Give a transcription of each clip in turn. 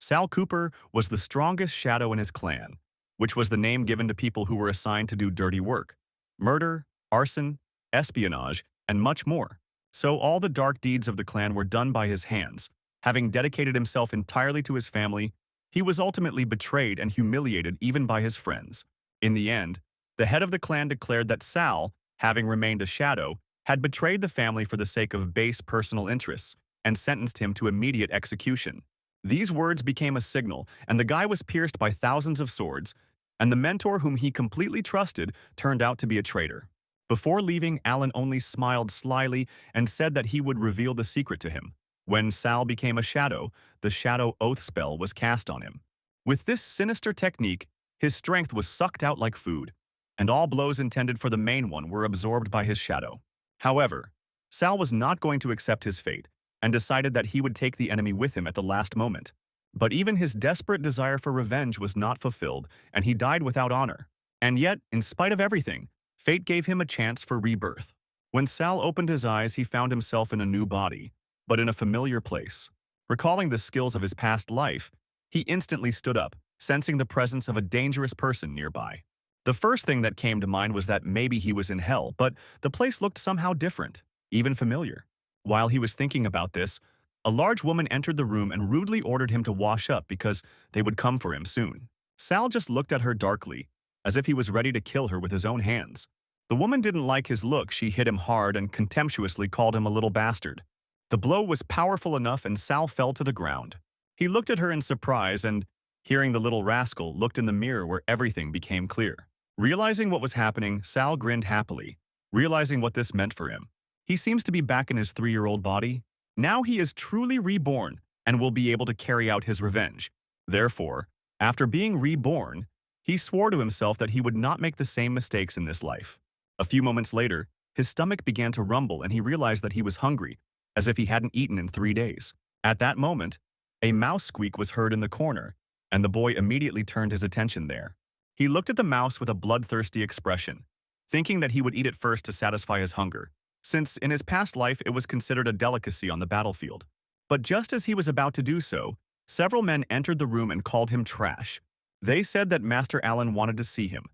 Sal Cooper was the strongest shadow in his clan, which was the name given to people who were assigned to do dirty work, murder, arson, espionage, and much more. So all the dark deeds of the clan were done by his hands. Having dedicated himself entirely to his family, he was ultimately betrayed and humiliated even by his friends. In the end, the head of the clan declared that Sal, having remained a shadow, had betrayed the family for the sake of base personal interests and sentenced him to immediate execution. These words became a signal, and the guy was pierced by thousands of swords, and the mentor whom he completely trusted turned out to be a traitor. Before leaving, Allan only smiled slyly and said that he would reveal the secret to him. When Sal became a shadow, the Shadow Oath spell was cast on him. With this sinister technique, his strength was sucked out like food, and all blows intended for the main one were absorbed by his shadow. However, Sal was not going to accept his fate, and decided that he would take the enemy with him at the last moment. But even his desperate desire for revenge was not fulfilled, and he died without honor. And yet, in spite of everything, fate gave him a chance for rebirth. When Sal opened his eyes, he found himself in a new body, but in a familiar place. Recalling the skills of his past life, he instantly stood up, sensing the presence of a dangerous person nearby. The first thing that came to mind was that maybe he was in hell, but the place looked somehow different, even familiar. While he was thinking about this, a large woman entered the room and rudely ordered him to wash up because they would come for him soon. Sal just looked at her darkly, as if he was ready to kill her with his own hands. The woman didn't like his look. She hit him hard and contemptuously called him a little bastard. The blow was powerful enough and Sal fell to the ground. He looked at her in surprise and, hearing the little rascal, looked in the mirror where everything became clear. Realizing what was happening, Sal grinned happily, realizing what this meant for him. He seems to be back in his 3-year-old body. Now he is truly reborn and will be able to carry out his revenge. Therefore, after being reborn, he swore to himself that he would not make the same mistakes in this life. A few moments later, his stomach began to rumble and he realized that he was hungry, as if he hadn't eaten in 3 days. At that moment, a mouse squeak was heard in the corner, and the boy immediately turned his attention there. He looked at the mouse with a bloodthirsty expression, thinking that he would eat it first to satisfy his hunger, since in his past life it was considered a delicacy on the battlefield. But just as he was about to do so, several men entered the room and called him trash. They said that Master Allan wanted to see him,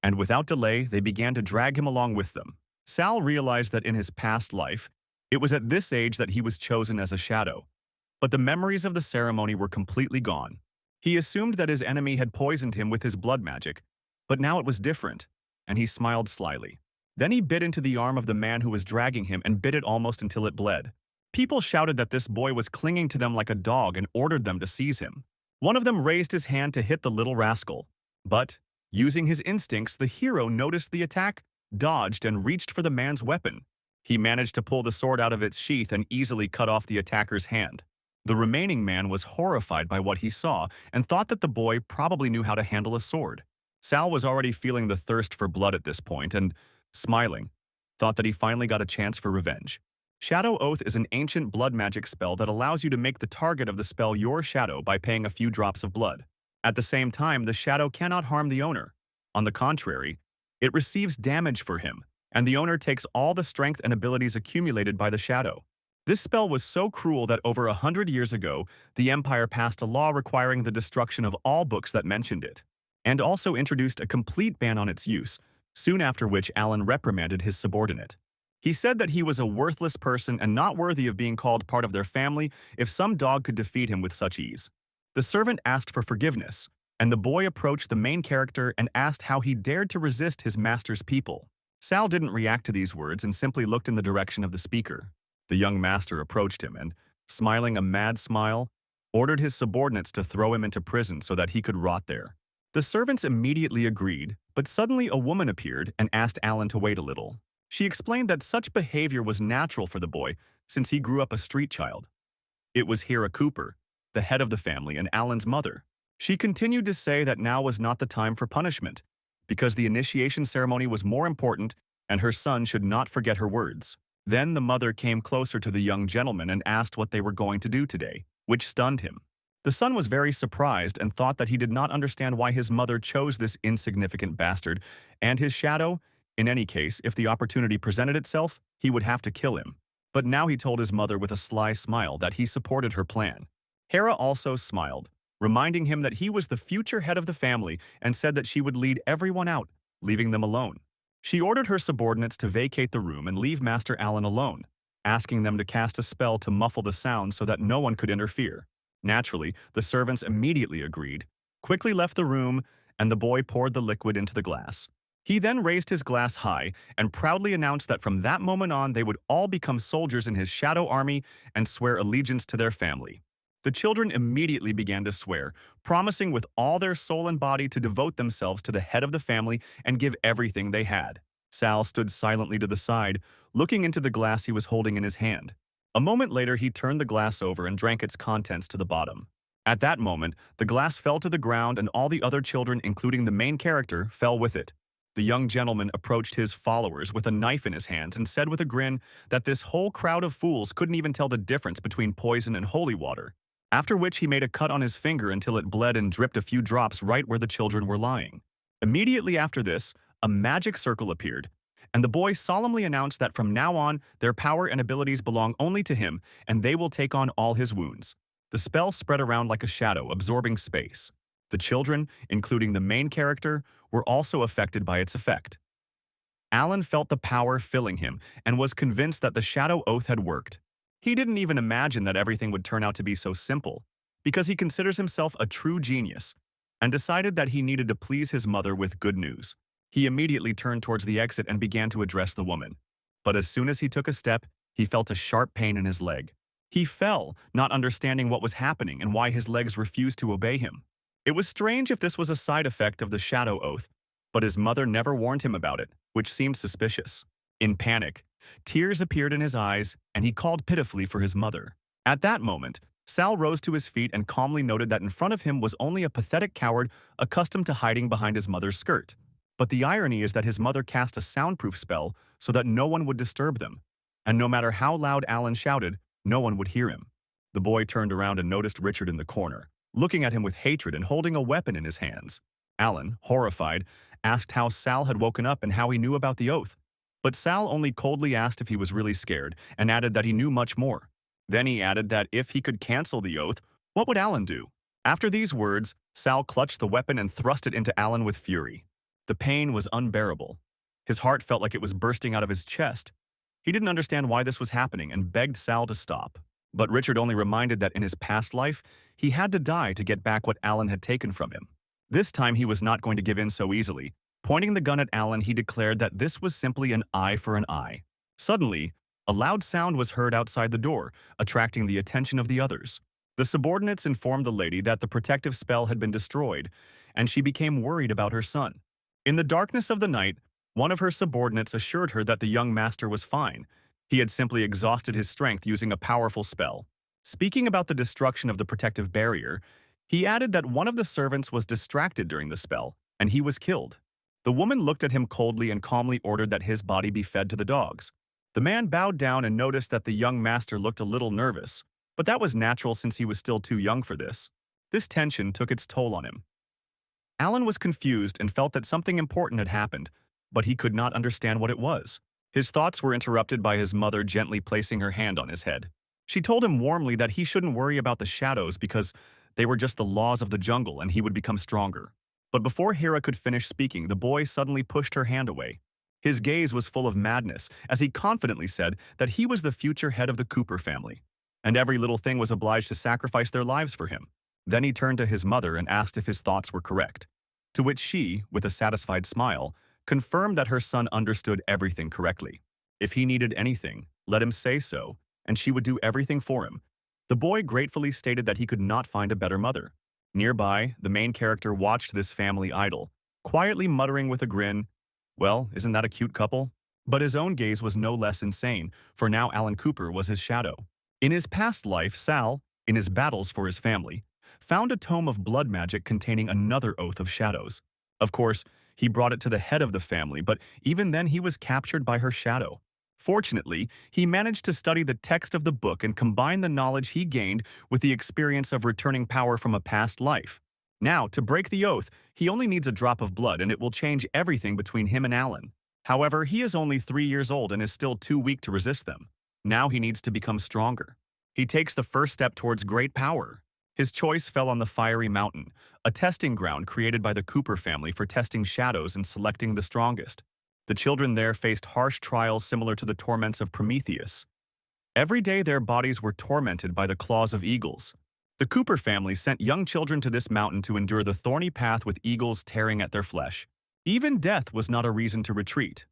and without delay they began to drag him along with them. Sal realized that in his past life, it was at this age that he was chosen as a shadow, but the memories of the ceremony were completely gone. He assumed that his enemy had poisoned him with his blood magic, but now it was different, and he smiled slyly. Then he bit into the arm of the man who was dragging him and bit it almost until it bled. People shouted that this boy was clinging to them like a dog and ordered them to seize him. One of them raised his hand to hit the little rascal, but, using his instincts, the hero noticed the attack, dodged, and reached for the man's weapon. He managed to pull the sword out of its sheath and easily cut off the attacker's hand. The remaining man was horrified by what he saw and thought that the boy probably knew how to handle a sword. Sal was already feeling the thirst for blood at this point and, smiling, thought that he finally got a chance for revenge. Shadow Oath is an ancient blood magic spell that allows you to make the target of the spell your shadow by paying a few drops of blood. At the same time, the shadow cannot harm the owner. On the contrary, it receives damage for him, and the owner takes all the strength and abilities accumulated by the shadow. This spell was so cruel that over 100 years ago, the Empire passed a law requiring the destruction of all books that mentioned it, and also introduced a complete ban on its use, soon after which Allan reprimanded his subordinate. He said that he was a worthless person and not worthy of being called part of their family if some dog could defeat him with such ease. The servant asked for forgiveness, and the boy approached the main character and asked how he dared to resist his master's people. Sal didn't react to these words and simply looked in the direction of the speaker. The young master approached him and, smiling a mad smile, ordered his subordinates to throw him into prison so that he could rot there. The servants immediately agreed, but suddenly a woman appeared and asked Allan to wait a little. She explained that such behavior was natural for the boy since he grew up a street child. It was Hera Cooper, the head of the family and Allan's mother. She continued to say that now was not the time for punishment, because the initiation ceremony was more important and her son should not forget her words. Then the mother came closer to the young gentleman and asked what they were going to do today, which stunned him. The son was very surprised and thought that he did not understand why his mother chose this insignificant bastard, and his shadow, in any case, if the opportunity presented itself, he would have to kill him. But now he told his mother with a sly smile that he supported her plan. Hera also smiled, reminding him that he was the future head of the family and said that she would lead everyone out, leaving them alone. She ordered her subordinates to vacate the room and leave Master Allan alone, asking them to cast a spell to muffle the sound so that no one could interfere. Naturally, the servants immediately agreed, quickly left the room, and the boy poured the liquid into the glass. He then raised his glass high and proudly announced that from that moment on they would all become soldiers in his shadow army and swear allegiance to their family. The children immediately began to swear, promising with all their soul and body to devote themselves to the head of the family and give everything they had. Sal stood silently to the side, looking into the glass he was holding in his hand. A moment later, he turned the glass over and drank its contents to the bottom. At that moment, the glass fell to the ground and all the other children, including the main character, fell with it. The young gentleman approached his followers with a knife in his hands and said with a grin that this whole crowd of fools couldn't even tell the difference between poison and holy water. After which he made a cut on his finger until it bled and dripped a few drops right where the children were lying. Immediately after this, a magic circle appeared, and the boy solemnly announced that from now on, their power and abilities belong only to him, and they will take on all his wounds. The spell spread around like a shadow, absorbing space. The children, including the main character, were also affected by its effect. Allan felt the power filling him and was convinced that the shadow oath had worked. He didn't even imagine that everything would turn out to be so simple, because he considers himself a true genius, and decided that he needed to please his mother with good news. He immediately turned towards the exit and began to address the woman. But as soon as he took a step, he felt a sharp pain in his leg. He fell, not understanding what was happening and why his legs refused to obey him. It was strange if this was a side effect of the shadow oath, but his mother never warned him about it, which seemed suspicious. In panic, tears appeared in his eyes, and he called pitifully for his mother. At that moment, Sal rose to his feet and calmly noted that in front of him was only a pathetic coward accustomed to hiding behind his mother's skirt. But the irony is that his mother cast a soundproof spell so that no one would disturb them, and no matter how loud Allan shouted, no one would hear him. The boy turned around and noticed Richard in the corner, looking at him with hatred and holding a weapon in his hands. Allan, horrified, asked how Sal had woken up and how he knew about the oath. But Sal only coldly asked if he was really scared and added that he knew much more. Then he added that if he could cancel the oath, what would Allan do? After these words, Sal clutched the weapon and thrust it into Allan with fury. The pain was unbearable. His heart felt like it was bursting out of his chest. He didn't understand why this was happening and begged Sal to stop. But Richard only reminded that in his past life, he had to die to get back what Allan had taken from him. This time he was not going to give in so easily. Pointing the gun at Allan, he declared that this was simply an eye for an eye. Suddenly, a loud sound was heard outside the door, attracting the attention of the others. The subordinates informed the lady that the protective spell had been destroyed, and she became worried about her son. In the darkness of the night, one of her subordinates assured her that the young master was fine. He had simply exhausted his strength using a powerful spell. Speaking about the destruction of the protective barrier, he added that one of the servants was distracted during the spell, and he was killed. The woman looked at him coldly and calmly ordered that his body be fed to the dogs. The man bowed down and noticed that the young master looked a little nervous, but that was natural since he was still too young for this. This tension took its toll on him. Allan was confused and felt that something important had happened, but he could not understand what it was. His thoughts were interrupted by his mother gently placing her hand on his head. She told him warmly that he shouldn't worry about the shadows because they were just the laws of the jungle and he would become stronger. But before Hera could finish speaking, the boy suddenly pushed her hand away. His gaze was full of madness as he confidently said that he was the future head of the Cooper family, and every little thing was obliged to sacrifice their lives for him. Then he turned to his mother and asked if his thoughts were correct, to which she, with a satisfied smile, confirmed that her son understood everything correctly. If he needed anything, let him say so, and she would do everything for him. The boy gratefully stated that he could not find a better mother. Nearby, the main character watched this family idol, quietly muttering with a grin, "Well, isn't that a cute couple?" But his own gaze was no less insane, for now Allan Cooper was his shadow. In his past life, Sal, in his battles for his family, found a tome of blood magic containing another oath of shadows. Of course, he brought it to the head of the family, but even then he was captured by her shadow. Fortunately, he managed to study the text of the book and combine the knowledge he gained with the experience of returning power from a past life. Now, to break the oath, he only needs a drop of blood and it will change everything between him and Allan. However, he is only 3 years old and is still too weak to resist them. Now he needs to become stronger. He takes the first step towards great power. His choice fell on the Fiery Mountain, a testing ground created by the Cooper family for testing shadows and selecting the strongest. The children there faced harsh trials similar to the torments of Prometheus. Every day their bodies were tormented by the claws of eagles. The Cooper family sent young children to this mountain to endure the thorny path with eagles tearing at their flesh. Even death was not a reason to retreat.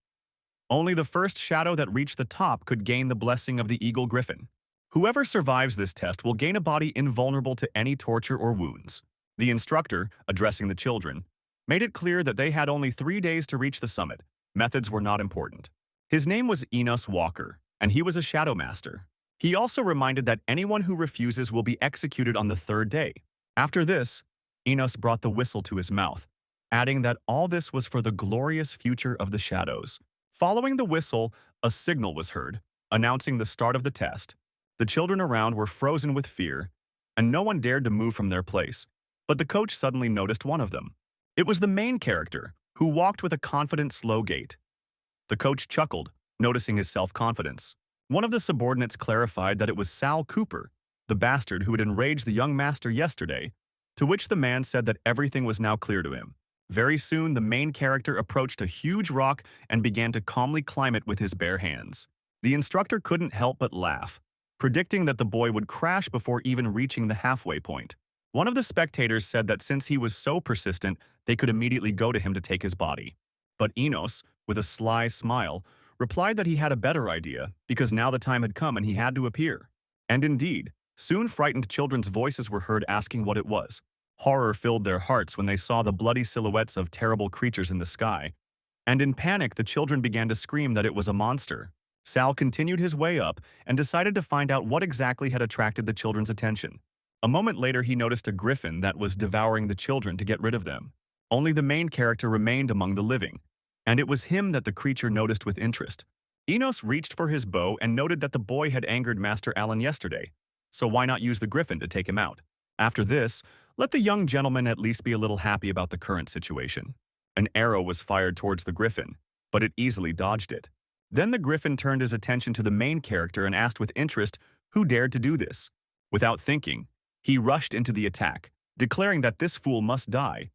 Only the first shadow that reached the top could gain the blessing of the eagle griffin. Whoever survives this test will gain a body invulnerable to any torture or wounds. The instructor, addressing the children, made it clear that they had only 3 days to reach the summit. Methods were not important. His name was Enos Walker, and he was a shadow master. He also reminded that anyone who refuses will be executed on the 3rd day. After this, Enos brought the whistle to his mouth, adding that all this was for the glorious future of the shadows. Following the whistle, a signal was heard, announcing the start of the test. The children around were frozen with fear, and no one dared to move from their place. But the coach suddenly noticed one of them. It was the main character, who walked with a confident, slow gait. The coach chuckled, noticing his self-confidence. One of the subordinates clarified that it was Sal Cooper, the bastard who had enraged the young master yesterday, to which the man said that everything was now clear to him. Very soon, the main character approached a huge rock and began to calmly climb it with his bare hands. The instructor couldn't help but laugh, predicting that the boy would crash before even reaching the halfway point. One of the spectators said that since he was so persistent, they could immediately go to him to take his body. But Enos, with a sly smile, replied that he had a better idea, because now the time had come and he had to appear. And indeed, soon frightened children's voices were heard asking what it was. Horror filled their hearts when they saw the bloody silhouettes of terrible creatures in the sky, and in panic the children began to scream that it was a monster. Sal continued his way up and decided to find out what exactly had attracted the children's attention. A moment later he noticed a griffin that was devouring the children to get rid of them. Only the main character remained among the living, and it was him that the creature noticed with interest. Enos reached for his bow and noted that the boy had angered Master Allan yesterday, so why not use the griffin to take him out? After this, let the young gentleman at least be a little happy about the current situation. An arrow was fired towards the griffin, but it easily dodged it. Then the griffin turned his attention to the main character and asked with interest who dared to do this. Without thinking, he rushed into the attack, declaring that this fool must die,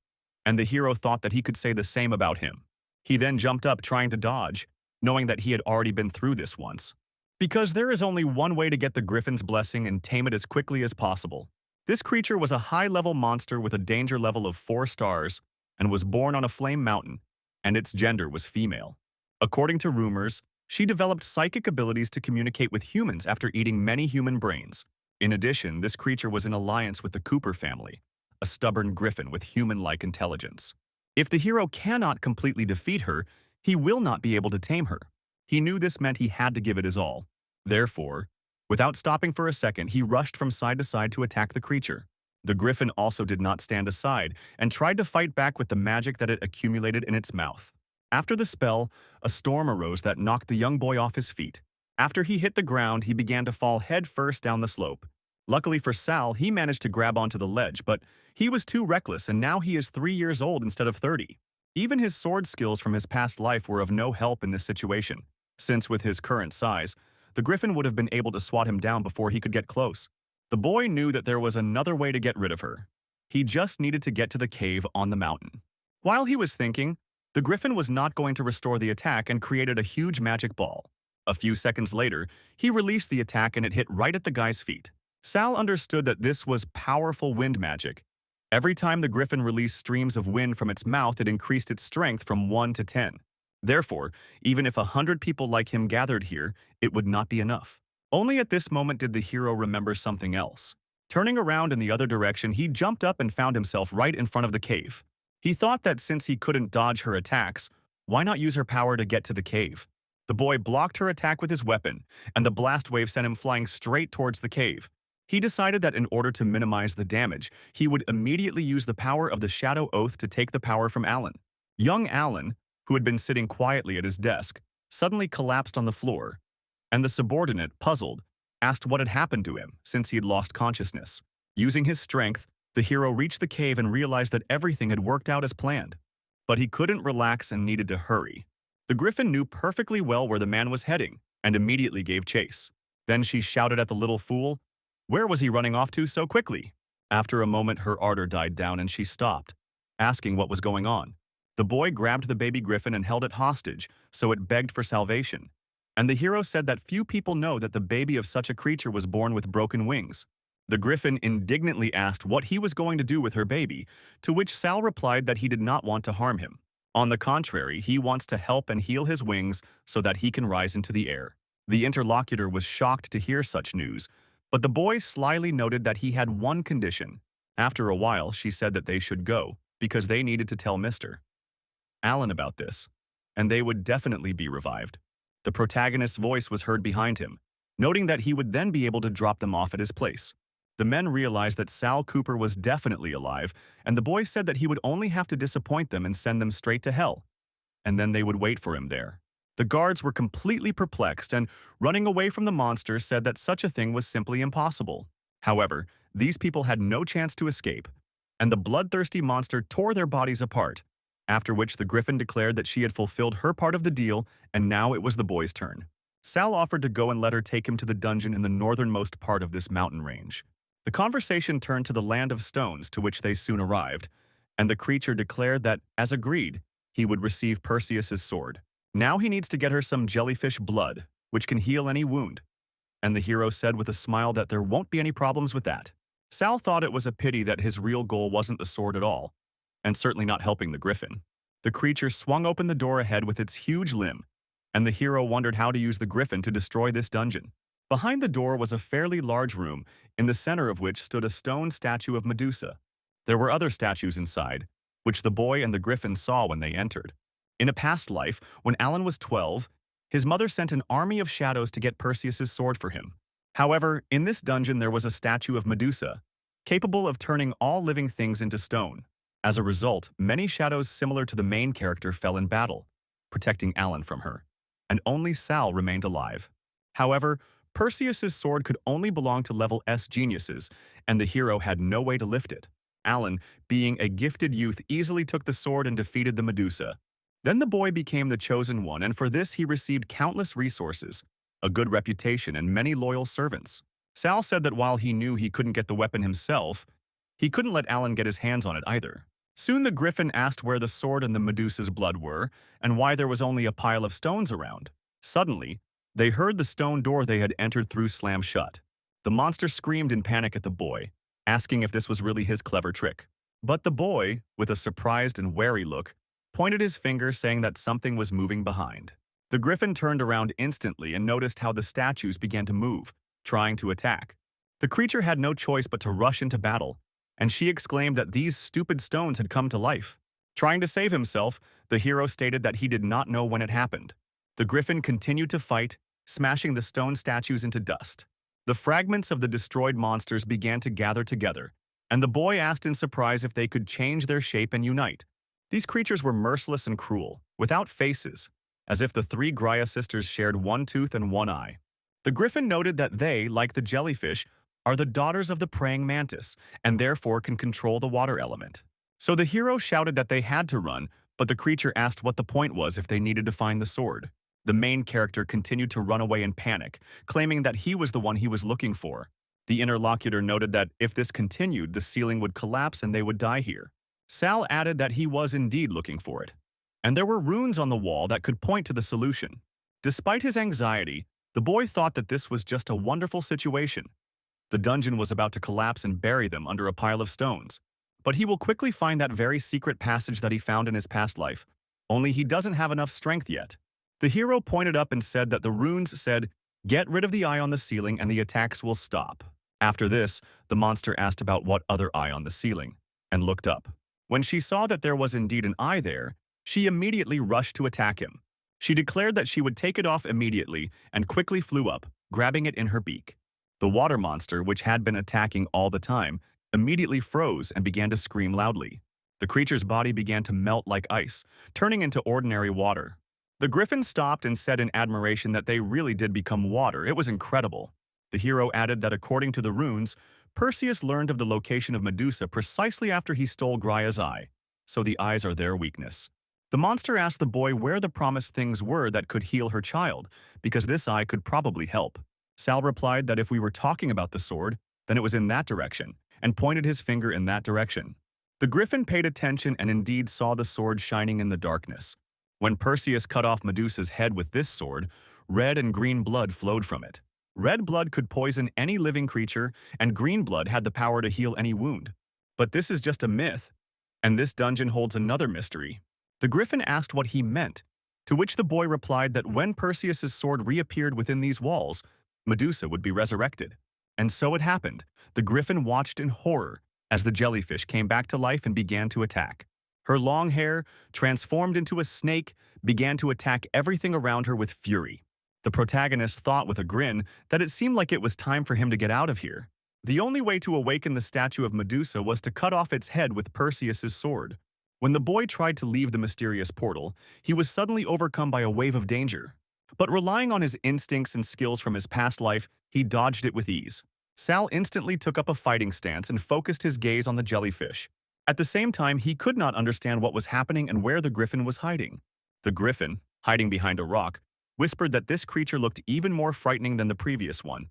and the hero thought that he could say the same about him. He then jumped up trying to dodge, knowing that he had already been through this once. Because there is only one way to get the griffin's blessing and tame it as quickly as possible. This creature was a high-level monster with a danger level of 4 stars and was born on a flame mountain, and its gender was female. According to rumors, she developed psychic abilities to communicate with humans after eating many human brains. In addition, this creature was in alliance with the Cooper family, a stubborn griffin with human-like intelligence. If the hero cannot completely defeat her, he will not be able to tame her. He knew this meant he had to give it his all. Therefore, without stopping for a second, he rushed from side to side to attack the creature. The griffin also did not stand aside and tried to fight back with the magic that it accumulated in its mouth. After the spell, a storm arose that knocked the young boy off his feet. After he hit the ground, he began to fall head first down the slope. Luckily for Sal, he managed to grab onto the ledge, but he was too reckless and now he is 3 years old instead of 30. Even his sword skills from his past life were of no help in this situation, since with his current size, the griffin would have been able to swat him down before he could get close. The boy knew that there was another way to get rid of her. He just needed to get to the cave on the mountain. While he was thinking, the griffin was not going to restore the attack and created a huge magic ball. A few seconds later, he released the attack and it hit right at the guy's feet. Sal understood that this was powerful wind magic. Every time the griffin released streams of wind from its mouth, it increased its strength from 1 to 10. Therefore, even if 100 people like him gathered here, it would not be enough. Only at this moment did the hero remember something else. Turning around in the other direction, he jumped up and found himself right in front of the cave. He thought that since he couldn't dodge her attacks, why not use her power to get to the cave? The boy blocked her attack with his weapon, and the blast wave sent him flying straight towards the cave. He decided that in order to minimize the damage, he would immediately use the power of the Shadow Oath to take the power from Allan. Young Allan, who had been sitting quietly at his desk, suddenly collapsed on the floor, and the subordinate, puzzled, asked what had happened to him since he had lost consciousness. Using his strength, the hero reached the cave and realized that everything had worked out as planned. But he couldn't relax and needed to hurry. The griffin knew perfectly well where the man was heading and immediately gave chase. Then she shouted at the little fool, "Where was he running off to so quickly?" After a moment, her ardor died down and she stopped, asking what was going on. The boy grabbed the baby griffin and held it hostage, so it begged for salvation. And the hero said that few people know that the baby of such a creature was born with broken wings. The griffin indignantly asked what he was going to do with her baby, to which Sal replied that he did not want to harm him. On the contrary, he wants to help and heal his wings so that he can rise into the air. The interlocutor was shocked to hear such news, but the boy slyly noted that he had one condition. After a while, she said that they should go, because they needed to tell Mr. Allan about this, and they would definitely be revived. The protagonist's voice was heard behind him, noting that he would then be able to drop them off at his place. The men realized that Sal Cooper was definitely alive, and the boy said that he would only have to disappoint them and send them straight to hell, and then they would wait for him there. The guards were completely perplexed and, running away from the monster, said that such a thing was simply impossible. However, these people had no chance to escape, and the bloodthirsty monster tore their bodies apart, after which the griffin declared that she had fulfilled her part of the deal and now it was the boy's turn. Sal offered to go and let her take him to the dungeon in the northernmost part of this mountain range. The conversation turned to the land of stones, to which they soon arrived, and the creature declared that, as agreed, he would receive Perseus's sword. Now he needs to get her some jellyfish blood, which can heal any wound. And the hero said with a smile that there won't be any problems with that. Sal thought it was a pity that his real goal wasn't the sword at all, and certainly not helping the griffin. The creature swung open the door ahead with its huge limb, and the hero wondered how to use the griffin to destroy this dungeon. Behind the door was a fairly large room, in the center of which stood a stone statue of Medusa. There were other statues inside, which the boy and the griffin saw when they entered. In a past life, when Allan was 12, his mother sent an army of shadows to get Perseus's sword for him. However, in this dungeon there was a statue of Medusa, capable of turning all living things into stone. As a result, many shadows similar to the main character fell in battle, protecting Allan from her, and only Sal remained alive. However, Perseus's sword could only belong to level S geniuses, and the hero had no way to lift it. Allan, being a gifted youth, easily took the sword and defeated the Medusa. Then the boy became the chosen one, and for this he received countless resources, a good reputation, and many loyal servants. Sal said that while he knew he couldn't get the weapon himself, he couldn't let Allan get his hands on it either. Soon the griffin asked where the sword and the Medusa's blood were, and why there was only a pile of stones around. Suddenly, they heard the stone door they had entered through slam shut. The monster screamed in panic at the boy, asking if this was really his clever trick. But the boy, with a surprised and wary look, pointed his finger saying that something was moving behind. The griffin turned around instantly and noticed how the statues began to move, trying to attack. The creature had no choice but to rush into battle, and she exclaimed that these stupid stones had come to life. Trying to save himself, the hero stated that he did not know when it happened. The griffin continued to fight, smashing the stone statues into dust. The fragments of the destroyed monsters began to gather together, and the boy asked in surprise if they could change their shape and unite. These creatures were merciless and cruel, without faces, as if the three Graya sisters shared one tooth and one eye. The griffin noted that they, like the jellyfish, are the daughters of the praying mantis, and therefore can control the water element. So the hero shouted that they had to run, but the creature asked what the point was if they needed to find the sword. The main character continued to run away in panic, claiming that he was the one he was looking for. The interlocutor noted that if this continued, the ceiling would collapse and they would die here. Sal added that he was indeed looking for it, and there were runes on the wall that could point to the solution. Despite his anxiety, the boy thought that this was just a wonderful situation. The dungeon was about to collapse and bury them under a pile of stones, but he will quickly find that very secret passage that he found in his past life, only he doesn't have enough strength yet. The hero pointed up and said that the runes said, "Get rid of the eye on the ceiling and the attacks will stop." After this, the monster asked about what other eye on the ceiling, and looked up. When she saw that there was indeed an eye there, she immediately rushed to attack him. She declared that she would take it off immediately and quickly flew up, grabbing it in her beak. The water monster, which had been attacking all the time, immediately froze and began to scream loudly. The creature's body began to melt like ice, turning into ordinary water. The griffin stopped and said in admiration that they really did become water. It was incredible. The hero added that according to the runes, Perseus learned of the location of Medusa precisely after he stole Graia's eye, so the eyes are their weakness. The monster asked the boy where the promised things were that could heal her child, because this eye could probably help. Sal replied that if we were talking about the sword, then it was in that direction, and pointed his finger in that direction. The griffin paid attention and indeed saw the sword shining in the darkness. When Perseus cut off Medusa's head with this sword, red and green blood flowed from it. Red blood could poison any living creature, and green blood had the power to heal any wound. But this is just a myth, and this dungeon holds another mystery. The griffin asked what he meant, to which the boy replied that when Perseus's sword reappeared within these walls, Medusa would be resurrected. And so it happened. The griffin watched in horror as the jellyfish came back to life and began to attack. Her long hair, transformed into a snake, began to attack everything around her with fury. The protagonist thought with a grin that it seemed like it was time for him to get out of here. The only way to awaken the statue of Medusa was to cut off its head with Perseus's sword. When the boy tried to leave the mysterious portal, he was suddenly overcome by a wave of danger. But relying on his instincts and skills from his past life, he dodged it with ease. Sal instantly took up a fighting stance and focused his gaze on the jellyfish. At the same time, he could not understand what was happening and where the griffin was hiding. The griffin, hiding behind a rock, whispered that this creature looked even more frightening than the previous one,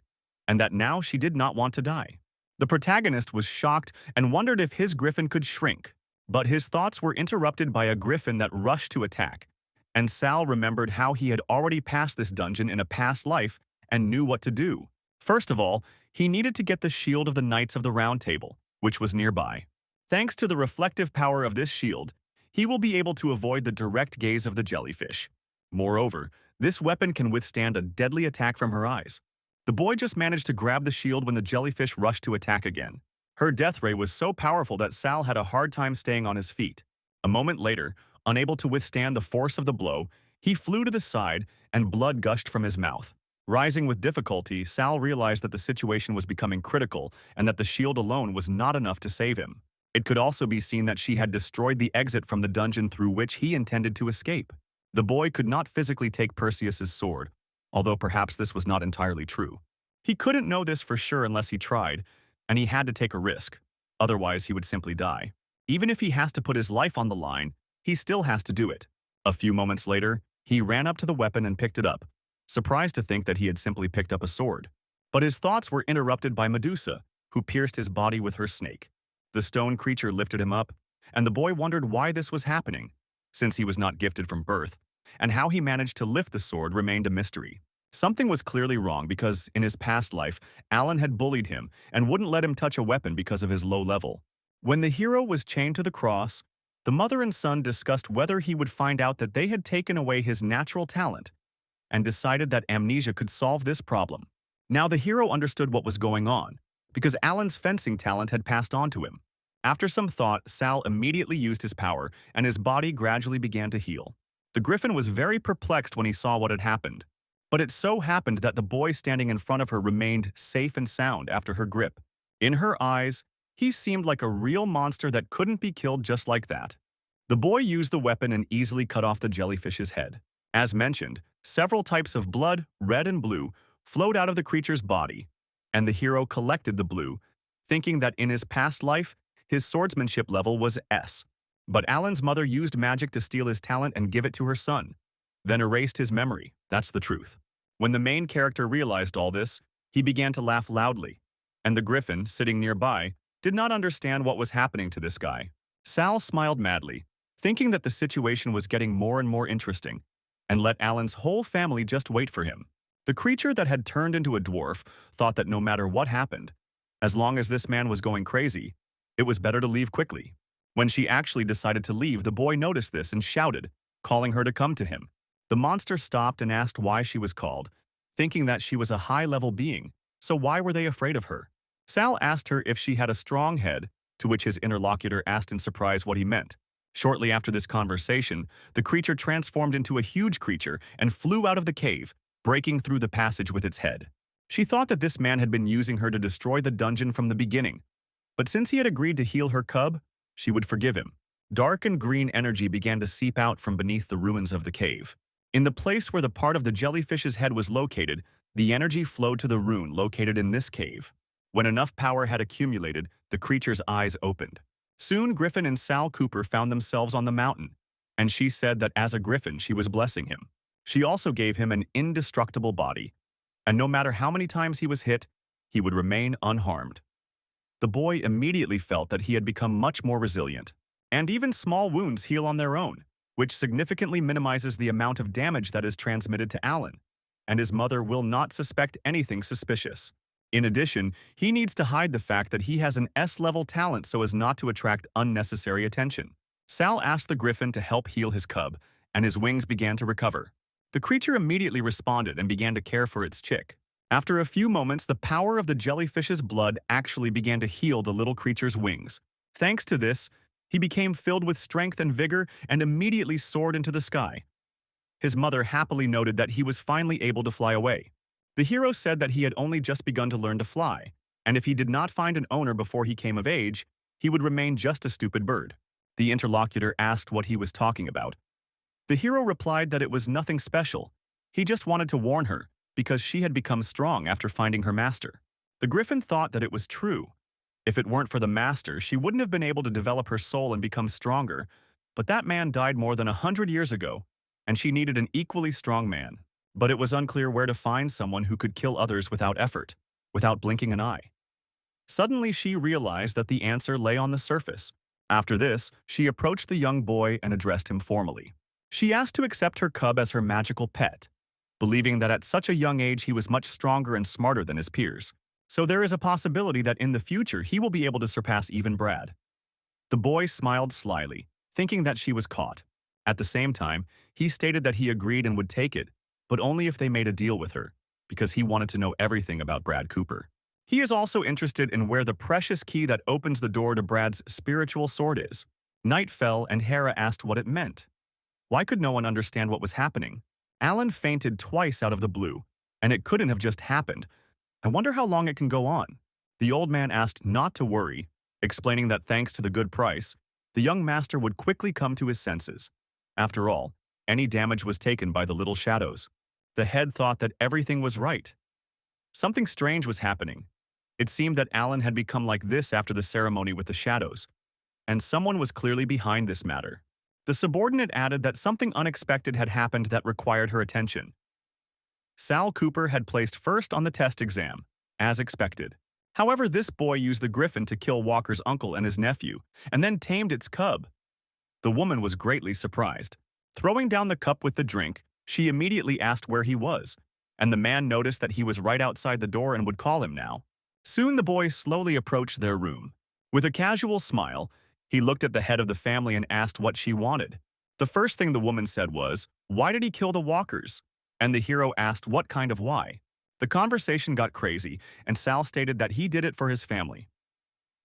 and that now she did not want to die. The protagonist was shocked and wondered if his griffin could shrink, but his thoughts were interrupted by a griffin that rushed to attack, and Sal remembered how he had already passed this dungeon in a past life and knew what to do. First of all, he needed to get the shield of the Knights of the Round Table, which was nearby. Thanks to the reflective power of this shield, he will be able to avoid the direct gaze of the jellyfish. Moreover, this weapon can withstand a deadly attack from her eyes. The boy just managed to grab the shield when the jellyfish rushed to attack again. Her death ray was so powerful that Sal had a hard time staying on his feet. A moment later, unable to withstand the force of the blow, he flew to the side and blood gushed from his mouth. Rising with difficulty, Sal realized that the situation was becoming critical and that the shield alone was not enough to save him. It could also be seen that she had destroyed the exit from the dungeon through which he intended to escape. The boy could not physically take Perseus's sword, although perhaps this was not entirely true. He couldn't know this for sure unless he tried, and he had to take a risk. Otherwise, he would simply die. Even if he has to put his life on the line, he still has to do it. A few moments later, he ran up to the weapon and picked it up, surprised to think that he had simply picked up a sword. But his thoughts were interrupted by Medusa, who pierced his body with her snake. The stone creature lifted him up, and the boy wondered why this was happening, since he was not gifted from birth, and how he managed to lift the sword remained a mystery. Something was clearly wrong because, in his past life, Allan had bullied him and wouldn't let him touch a weapon because of his low level. When the hero was chained to the cross, the mother and son discussed whether he would find out that they had taken away his natural talent and decided that amnesia could solve this problem. Now the hero understood what was going on, because Allan's fencing talent had passed on to him. After some thought, Sal immediately used his power, and his body gradually began to heal. The griffin was very perplexed when he saw what had happened, but it so happened that the boy standing in front of her remained safe and sound after her grip. In her eyes, he seemed like a real monster that couldn't be killed just like that. The boy used the weapon and easily cut off the jellyfish's head. As mentioned, several types of blood, red and blue, flowed out of the creature's body, and the hero collected the blue, thinking that in his past life, his swordsmanship level was S. But Allan's mother used magic to steal his talent and give it to her son, then erased his memory. That's the truth. When the main character realized all this, he began to laugh loudly, and the griffin, sitting nearby, did not understand what was happening to this guy. Sal smiled madly, thinking that the situation was getting more and more interesting, and let Allan's whole family just wait for him. The creature that had turned into a dwarf thought that no matter what happened, as long as this man was going crazy, it was better to leave quickly. When she actually decided to leave, the boy noticed this and shouted, calling her to come to him. The monster stopped and asked why she was called, thinking that she was a high-level being, so why were they afraid of her? Sal asked her if she had a strong head, to which his interlocutor asked in surprise what he meant. Shortly after this conversation, the creature transformed into a huge creature and flew out of the cave, breaking through the passage with its head. She thought that this man had been using her to destroy the dungeon from the beginning, but since he had agreed to heal her cub, she would forgive him. Dark and green energy began to seep out from beneath the ruins of the cave. In the place where the part of the jellyfish's head was located, the energy flowed to the rune located in this cave. When enough power had accumulated, the creature's eyes opened. Soon Griffin and Sal Cooper found themselves on the mountain, and she said that as a griffin she was blessing him. She also gave him an indestructible body, and no matter how many times he was hit, he would remain unharmed. The boy immediately felt that he had become much more resilient. And even small wounds heal on their own, which significantly minimizes the amount of damage that is transmitted to Allan, and his mother will not suspect anything suspicious. In addition, he needs to hide the fact that he has an S-level talent so as not to attract unnecessary attention. Sal asked the griffin to help heal his cub, and his wings began to recover. The creature immediately responded and began to care for its chick. After a few moments, the power of the jellyfish's blood actually began to heal the little creature's wings. Thanks to this, he became filled with strength and vigor and immediately soared into the sky. His mother happily noted that he was finally able to fly away. The hero said that he had only just begun to learn to fly, and if he did not find an owner before he came of age, he would remain just a stupid bird. The interlocutor asked what he was talking about. The hero replied that it was nothing special. He just wanted to warn her, because she had become strong after finding her master. The griffin thought that it was true. If it weren't for the master, she wouldn't have been able to develop her soul and become stronger, but that man died more than 100 years ago, and she needed an equally strong man. But it was unclear where to find someone who could kill others without effort, without blinking an eye. Suddenly, she realized that the answer lay on the surface. After this, she approached the young boy and addressed him formally. She asked to accept her cub as her magical pet, believing that at such a young age he was much stronger and smarter than his peers. So there is a possibility that in the future he will be able to surpass even Brad. The boy smiled slyly, thinking that she was caught. At the same time, he stated that he agreed and would take it, but only if they made a deal with her, because he wanted to know everything about Brad Cooper. He is also interested in where the precious key that opens the door to Brad's spiritual sword is. Night fell and Hera asked what it meant. Why could no one understand what was happening? Allan fainted twice out of the blue, and it couldn't have just happened. I wonder how long it can go on. The old man asked not to worry, explaining that thanks to the good price, the young master would quickly come to his senses. After all, any damage was taken by the little shadows. The head thought that everything was right. Something strange was happening. It seemed that Allan had become like this after the ceremony with the shadows, and someone was clearly behind this matter. The subordinate added that something unexpected had happened that required her attention. Sal Cooper had placed first on the test exam, as expected. However, this boy used the griffin to kill Walker's uncle and his nephew, and then tamed its cub. The woman was greatly surprised. Throwing down the cup with the drink, she immediately asked where he was, and the man noticed that he was right outside the door and would call him now. Soon the boy slowly approached their room. With a casual smile, he looked at the head of the family and asked what she wanted. The first thing the woman said was, "Why did he kill the Walkers?" And the hero asked what kind of why. The conversation got crazy, and Sal stated that he did it for his family.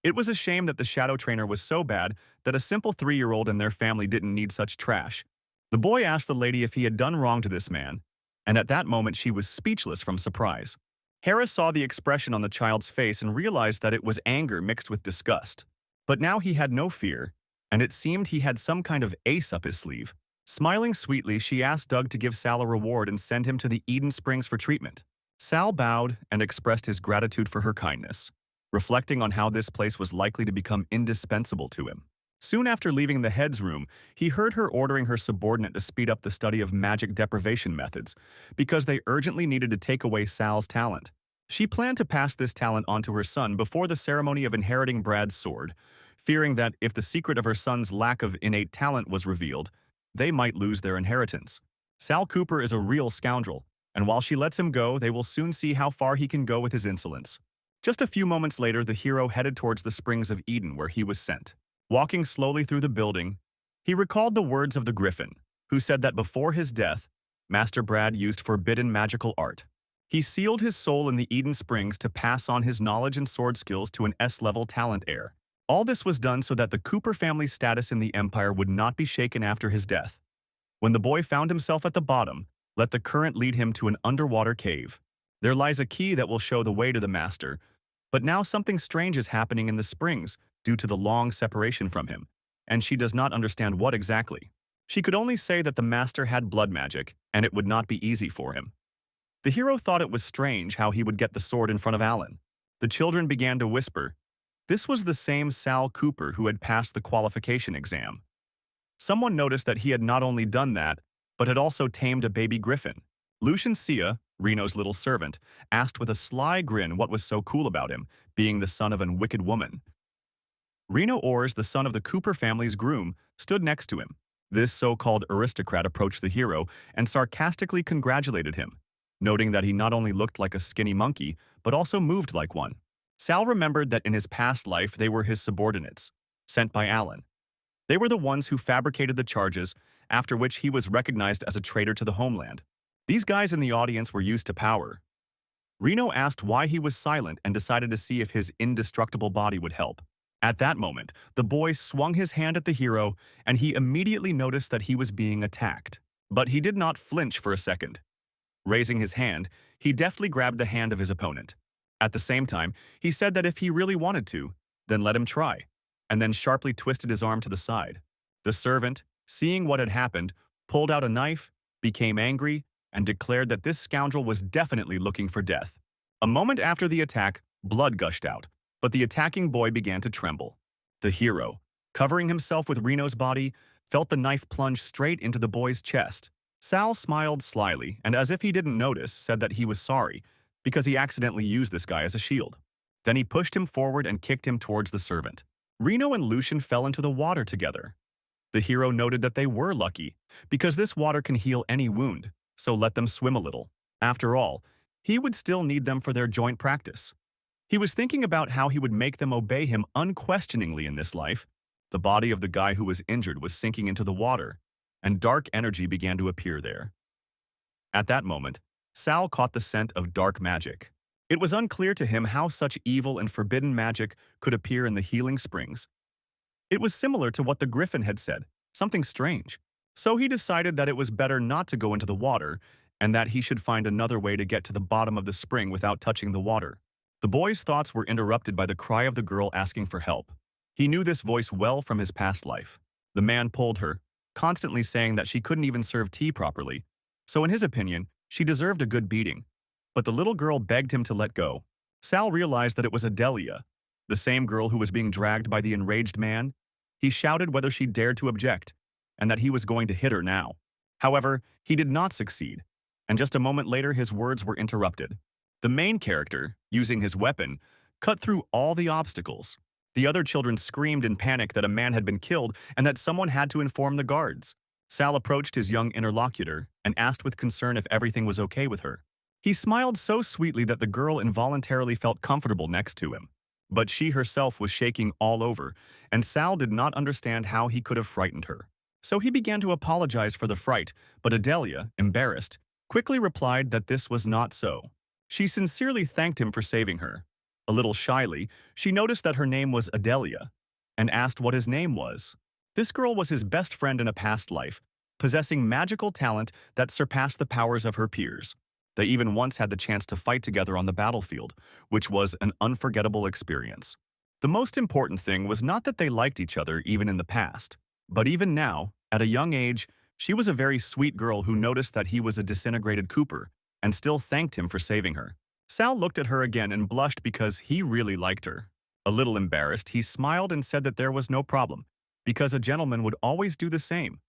It was a shame that the shadow trainer was so bad that a simple 3-year-old and their family didn't need such trash. The boy asked the lady if he had done wrong to this man, and at that moment she was speechless from surprise. Hera saw the expression on the child's face and realized that it was anger mixed with disgust. But now he had no fear, and it seemed he had some kind of ace up his sleeve. Smiling sweetly, she asked Doug to give Sal a reward and send him to the Eden Springs for treatment. Sal bowed and expressed his gratitude for her kindness, reflecting on how this place was likely to become indispensable to him. Soon after leaving the head's room, he heard her ordering her subordinate to speed up the study of magic deprivation methods, because they urgently needed to take away Sal's talent. She planned to pass this talent on to her son before the ceremony of inheriting Brad's sword, fearing that if the secret of her son's lack of innate talent was revealed, they might lose their inheritance. Sal Cooper is a real scoundrel, and while she lets him go, they will soon see how far he can go with his insolence. Just a few moments later, the hero headed towards the Springs of Eden where he was sent. Walking slowly through the building, he recalled the words of the griffin, who said that before his death, Master Brad used forbidden magical art. He sealed his soul in the Eden Springs to pass on his knowledge and sword skills to an S-level talent heir. All this was done so that the Cooper family's status in the Empire would not be shaken after his death. When the boy found himself at the bottom, let the current lead him to an underwater cave. There lies a key that will show the way to the master, but now something strange is happening in the springs due to the long separation from him, and she does not understand what exactly. She could only say that the master had blood magic, and it would not be easy for him. The hero thought it was strange how he would get the sword in front of Allan. The children began to whisper. This was the same Sal Cooper who had passed the qualification exam. Someone noticed that he had not only done that, but had also tamed a baby griffin. Lucian Sia, Reno's little servant, asked with a sly grin what was so cool about him, being the son of a wicked woman. Reno Ors, the son of the Cooper family's groom, stood next to him. This so-called aristocrat approached the hero and sarcastically congratulated him, noting that he not only looked like a skinny monkey, but also moved like one. Sal remembered that in his past life they were his subordinates, sent by Allan. They were the ones who fabricated the charges, after which he was recognized as a traitor to the homeland. These guys in the audience were used to power. Reno asked why he was silent and decided to see if his indestructible body would help. At that moment, the boy swung his hand at the hero, and he immediately noticed that he was being attacked. But he did not flinch for a second. Raising his hand, he deftly grabbed the hand of his opponent. At the same time, he said that if he really wanted to, then let him try, and then sharply twisted his arm to the side. The servant, seeing what had happened, pulled out a knife, became angry, and declared that this scoundrel was definitely looking for death. A moment after the attack, blood gushed out, but the attacking boy began to tremble. The hero, covering himself with Reno's body, felt the knife plunge straight into the boy's chest. Sal smiled slyly and, as if he didn't notice, said that he was sorry because he accidentally used this guy as a shield. Then he pushed him forward and kicked him towards the servant. Reno and Lucian fell into the water together. The hero noted that they were lucky because this water can heal any wound, so let them swim a little. After all, he would still need them for their joint practice. He was thinking about how he would make them obey him unquestioningly in this life. The body of the guy who was injured was sinking into the water, and dark energy began to appear there. At that moment, Sal caught the scent of dark magic. It was unclear to him how such evil and forbidden magic could appear in the healing springs. It was similar to what the griffin had said, something strange. So he decided that it was better not to go into the water and that he should find another way to get to the bottom of the spring without touching the water. The boy's thoughts were interrupted by the cry of the girl asking for help. He knew this voice well from his past life. The man pulled her, constantly saying that she couldn't even serve tea properly. So in his opinion, she deserved a good beating. But the little girl begged him to let go. Sal realized that it was Adelia, the same girl who was being dragged by the enraged man. He shouted whether she dared to object, and that he was going to hit her now. However, he did not succeed, and just a moment later his words were interrupted. The main character, using his weapon, cut through all the obstacles. The other children screamed in panic that a man had been killed and that someone had to inform the guards. Sal approached his young interlocutor and asked with concern if everything was okay with her. He smiled so sweetly that the girl involuntarily felt comfortable next to him. But she herself was shaking all over, and Sal did not understand how he could have frightened her. So he began to apologize for the fright, but Adelia, embarrassed, quickly replied that this was not so. She sincerely thanked him for saving her. A little shyly, she noticed that her name was Adelia, and asked what his name was. This girl was his best friend in a past life, possessing magical talent that surpassed the powers of her peers. They even once had the chance to fight together on the battlefield, which was an unforgettable experience. The most important thing was not that they liked each other even in the past, but even now, at a young age, she was a very sweet girl who noticed that he was a disintegrated Cooper and still thanked him for saving her. Sal looked at her again and blushed because he really liked her. A little embarrassed, he smiled and said that there was no problem, because a gentleman would always do the same.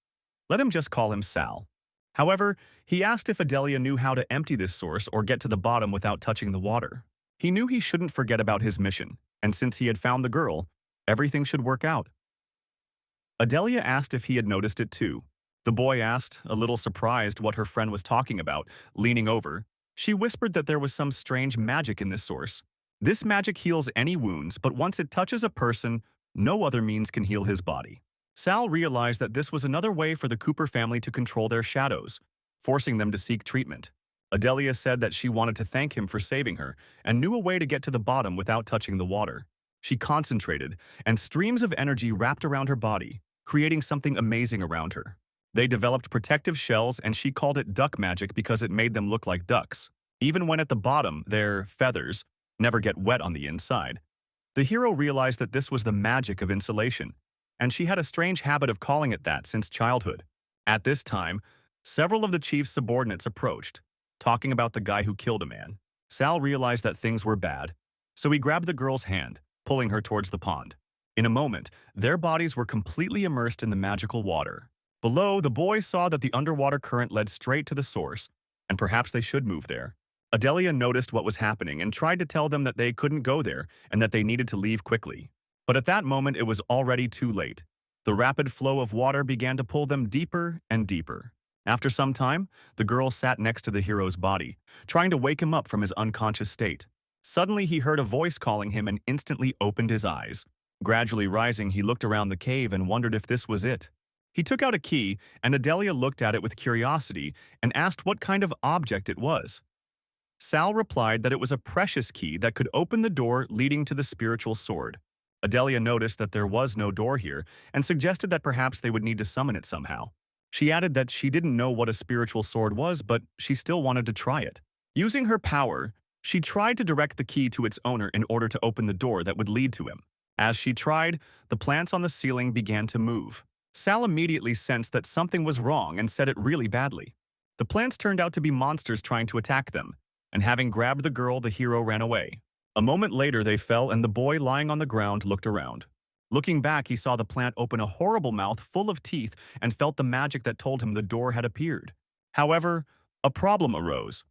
Let him just call him Sal. However, he asked if Adelia knew how to empty this source or get to the bottom without touching the water. He knew he shouldn't forget about his mission, and since he had found the girl, everything should work out. Adelia asked if he had noticed it too. The boy asked, a little surprised what her friend was talking about, leaning over. She whispered that there was some strange magic in this source. This magic heals any wounds, but once it touches a person, no other means can heal his body. Sal realized that this was another way for the Cooper family to control their shadows, forcing them to seek treatment. Adelia said that she wanted to thank him for saving her and knew a way to get to the bottom without touching the water. She concentrated, and streams of energy wrapped around her body, creating something amazing around her. They developed protective shells, and she called it duck magic because it made them look like ducks. Even when at the bottom, their feathers never get wet on the inside. The hero realized that this was the magic of insulation, and she had a strange habit of calling it that since childhood. At this time, several of the chief's subordinates approached, talking about the guy who killed a man. Sal realized that things were bad, so he grabbed the girl's hand, pulling her towards the pond. In a moment, their bodies were completely immersed in the magical water. Below, the boy saw that the underwater current led straight to the source, and perhaps they should move there. Adelia noticed what was happening and tried to tell them that they couldn't go there and that they needed to leave quickly. But at that moment, it was already too late. The rapid flow of water began to pull them deeper and deeper. After some time, the girl sat next to the hero's body, trying to wake him up from his unconscious state. Suddenly, he heard a voice calling him and instantly opened his eyes. Gradually rising, he looked around the cave and wondered if this was it. He took out a key, and Adelia looked at it with curiosity and asked what kind of object it was. Sal replied that it was a precious key that could open the door leading to the spiritual sword. Adelia noticed that there was no door here and suggested that perhaps they would need to summon it somehow. She added that she didn't know what a spiritual sword was, but she still wanted to try it. Using her power, she tried to direct the key to its owner in order to open the door that would lead to him. As she tried, the plants on the ceiling began to move. Sal immediately sensed that something was wrong and said it really badly. The plants turned out to be monsters trying to attack them, and having grabbed the girl, the hero ran away. A moment later, they fell and the boy lying on the ground looked around. Looking back, he saw the plant open a horrible mouth full of teeth and felt the magic that told him the door had appeared. However, a problem arose.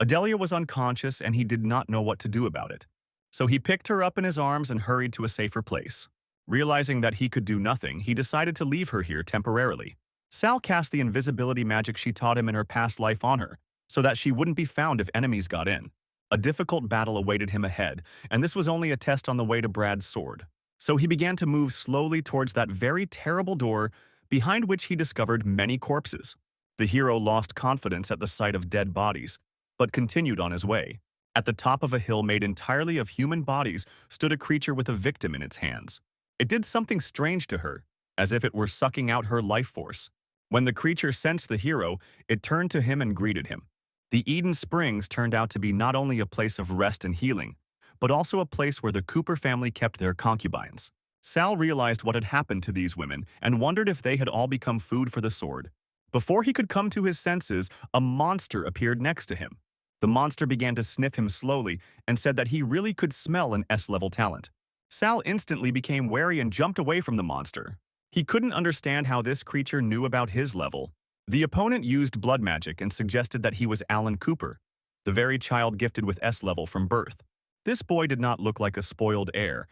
Adelia was unconscious and he did not know what to do about it. So he picked her up in his arms and hurried to a safer place. Realizing that he could do nothing, he decided to leave her here temporarily. Sal cast the invisibility magic she taught him in her past life on her, so that she wouldn't be found if enemies got in. A difficult battle awaited him ahead, and this was only a test on the way to Brad's sword. So he began to move slowly towards that very terrible door, behind which he discovered many corpses. The hero lost confidence at the sight of dead bodies, but continued on his way. At the top of a hill made entirely of human bodies stood a creature with a victim in its hands. It did something strange to her, as if it were sucking out her life force. When the creature sensed the hero, it turned to him and greeted him. The Eden Springs turned out to be not only a place of rest and healing, but also a place where the Cooper family kept their concubines. Sal realized what had happened to these women and wondered if they had all become food for the sword. Before he could come to his senses, a monster appeared next to him. The monster began to sniff him slowly and said that he really could smell an S-level talent. Sal instantly became wary and jumped away from the monster. He couldn't understand how this creature knew about his level. The opponent used blood magic and suggested that he was Allan Cooper, the very child gifted with S-level from birth. This boy did not look like a spoiled heir,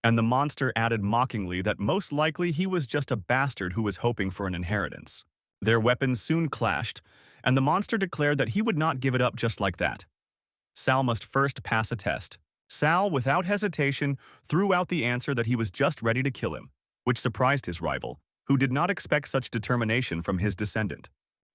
and the monster added mockingly that most likely he was just a bastard who was hoping for an inheritance. Their weapons soon clashed, and the monster declared that he would not give it up just like that. Sal must first pass a test. Sal, without hesitation, threw out the answer that he was just ready to kill him, which surprised his rival, who did not expect such determination from his descendant.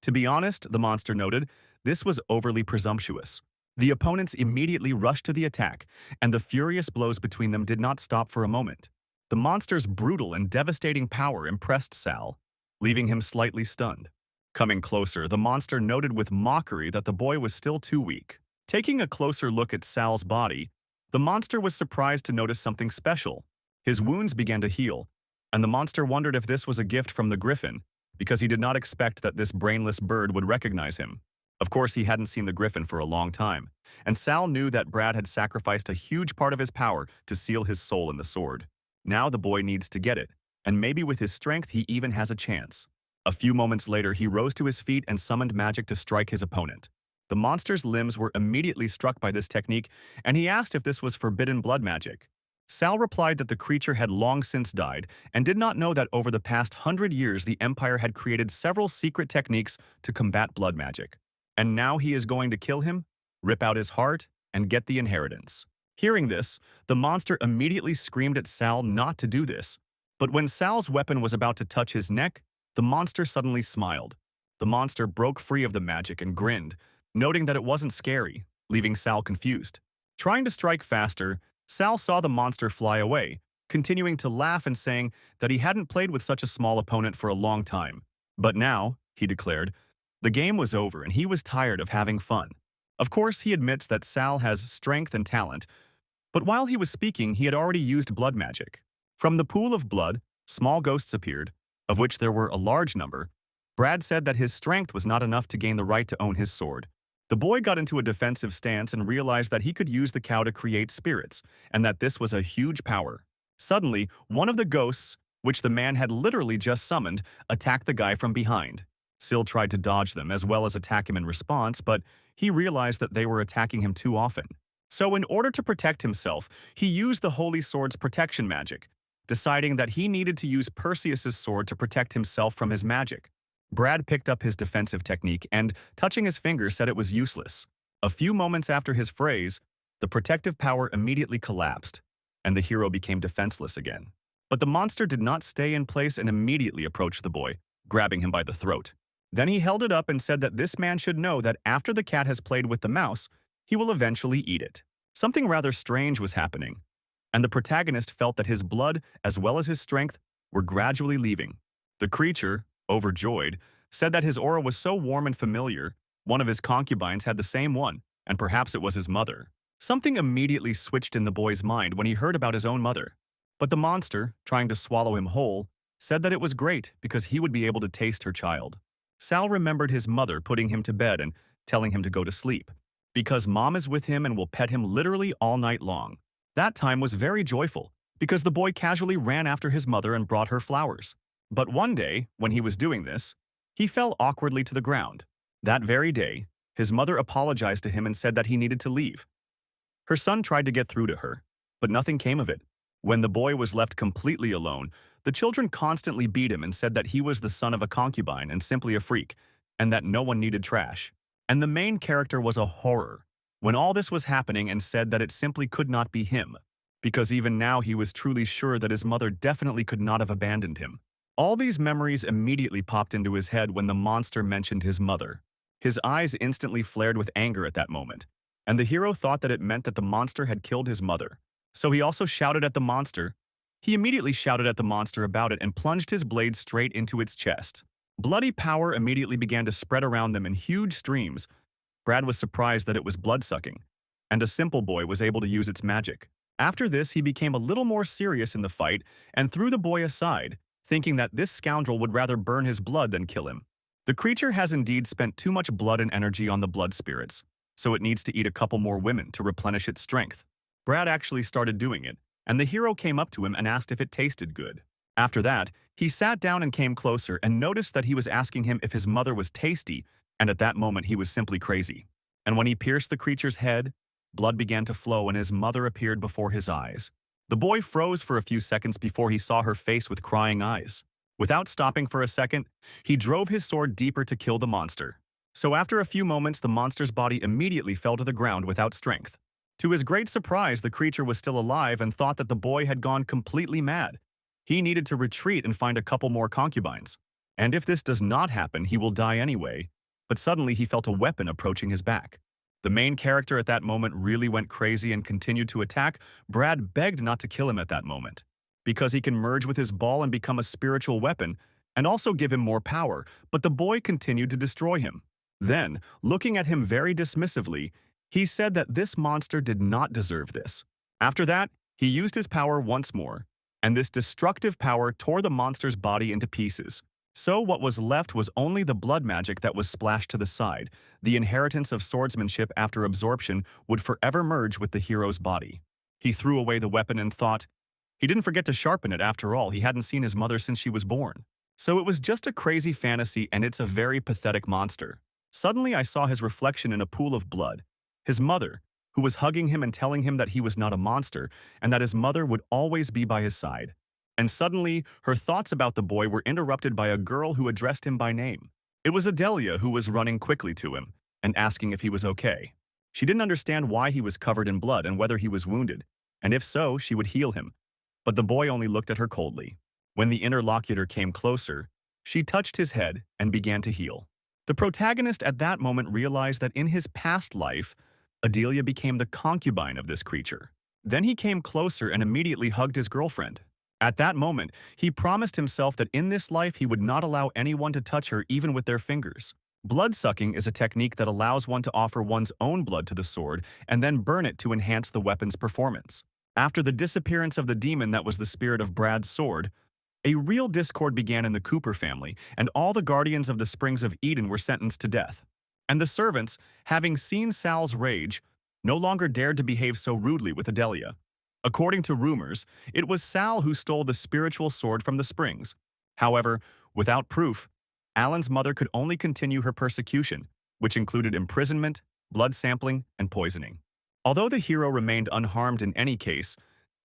To be honest, the monster noted, this was overly presumptuous. The opponents immediately rushed to the attack, and the furious blows between them did not stop for a moment. The monster's brutal and devastating power impressed Sal, leaving him slightly stunned. Coming closer, the monster noted with mockery that the boy was still too weak. Taking a closer look at Sal's body, the monster was surprised to notice something special. His wounds began to heal, and the monster wondered if this was a gift from the griffin, because he did not expect that this brainless bird would recognize him. Of course, he hadn't seen the griffin for a long time, and Sal knew that Brad had sacrificed a huge part of his power to seal his soul in the sword. Now the boy needs to get it, and maybe with his strength he even has a chance. A few moments later, he rose to his feet and summoned magic to strike his opponent. The monster's limbs were immediately struck by this technique, and he asked if this was forbidden blood magic. Sal replied that the creature had long since died and did not know that over the past 100 years the Empire had created several secret techniques to combat blood magic. And now he is going to kill him, rip out his heart, and get the inheritance. Hearing this, the monster immediately screamed at Sal not to do this. But when Sal's weapon was about to touch his neck, the monster suddenly smiled. The monster broke free of the magic and grinned, noting that it wasn't scary, leaving Sal confused. Trying to strike faster, Sal saw the monster fly away, continuing to laugh and saying that he hadn't played with such a small opponent for a long time. But now, he declared, the game was over and he was tired of having fun. Of course, he admits that Sal has strength and talent, but while he was speaking, he had already used blood magic. From the pool of blood, small ghosts appeared, of which there were a large number. Brad said that his strength was not enough to gain the right to own his sword. The boy got into a defensive stance and realized that he could use the cow to create spirits, and that this was a huge power. Suddenly, one of the ghosts, which the man had literally just summoned, attacked the guy from behind. Syl tried to dodge them as well as attack him in response, but he realized that they were attacking him too often. So in order to protect himself, he used the Holy Sword's protection magic, deciding that he needed to use Perseus's sword to protect himself from his magic. Brad picked up his defensive technique and, touching his finger, said it was useless. A few moments after his phrase, the protective power immediately collapsed, and the hero became defenseless again. But the monster did not stay in place and immediately approached the boy, grabbing him by the throat. Then he held it up and said that this man should know that after the cat has played with the mouse, he will eventually eat it. Something rather strange was happening, and the protagonist felt that his blood, as well as his strength, were gradually leaving. The creature, overjoyed, said that his aura was so warm and familiar, one of his concubines had the same one, and perhaps it was his mother. Something immediately switched in the boy's mind when he heard about his own mother. But the monster, trying to swallow him whole, said that it was great because he would be able to taste her child. Sal remembered his mother putting him to bed and telling him to go to sleep, because mom is with him and will pet him literally all night long. That time was very joyful, because the boy casually ran after his mother and brought her flowers. But one day, when he was doing this, he fell awkwardly to the ground. That very day, his mother apologized to him and said that he needed to leave. Her son tried to get through to her, but nothing came of it. When the boy was left completely alone, the children constantly beat him and said that he was the son of a concubine and simply a freak, and that no one needed trash. And the main character was a horror when all this was happening and said that it simply could not be him, because even now he was truly sure that his mother definitely could not have abandoned him. All these memories immediately popped into his head when the monster mentioned his mother. His eyes instantly flared with anger at that moment, and the hero thought that it meant that the monster had killed his mother. So he also shouted at the monster. He immediately shouted at the monster about it and plunged his blade straight into its chest. Bloody power immediately began to spread around them in huge streams. Brad was surprised that it was blood-sucking, and a simple boy was able to use its magic. After this, he became a little more serious in the fight and threw the boy aside, thinking that this scoundrel would rather burn his blood than kill him. The creature has indeed spent too much blood and energy on the blood spirits, so it needs to eat a couple more women to replenish its strength. Brad actually started doing it, and the hero came up to him and asked if it tasted good. After that, he sat down and came closer and noticed that he was asking him if his mother was tasty, and at that moment he was simply crazy. And when he pierced the creature's head, blood began to flow and his mother appeared before his eyes. The boy froze for a few seconds before he saw her face with crying eyes. Without stopping for a second, he drove his sword deeper to kill the monster. So after a few moments, the monster's body immediately fell to the ground without strength. To his great surprise, the creature was still alive and thought that the boy had gone completely mad. He needed to retreat and find a couple more concubines. And if this does not happen, he will die anyway. But suddenly he felt a weapon approaching his back. The main character at that moment really went crazy and continued to attack. Brad begged not to kill him at that moment, because he can merge with his ball and become a spiritual weapon, and also give him more power, but the boy continued to destroy him. Then, looking at him very dismissively, he said that this monster did not deserve this. After that, he used his power once more, and this destructive power tore the monster's body into pieces. So what was left was only the blood magic that was splashed to the side. The inheritance of swordsmanship after absorption would forever merge with the hero's body. He threw away the weapon and thought, he didn't forget to sharpen it after all. He hadn't seen his mother since she was born. So it was just a crazy fantasy and it's a very pathetic monster. Suddenly I saw his reflection in a pool of blood. His mother, who was hugging him and telling him that he was not a monster and that his mother would always be by his side. And suddenly, her thoughts about the boy were interrupted by a girl who addressed him by name. It was Adelia who was running quickly to him and asking if he was okay. She didn't understand why he was covered in blood and whether he was wounded, and if so, she would heal him. But the boy only looked at her coldly. When the interlocutor came closer, she touched his head and began to heal. The protagonist at that moment realized that in his past life, Adelia became the concubine of this creature. Then he came closer and immediately hugged his girlfriend. At that moment, he promised himself that in this life he would not allow anyone to touch her even with their fingers. Blood-sucking is a technique that allows one to offer one's own blood to the sword and then burn it to enhance the weapon's performance. After the disappearance of the demon that was the spirit of Brad's sword, a real discord began in the Cooper family, and all the guardians of the Springs of Eden were sentenced to death. And the servants, having seen Sal's rage, no longer dared to behave so rudely with Adelia. According to rumors, it was Sal who stole the spiritual sword from the Springs. However, without proof, Allan's mother could only continue her persecution, which included imprisonment, blood sampling, and poisoning. Although the hero remained unharmed in any case,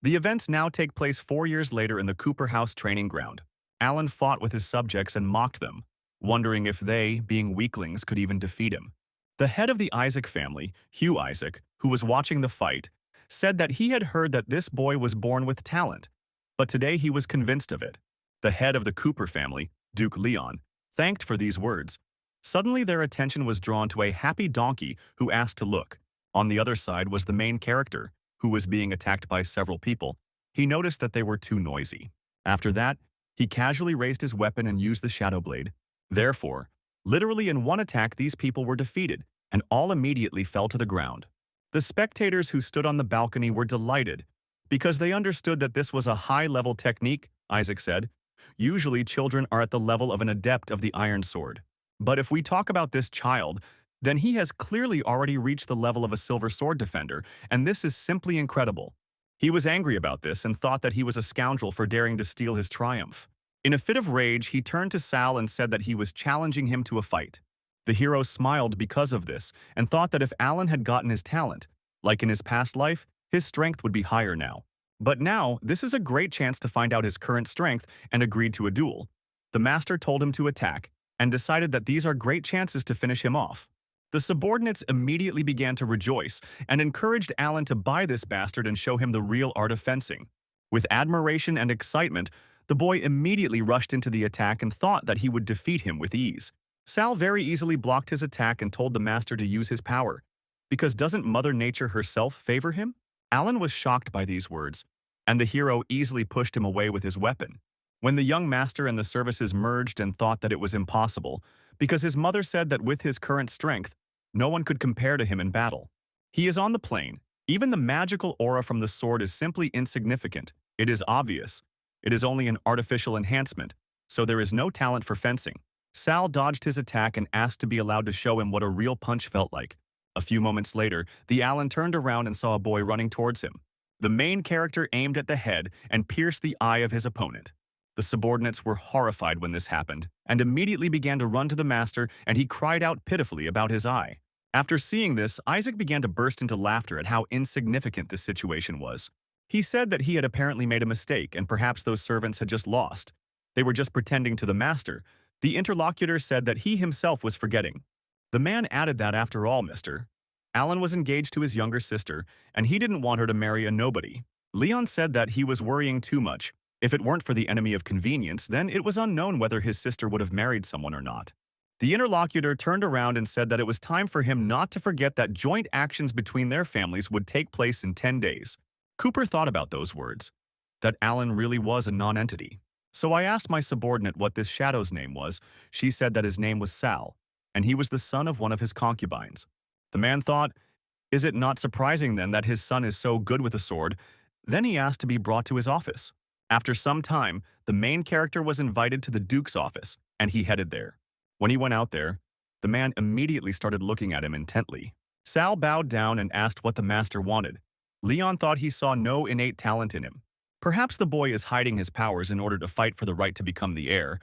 the events now take place 4 years later in the Cooper House training ground. Allan fought with his subjects and mocked them, wondering if they, being weaklings, could even defeat him. The head of the Isaac family, Hugh Isaac, who was watching the fight, said that he had heard that this boy was born with talent, but today he was convinced of it. The head of the Cooper family, Duke Leon, thanked for these words. Suddenly their attention was drawn to a happy donkey who asked to look. On the other side was the main character, who was being attacked by several people. He noticed that they were too noisy. After that, he casually raised his weapon and used the shadow blade. Therefore, literally in one attack these people were defeated, and all immediately fell to the ground. The spectators who stood on the balcony were delighted, because they understood that this was a high-level technique, Isaac said. Usually children are at the level of an adept of the iron sword. But if we talk about this child, then he has clearly already reached the level of a silver sword defender, and this is simply incredible. He was angry about this and thought that he was a scoundrel for daring to steal his triumph. In a fit of rage, he turned to Sal and said that he was challenging him to a fight. The hero smiled because of this and thought that if Allan had gotten his talent, like in his past life, his strength would be higher now. But now, this is a great chance to find out his current strength and agreed to a duel. The master told him to attack and decided that these are great chances to finish him off. The subordinates immediately began to rejoice and encouraged Allan to buy this bastard and show him the real art of fencing. With admiration and excitement, the boy immediately rushed into the attack and thought that he would defeat him with ease. Sal very easily blocked his attack and told the master to use his power. Because doesn't Mother Nature herself favor him? Allan was shocked by these words, and the hero easily pushed him away with his weapon. When the young master and the services merged and thought that it was impossible, because his mother said that with his current strength, no one could compare to him in battle. He is on the plane. Even the magical aura from the sword is simply insignificant. It is obvious. It is only an artificial enhancement, so there is no talent for fencing. Sal dodged his attack and asked to be allowed to show him what a real punch felt like. A few moments later, the Allan turned around and saw a boy running towards him. The main character aimed at the head and pierced the eye of his opponent. The subordinates were horrified when this happened, and immediately began to run to the master, and he cried out pitifully about his eye. After seeing this, Isaac began to burst into laughter at how insignificant this situation was. He said that he had apparently made a mistake, and perhaps those servants had just lost. They were just pretending to the master. The interlocutor said that he himself was forgetting. The man added that after all, mister, Allan was engaged to his younger sister, and he didn't want her to marry a nobody. Leon said that he was worrying too much. If it weren't for the enemy of convenience, then it was unknown whether his sister would have married someone or not. The interlocutor turned around and said that it was time for him not to forget that joint actions between their families would take place in 10 days. Cooper thought about those words, that Allan really was a non-entity. So I asked my subordinate what this shadow's name was. She said that his name was Sal, and he was the son of one of his concubines. The man thought, is it not surprising then that his son is so good with a sword? Then he asked to be brought to his office. After some time, the main character was invited to the Duke's office, and he headed there. When he went out there, the man immediately started looking at him intently. Sal bowed down and asked what the master wanted. Leon thought he saw no innate talent in him. Perhaps the boy is hiding his powers in order to fight for the right to become the heir.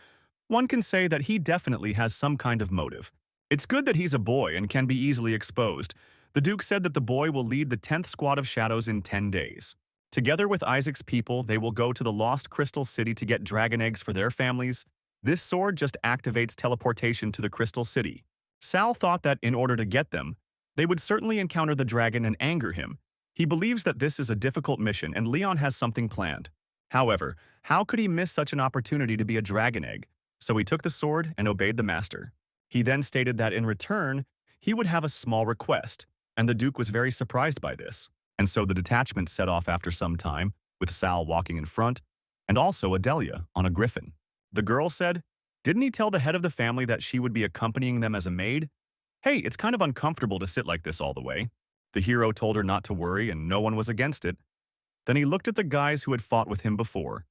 One can say that he definitely has some kind of motive. It's good that he's a boy and can be easily exposed. The Duke said that the boy will lead the 10th squad of shadows in 10 days. Together with Isaac's people, they will go to the Lost Crystal City to get dragon eggs for their families. This sword just activates teleportation to the Crystal City. Sal thought that in order to get them, they would certainly encounter the dragon and anger him. He believes that this is a difficult mission and Leon has something planned. However, how could he miss such an opportunity to be a dragon egg? So he took the sword and obeyed the master. He then stated that in return, he would have a small request, and the Duke was very surprised by this. And so the detachment set off after some time, with Sal walking in front, and also Adelia on a griffin. The girl said, didn't he tell the head of the family that she would be accompanying them as a maid? Hey, it's kind of uncomfortable to sit like this all the way. The hero told her not to worry and no one was against it. Then he looked at the guys who had fought with him before,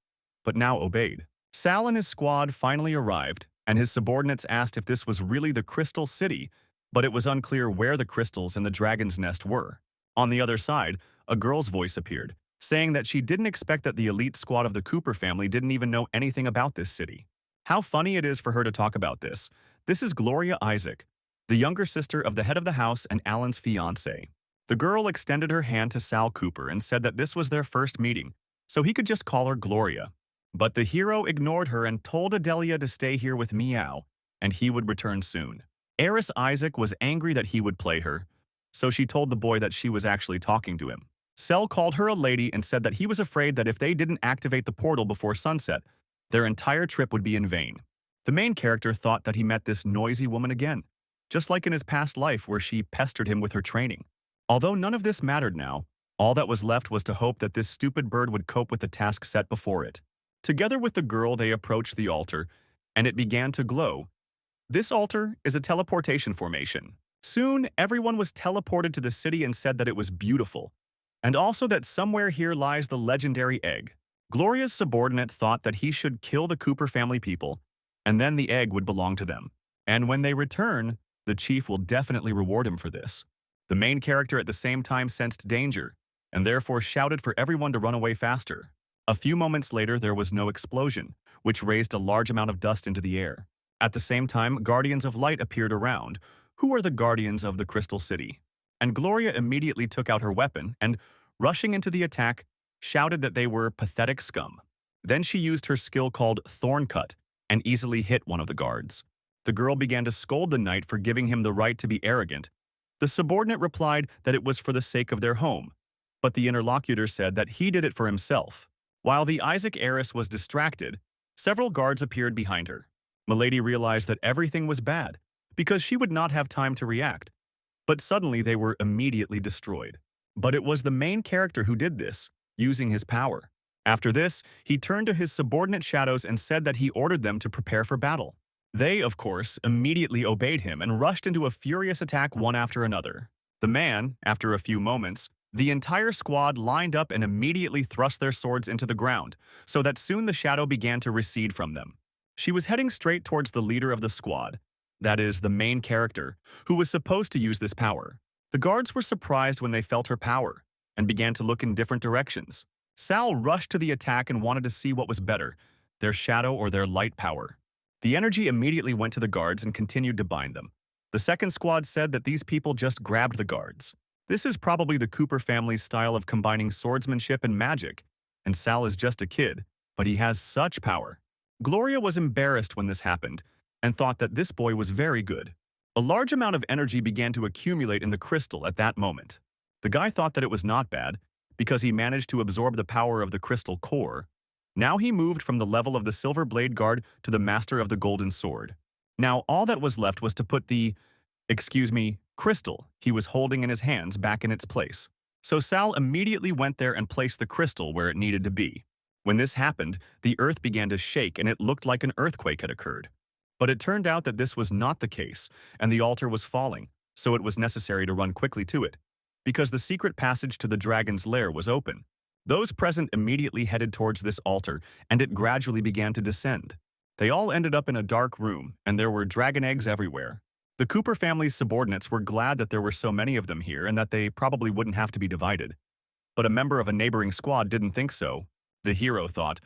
but now obeyed. Sal and his squad finally arrived, and his subordinates asked if this was really the Crystal City, but it was unclear where the crystals and the dragon's nest were. On the other side, a girl's voice appeared, saying that she didn't expect that the elite squad of the Cooper family didn't even know anything about this city. How funny it is for her to talk about this. This is Gloria Isaac, the younger sister of the head of the house and Allan's fiancé. The girl extended her hand to Sal Cooper and said that this was their first meeting, so he could just call her Gloria. But the hero ignored her and told Adelia to stay here with Meow, and he would return soon. Heiress Isaac was angry that he would play her, so she told the boy that she was actually talking to him. Sel called her a lady and said that he was afraid that if they didn't activate the portal before sunset, their entire trip would be in vain. The main character thought that he met this noisy woman again, just like in his past life where she pestered him with her training. Although none of this mattered now, all that was left was to hope that this stupid bird would cope with the task set before it. Together with the girl, they approached the altar, and it began to glow. This altar is a teleportation formation. Soon, everyone was teleported to the city and said that it was beautiful, and also that somewhere here lies the legendary egg. Gloria's subordinate thought that he should kill the Cooper family people, and then the egg would belong to them. And when they return, the chief will definitely reward him for this. The main character at the same time sensed danger, and therefore shouted for everyone to run away faster. A few moments later, there was no explosion, which raised a large amount of dust into the air. At the same time, Guardians of Light appeared around, who are the Guardians of the Crystal City. And Gloria immediately took out her weapon and, rushing into the attack, shouted that they were pathetic scum. Then she used her skill called Thorn Cut and easily hit one of the guards. The girl began to scold the knight for giving him the right to be arrogant. The subordinate replied that it was for the sake of their home, but the interlocutor said that he did it for himself. While the Isaac heiress was distracted, several guards appeared behind her. Milady realized that everything was bad, because she would not have time to react. But suddenly they were immediately destroyed. But it was the main character who did this, using his power. After this, he turned to his subordinate shadows and said that he ordered them to prepare for battle. They, of course, immediately obeyed him and rushed into a furious attack one after another. The man, after a few moments, the entire squad lined up and immediately thrust their swords into the ground, so that soon the shadow began to recede from them. She was heading straight towards the leader of the squad, that is, the main character, who was supposed to use this power. The guards were surprised when they felt her power, and began to look in different directions. Sal rushed to the attack and wanted to see what was better, their shadow or their light power. The energy immediately went to the guards and continued to bind them. The second squad said that these people just grabbed the guards. This is probably the Cooper family's style of combining swordsmanship and magic, and Sal is just a kid, but he has such power. Gloria was embarrassed when this happened, and thought that this boy was very good. A large amount of energy began to accumulate in the crystal at that moment. The guy thought that it was not bad, because he managed to absorb the power of the crystal core. Now he moved from the level of the Silver Blade Guard to the Master of the Golden Sword. Now all that was left was to put the, crystal he was holding in his hands back in its place. So Sal immediately went there and placed the crystal where it needed to be. When this happened, the earth began to shake and it looked like an earthquake had occurred. But it turned out that this was not the case, and the altar was falling, so it was necessary to run quickly to it, because the secret passage to the dragon's lair was open. Those present immediately headed towards this altar, and it gradually began to descend. They all ended up in a dark room, and there were dragon eggs everywhere. The Cooper family's subordinates were glad that there were so many of them here and that they probably wouldn't have to be divided. But a member of a neighboring squad didn't think so. The hero thought,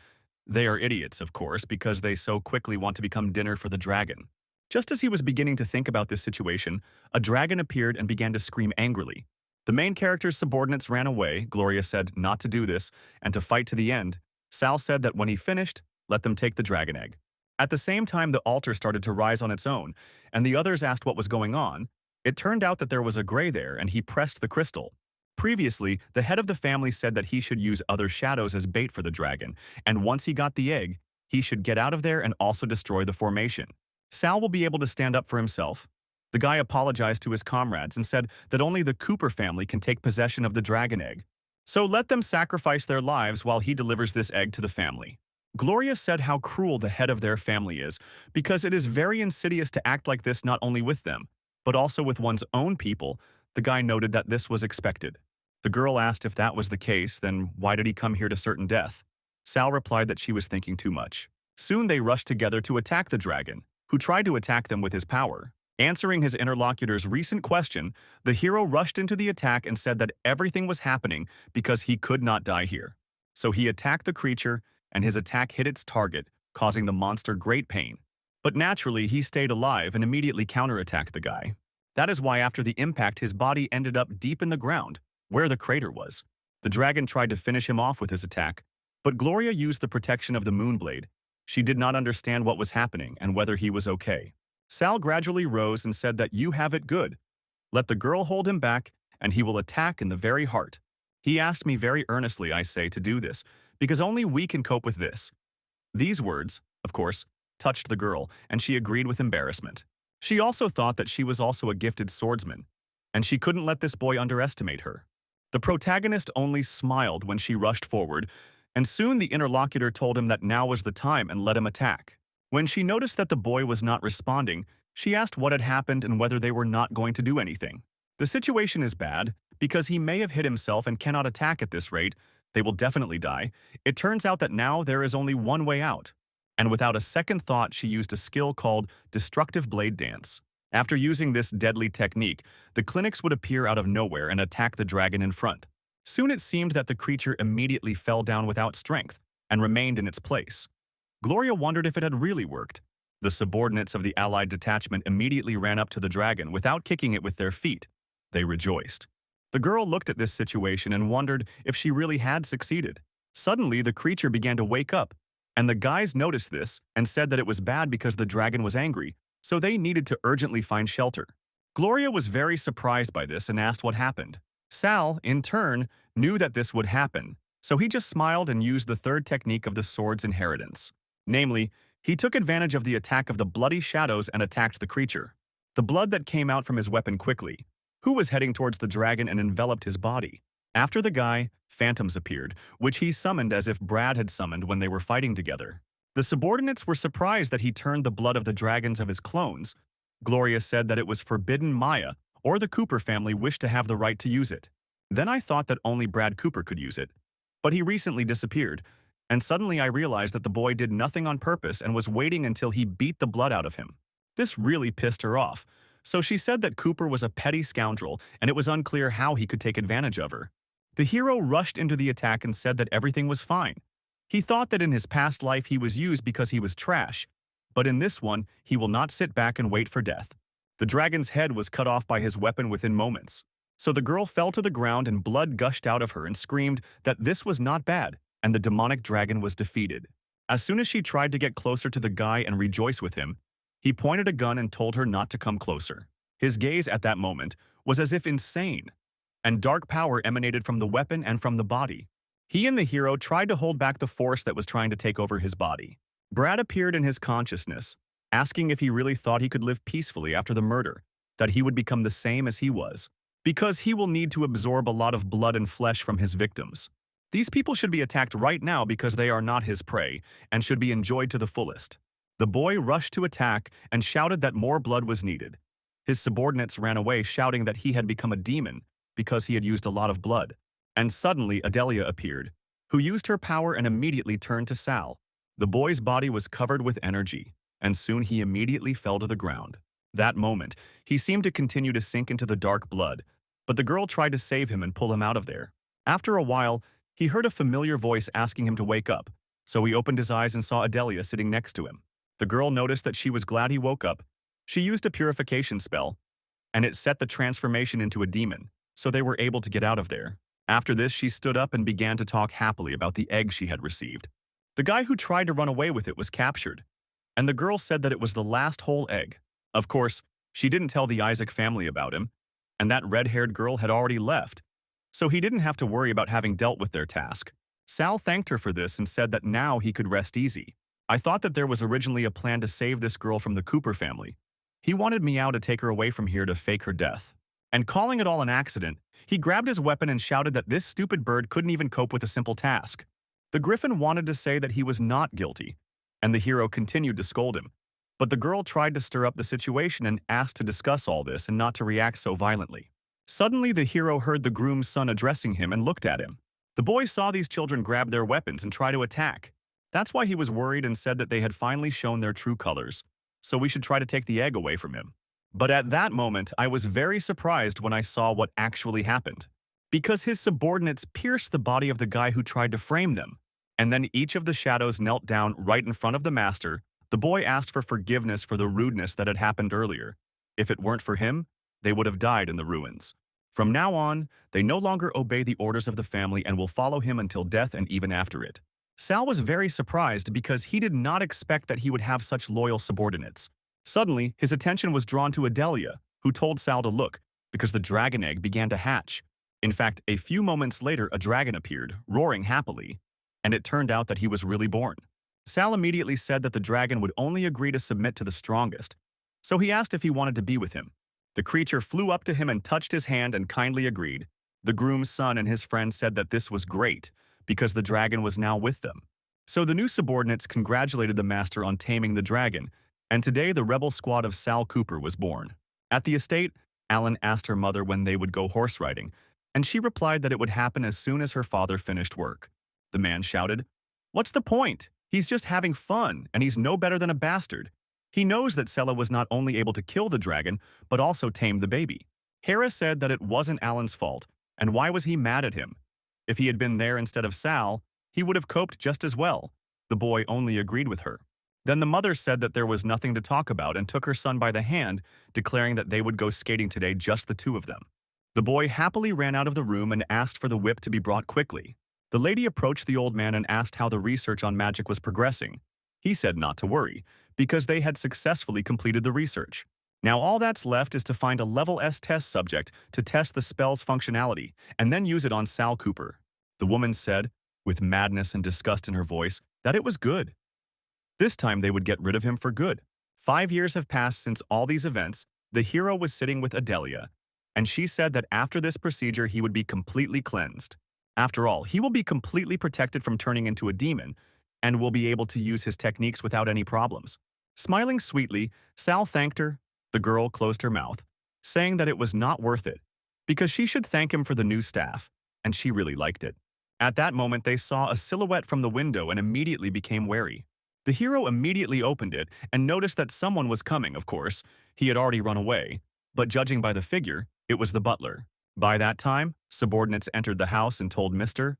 they are idiots, of course, because they so quickly want to become dinner for the dragon. Just as he was beginning to think about this situation, a dragon appeared and began to scream angrily. The main character's subordinates ran away. Gloria said not to do this and to fight to the end. Sal said that when he finished, let them take the dragon egg. At the same time, the altar started to rise on its own, and the others asked what was going on. It turned out that there was a gray there, and he pressed the crystal. Previously, the head of the family said that he should use other shadows as bait for the dragon, and once he got the egg, he should get out of there and also destroy the formation. Sal will be able to stand up for himself. The guy apologized to his comrades and said that only the Cooper family can take possession of the dragon egg. So let them sacrifice their lives while he delivers this egg to the family. Gloria said how cruel the head of their family is, because it is very insidious to act like this not only with them, but also with one's own people. The guy noted that this was expected. The girl asked if that was the case, then why did he come here to certain death? Sal replied that she was thinking too much. Soon they rushed together to attack the dragon, who tried to attack them with his power. Answering his interlocutor's recent question, the hero rushed into the attack and said that everything was happening because he could not die here. So he attacked the creature, and his attack hit its target, causing the monster great pain. But naturally, he stayed alive and immediately counterattacked the guy. That is why after the impact, his body ended up deep in the ground, where the crater was. The dragon tried to finish him off with his attack, but Gloria used the protection of the Moonblade. She did not understand what was happening and whether he was okay. Sal gradually rose and said that you have it good. Let the girl hold him back, and he will attack in the very heart. He asked me very earnestly, I say, to do this, because only we can cope with this. These words, of course, touched the girl, and she agreed with embarrassment. She also thought that she was also a gifted swordsman, and she couldn't let this boy underestimate her. The protagonist only smiled when she rushed forward, and soon the interlocutor told him that now was the time and let him attack. When she noticed that the boy was not responding, she asked what had happened and whether they were not going to do anything. The situation is bad, because he may have hit himself and cannot attack at this rate. They will definitely die. It turns out that now there is only one way out. And without a second thought, she used a skill called Destructive Blade Dance. After using this deadly technique, the clinics would appear out of nowhere and attack the dragon in front. Soon it seemed that the creature immediately fell down without strength and remained in its place. Gloria wondered if it had really worked. The subordinates of the allied detachment immediately ran up to the dragon without kicking it with their feet. They rejoiced. The girl looked at this situation and wondered if she really had succeeded. Suddenly, the creature began to wake up, and the guys noticed this and said that it was bad because the dragon was angry, so they needed to urgently find shelter. Gloria was very surprised by this and asked what happened. Sal, in turn, knew that this would happen, so he just smiled and used the third technique of the sword's inheritance. Namely, he took advantage of the attack of the bloody shadows and attacked the creature. The blood that came out from his weapon quickly, who was heading towards the dragon and enveloped his body. After the guy, phantoms appeared, which he summoned as if Brad had summoned when they were fighting together. The subordinates were surprised that he turned the blood of the dragons of his clones. Gloria said that it was forbidden. Maya, or the Cooper family, wished to have the right to use it. Then I thought that only Brad Cooper could use it. But he recently disappeared, and suddenly I realized that the boy did nothing on purpose and was waiting until he beat the blood out of him. This really pissed her off, so she said that Cooper was a petty scoundrel and it was unclear how he could take advantage of her. The hero rushed into the attack and said that everything was fine. He thought that in his past life he was used because he was trash, but in this one, he will not sit back and wait for death. The dragon's head was cut off by his weapon within moments. So the girl fell to the ground and blood gushed out of her and screamed that this was not bad, and the demonic dragon was defeated. As soon as she tried to get closer to the guy and rejoice with him, he pointed a gun and told her not to come closer. His gaze at that moment was as if insane, and dark power emanated from the weapon and from the body. He and the hero tried to hold back the force that was trying to take over his body. Brad appeared in his consciousness, asking if he really thought he could live peacefully after the murder, that he would become the same as he was, because he will need to absorb a lot of blood and flesh from his victims. These people should be attacked right now because they are not his prey and should be enjoyed to the fullest. The boy rushed to attack and shouted that more blood was needed. His subordinates ran away shouting that he had become a demon because he had used a lot of blood. And suddenly Adelia appeared, who used her power and immediately turned to Sal. The boy's body was covered with energy, and soon he immediately fell to the ground. That moment, he seemed to continue to sink into the dark blood, but the girl tried to save him and pull him out of there. After a while, he heard a familiar voice asking him to wake up, so he opened his eyes and saw Adelia sitting next to him. The girl noticed that she was glad he woke up. She used a purification spell, and it set the transformation into a demon, so they were able to get out of there. After this, she stood up and began to talk happily about the egg she had received. The guy who tried to run away with it was captured, and the girl said that it was the last whole egg. Of course, she didn't tell the Isaac family about him, and that red-haired girl had already left, so he didn't have to worry about having dealt with their task. Sal thanked her for this and said that now he could rest easy. I thought that there was originally a plan to save this girl from the Cooper family. He wanted Meow to take her away from here to fake her death. And calling it all an accident, he grabbed his weapon and shouted that this stupid bird couldn't even cope with a simple task. The griffin wanted to say that he was not guilty, and the hero continued to scold him. But the girl tried to stir up the situation and asked to discuss all this and not to react so violently. Suddenly, the hero heard the groom's son addressing him and looked at him. The boy saw these children grab their weapons and try to attack. That's why he was worried and said that they had finally shown their true colors, so we should try to take the egg away from him. But at that moment, I was very surprised when I saw what actually happened, because his subordinates pierced the body of the guy who tried to frame them. And then each of the shadows knelt down right in front of the master. The boy asked for forgiveness for the rudeness that had happened earlier. If it weren't for him, they would have died in the ruins. From now on, they no longer obey the orders of the family and will follow him until death and even after it. Sal was very surprised because he did not expect that he would have such loyal subordinates. Suddenly, his attention was drawn to Adelia, who told Sal to look, because the dragon egg began to hatch. In fact, a few moments later a dragon appeared, roaring happily, and it turned out that he was really born. Sal immediately said that the dragon would only agree to submit to the strongest, so he asked if he wanted to be with him. The creature flew up to him and touched his hand and kindly agreed. The groom's son and his friend said that this was great, because the dragon was now with them. So the new subordinates congratulated the master on taming the dragon, and today the rebel squad of Sal Cooper was born. At the estate, Allan asked her mother when they would go horse riding, and she replied that it would happen as soon as her father finished work. The man shouted, "What's the point? He's just having fun, and he's no better than a bastard." He knows that Sela was not only able to kill the dragon, but also tame the baby. Hera said that it wasn't Allan's fault, and why was he mad at him? If he had been there instead of Sal, he would have coped just as well. The boy only agreed with her. Then the mother said that there was nothing to talk about and took her son by the hand, declaring that they would go skating today, just the two of them. The boy happily ran out of the room and asked for the whip to be brought quickly. The lady approached the old man and asked how the research on magic was progressing. He said not to worry, because they had successfully completed the research. Now all that's left is to find a level S test subject to test the spell's functionality, and then use it on Sal Cooper. The woman said, with madness and disgust in her voice, that it was good. This time they would get rid of him for good. 5 years have passed since all these events. The hero was sitting with Adelia, and she said that after this procedure he would be completely cleansed. After all, he will be completely protected from turning into a demon, and will be able to use his techniques without any problems. Smiling sweetly, Sal thanked her. The girl closed her mouth, saying that it was not worth it, because she should thank him for the new staff, and she really liked it. At that moment they saw a silhouette from the window and immediately became wary. The hero immediately opened it and noticed that someone was coming. Of course, he had already run away, but judging by the figure, it was the butler. By that time, subordinates entered the house and told Mr.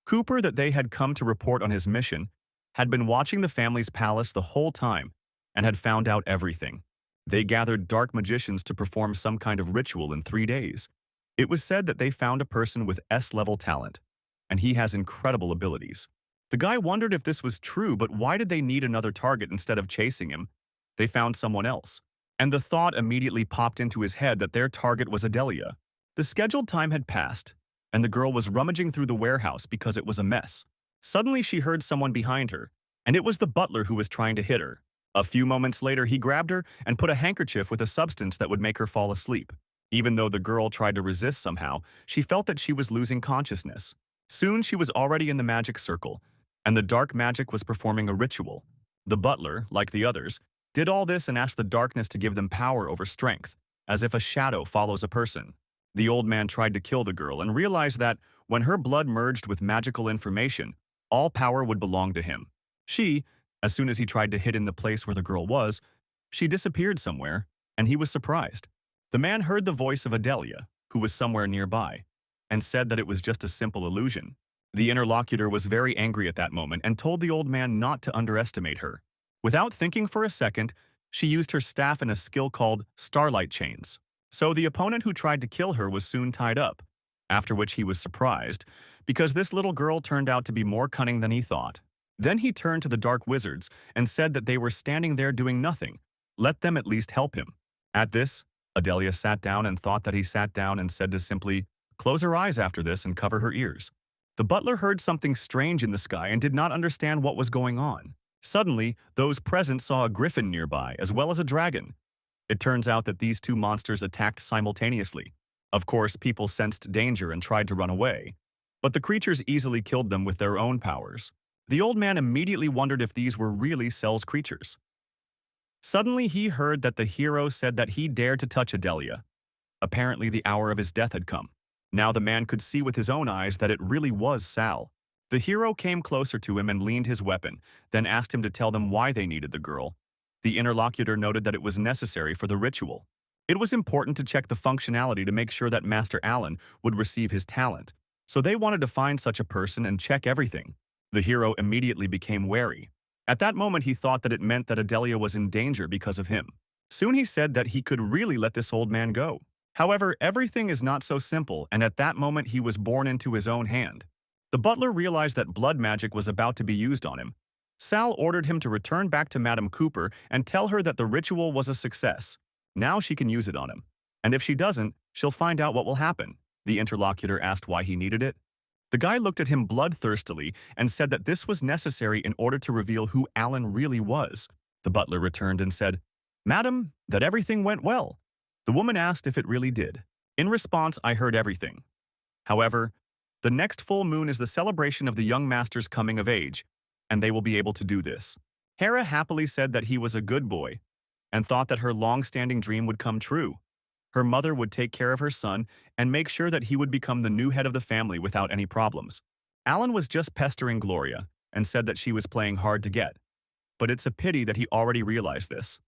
Cooper that they had come to report on his mission, had been watching the family's palace the whole time, and had found out everything. They gathered dark magicians to perform some kind of ritual in 3 days. It was said that they found a person with S-level talent, and he has incredible abilities. The guy wondered if this was true, but why did they need another target instead of chasing him? They found someone else, and the thought immediately popped into his head that their target was Adelia. The scheduled time had passed, and the girl was rummaging through the warehouse because it was a mess. Suddenly she heard someone behind her, and it was the butler who was trying to hit her. A few moments later he grabbed her and put a handkerchief with a substance that would make her fall asleep. Even though the girl tried to resist somehow, she felt that she was losing consciousness. Soon she was already in the magic circle, and the dark magic was performing a ritual. The butler, like the others, did all this and asked the darkness to give them power over strength, as if a shadow follows a person. The old man tried to kill the girl and realized that, when her blood merged with magical information, all power would belong to him. She, as soon as he tried to hit in the place where the girl was, she disappeared somewhere, and he was surprised. The man heard the voice of Adelia, who was somewhere nearby, and said that it was just a simple illusion. The interlocutor was very angry at that moment and told the old man not to underestimate her. Without thinking for a second, she used her staff in a skill called Starlight Chains. So the opponent who tried to kill her was soon tied up, after which he was surprised, because this little girl turned out to be more cunning than he thought. Then he turned to the dark wizards and said that they were standing there doing nothing. Let them at least help him. At this, Adelia sat down and thought that he sat down and said to simply close her eyes after this and cover her ears. The butler heard something strange in the sky and did not understand what was going on. Suddenly, those present saw a griffin nearby as well as a dragon. It turns out that these two monsters attacked simultaneously. Of course, people sensed danger and tried to run away, but the creatures easily killed them with their own powers. The old man immediately wondered if these were really Sel's creatures. Suddenly, he heard that the hero said that he dared to touch Adelia. Apparently, the hour of his death had come. Now the man could see with his own eyes that it really was Sal. The hero came closer to him and leaned his weapon, then asked him to tell them why they needed the girl. The interlocutor noted that it was necessary for the ritual. It was important to check the functionality to make sure that Master Allan would receive his talent, so they wanted to find such a person and check everything. The hero immediately became wary. At that moment, he thought that it meant that Adelia was in danger because of him. Soon he said that he could really let this old man go. However, everything is not so simple, and at that moment he was born into his own hand. The butler realized that blood magic was about to be used on him. Sal ordered him to return back to Madame Cooper and tell her that the ritual was a success. Now she can use it on him. And if she doesn't, she'll find out what will happen. The interlocutor asked why he needed it. The guy looked at him bloodthirstily and said that this was necessary in order to reveal who Allan really was. The butler returned and said, "Madam, that everything went well." The woman asked if it really did. In response, I heard everything. However, the next full moon is the celebration of the young master's coming of age, and they will be able to do this. Hera happily said that he was a good boy and thought that her long-standing dream would come true. Her mother would take care of her son and make sure that he would become the new head of the family without any problems. Allan was just pestering Gloria and said that she was playing hard to get. But it's a pity that he already realized this.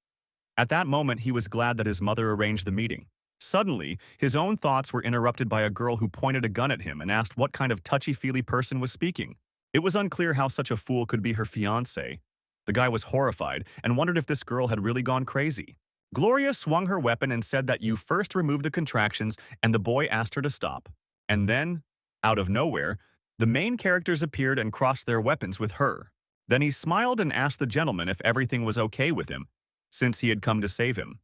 At that moment, he was glad that his mother arranged the meeting. Suddenly, his own thoughts were interrupted by a girl who pointed a gun at him and asked what kind of touchy-feely person was speaking. It was unclear how such a fool could be her fiancé. The guy was horrified and wondered if this girl had really gone crazy. Gloria swung her weapon and said that you first remove the contractions, and the boy asked her to stop. And then, out of nowhere, the main characters appeared and crossed their weapons with her. Then he smiled and asked the gentleman if everything was okay with him, since he had come to save him.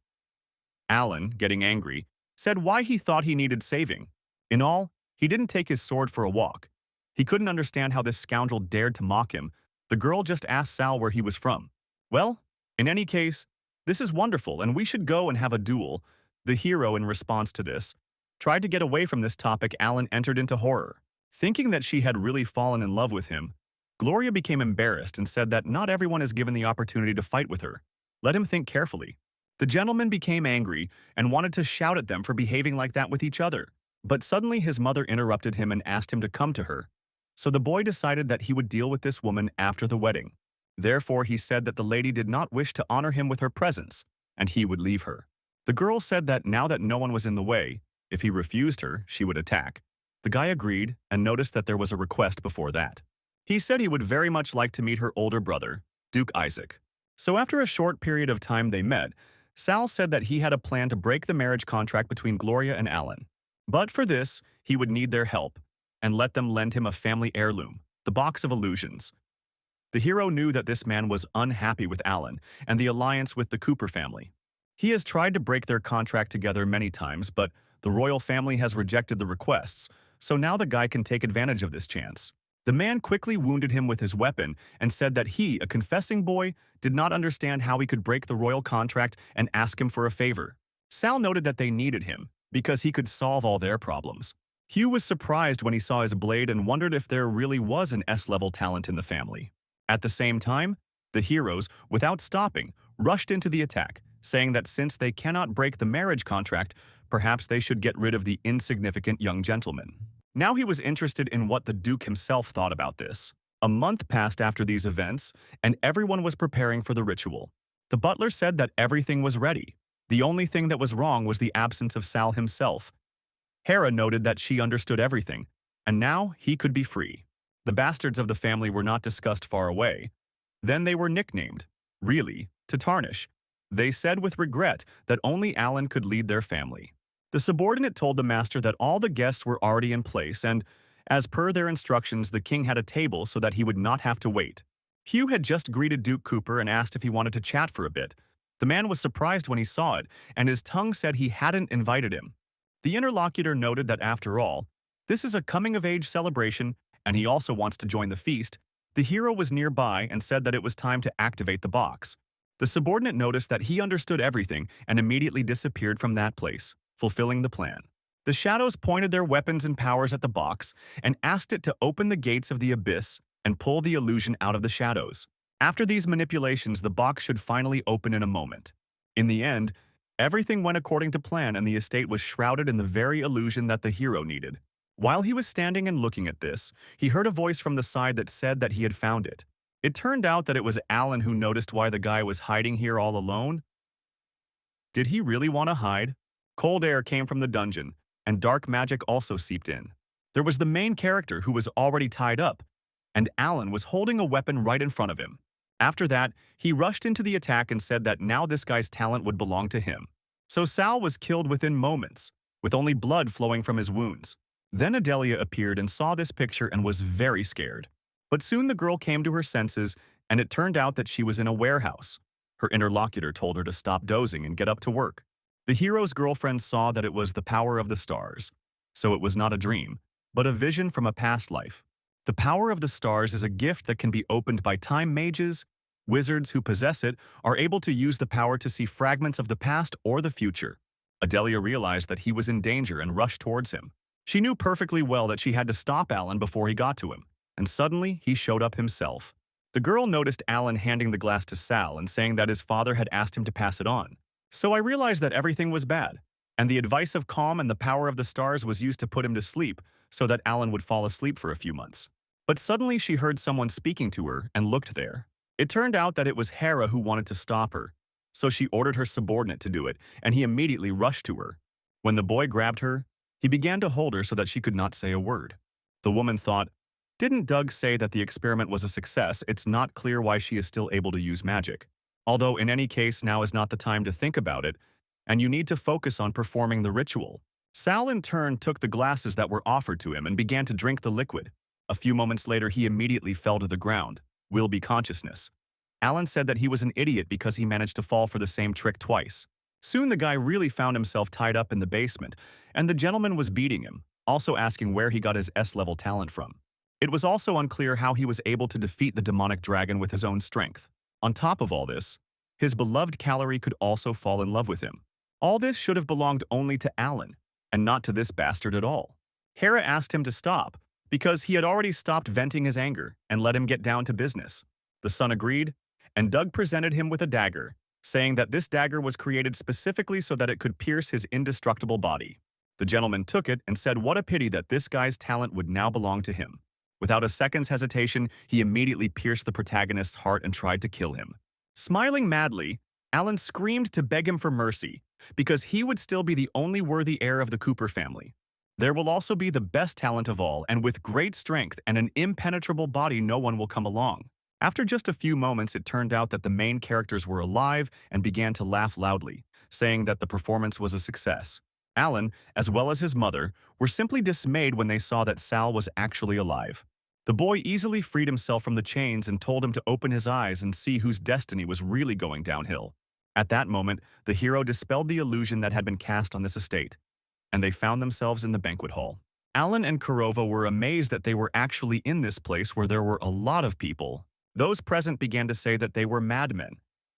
Allan, getting angry, said why he thought he needed saving. In all, he didn't take his sword for a walk. He couldn't understand how this scoundrel dared to mock him. The girl just asked Sal where he was from. Well, in any case, this is wonderful and we should go and have a duel. The hero, in response to this, tried to get away from this topic. Allan entered into horror. Thinking that she had really fallen in love with him, Gloria became embarrassed and said that not everyone is given the opportunity to fight with her. Let him think carefully. The gentleman became angry and wanted to shout at them for behaving like that with each other. But suddenly his mother interrupted him and asked him to come to her. So the boy decided that he would deal with this woman after the wedding. Therefore, he said that the lady did not wish to honor him with her presence, and he would leave her. The girl said that now that no one was in the way, if he refused her, she would attack. The guy agreed and noticed that there was a request before that. He said he would very much like to meet her older brother, Duke Isaac. So after a short period of time they met, Sal said that he had a plan to break the marriage contract between Gloria and Allan. But for this, he would need their help, and let them lend him a family heirloom, the Box of Illusions. The hero knew that this man was unhappy with Allan and the alliance with the Cooper family. He has tried to break their contract together many times, but the royal family has rejected the requests, so now the guy can take advantage of this chance. The man quickly wounded him with his weapon and said that he, a confessing boy, did not understand how he could break the royal contract and ask him for a favor. Sal noted that they needed him because he could solve all their problems. Hugh was surprised when he saw his blade and wondered if there really was an S-level talent in the family. At the same time, the heroes, without stopping, rushed into the attack, saying that since they cannot break the marriage contract, perhaps they should get rid of the insignificant young gentleman. Now he was interested in what the Duke himself thought about this. A month passed after these events, and everyone was preparing for the ritual. The butler said that everything was ready. The only thing that was wrong was the absence of Sal himself. Hera noted that she understood everything, and now he could be free. The bastards of the family were not discussed far away. Then they were nicknamed, really, to tarnish. They said with regret that only Allan could lead their family. The subordinate told the master that all the guests were already in place and, as per their instructions, the king had a table so that he would not have to wait. Hugh had just greeted Duke Cooper and asked if he wanted to chat for a bit. The man was surprised when he saw it, and his tongue said he hadn't invited him. The interlocutor noted that after all, this is a coming-of-age celebration, and he also wants to join the feast. The hero was nearby and said that it was time to activate the box. The subordinate noticed that he understood everything and immediately disappeared from that place, fulfilling the plan. The shadows pointed their weapons and powers at the box and asked it to open the gates of the abyss and pull the illusion out of the shadows. After these manipulations, the box should finally open in a moment. In the end, everything went according to plan and the estate was shrouded in the very illusion that the hero needed. While he was standing and looking at this, he heard a voice from the side that said that he had found it. It turned out that it was Allan who noticed why the guy was hiding here all alone. Did he really want to hide? Cold air came from the dungeon, and dark magic also seeped in. There was the main character who was already tied up. and Allan was holding a weapon right in front of him. After that, he rushed into the attack and said that now this guy's talent would belong to him. So Sal was killed within moments, with only blood flowing from his wounds. Then Adelia appeared and saw this picture and was very scared. But soon the girl came to her senses, and it turned out that she was in a warehouse. Her interlocutor told her to stop dozing and get up to work. The hero's girlfriend saw that it was the power of the stars. So it was not a dream, but a vision from a past life. The power of the stars is a gift that can be opened by time mages. Wizards who possess it are able to use the power to see fragments of the past or the future. Adelia realized that he was in danger and rushed towards him. She knew perfectly well that she had to stop Allan before he got to him, and suddenly he showed up himself. The girl noticed Allan handing the glass to Sal and saying that his father had asked him to pass it on. So I realized that everything was bad, and the advice of calm and the power of the stars was used to put him to sleep so that Allan would fall asleep for a few months. But suddenly she heard someone speaking to her and looked there. It turned out that it was Hera who wanted to stop her, so she ordered her subordinate to do it, and he immediately rushed to her. When the boy grabbed her, he began to hold her so that she could not say a word. The woman thought, "Didn't Doug say that the experiment was a success? It's not clear why she is still able to use magic. Although in any case, now is not the time to think about it, and you need to focus on performing the ritual." Sal in turn took the glasses that were offered to him and began to drink the liquid. A few moments later, he immediately fell to the ground, will be consciousness. Allan said that he was an idiot because he managed to fall for the same trick twice. Soon the guy really found himself tied up in the basement, and the gentleman was beating him, also asking where he got his S-level talent from. It was also unclear how he was able to defeat the demonic dragon with his own strength. On top of all this, his beloved Calorie could also fall in love with him. All this should have belonged only to Allan, and not to this bastard at all. Hera asked him to stop, because he had already stopped venting his anger and let him get down to business. The son agreed, and Doug presented him with a dagger, saying that this dagger was created specifically so that it could pierce his indestructible body. The gentleman took it and said what a pity that this guy's talent would now belong to him. Without a second's hesitation, he immediately pierced the protagonist's heart and tried to kill him. Smiling madly, Allan screamed to beg him for mercy, because he would still be the only worthy heir of the Cooper family. There will also be the best talent of all, and with great strength and an impenetrable body, no one will come along. After just a few moments, it turned out that the main characters were alive and began to laugh loudly, saying that the performance was a success. Allan, as well as his mother, were simply dismayed when they saw that Sal was actually alive. The boy easily freed himself from the chains and told him to open his eyes and see whose destiny was really going downhill. At that moment, the hero dispelled the illusion that had been cast on this estate, and they found themselves in the banquet hall. Allan and Kurova were amazed that they were actually in this place where there were a lot of people. Those present began to say that they were madmen,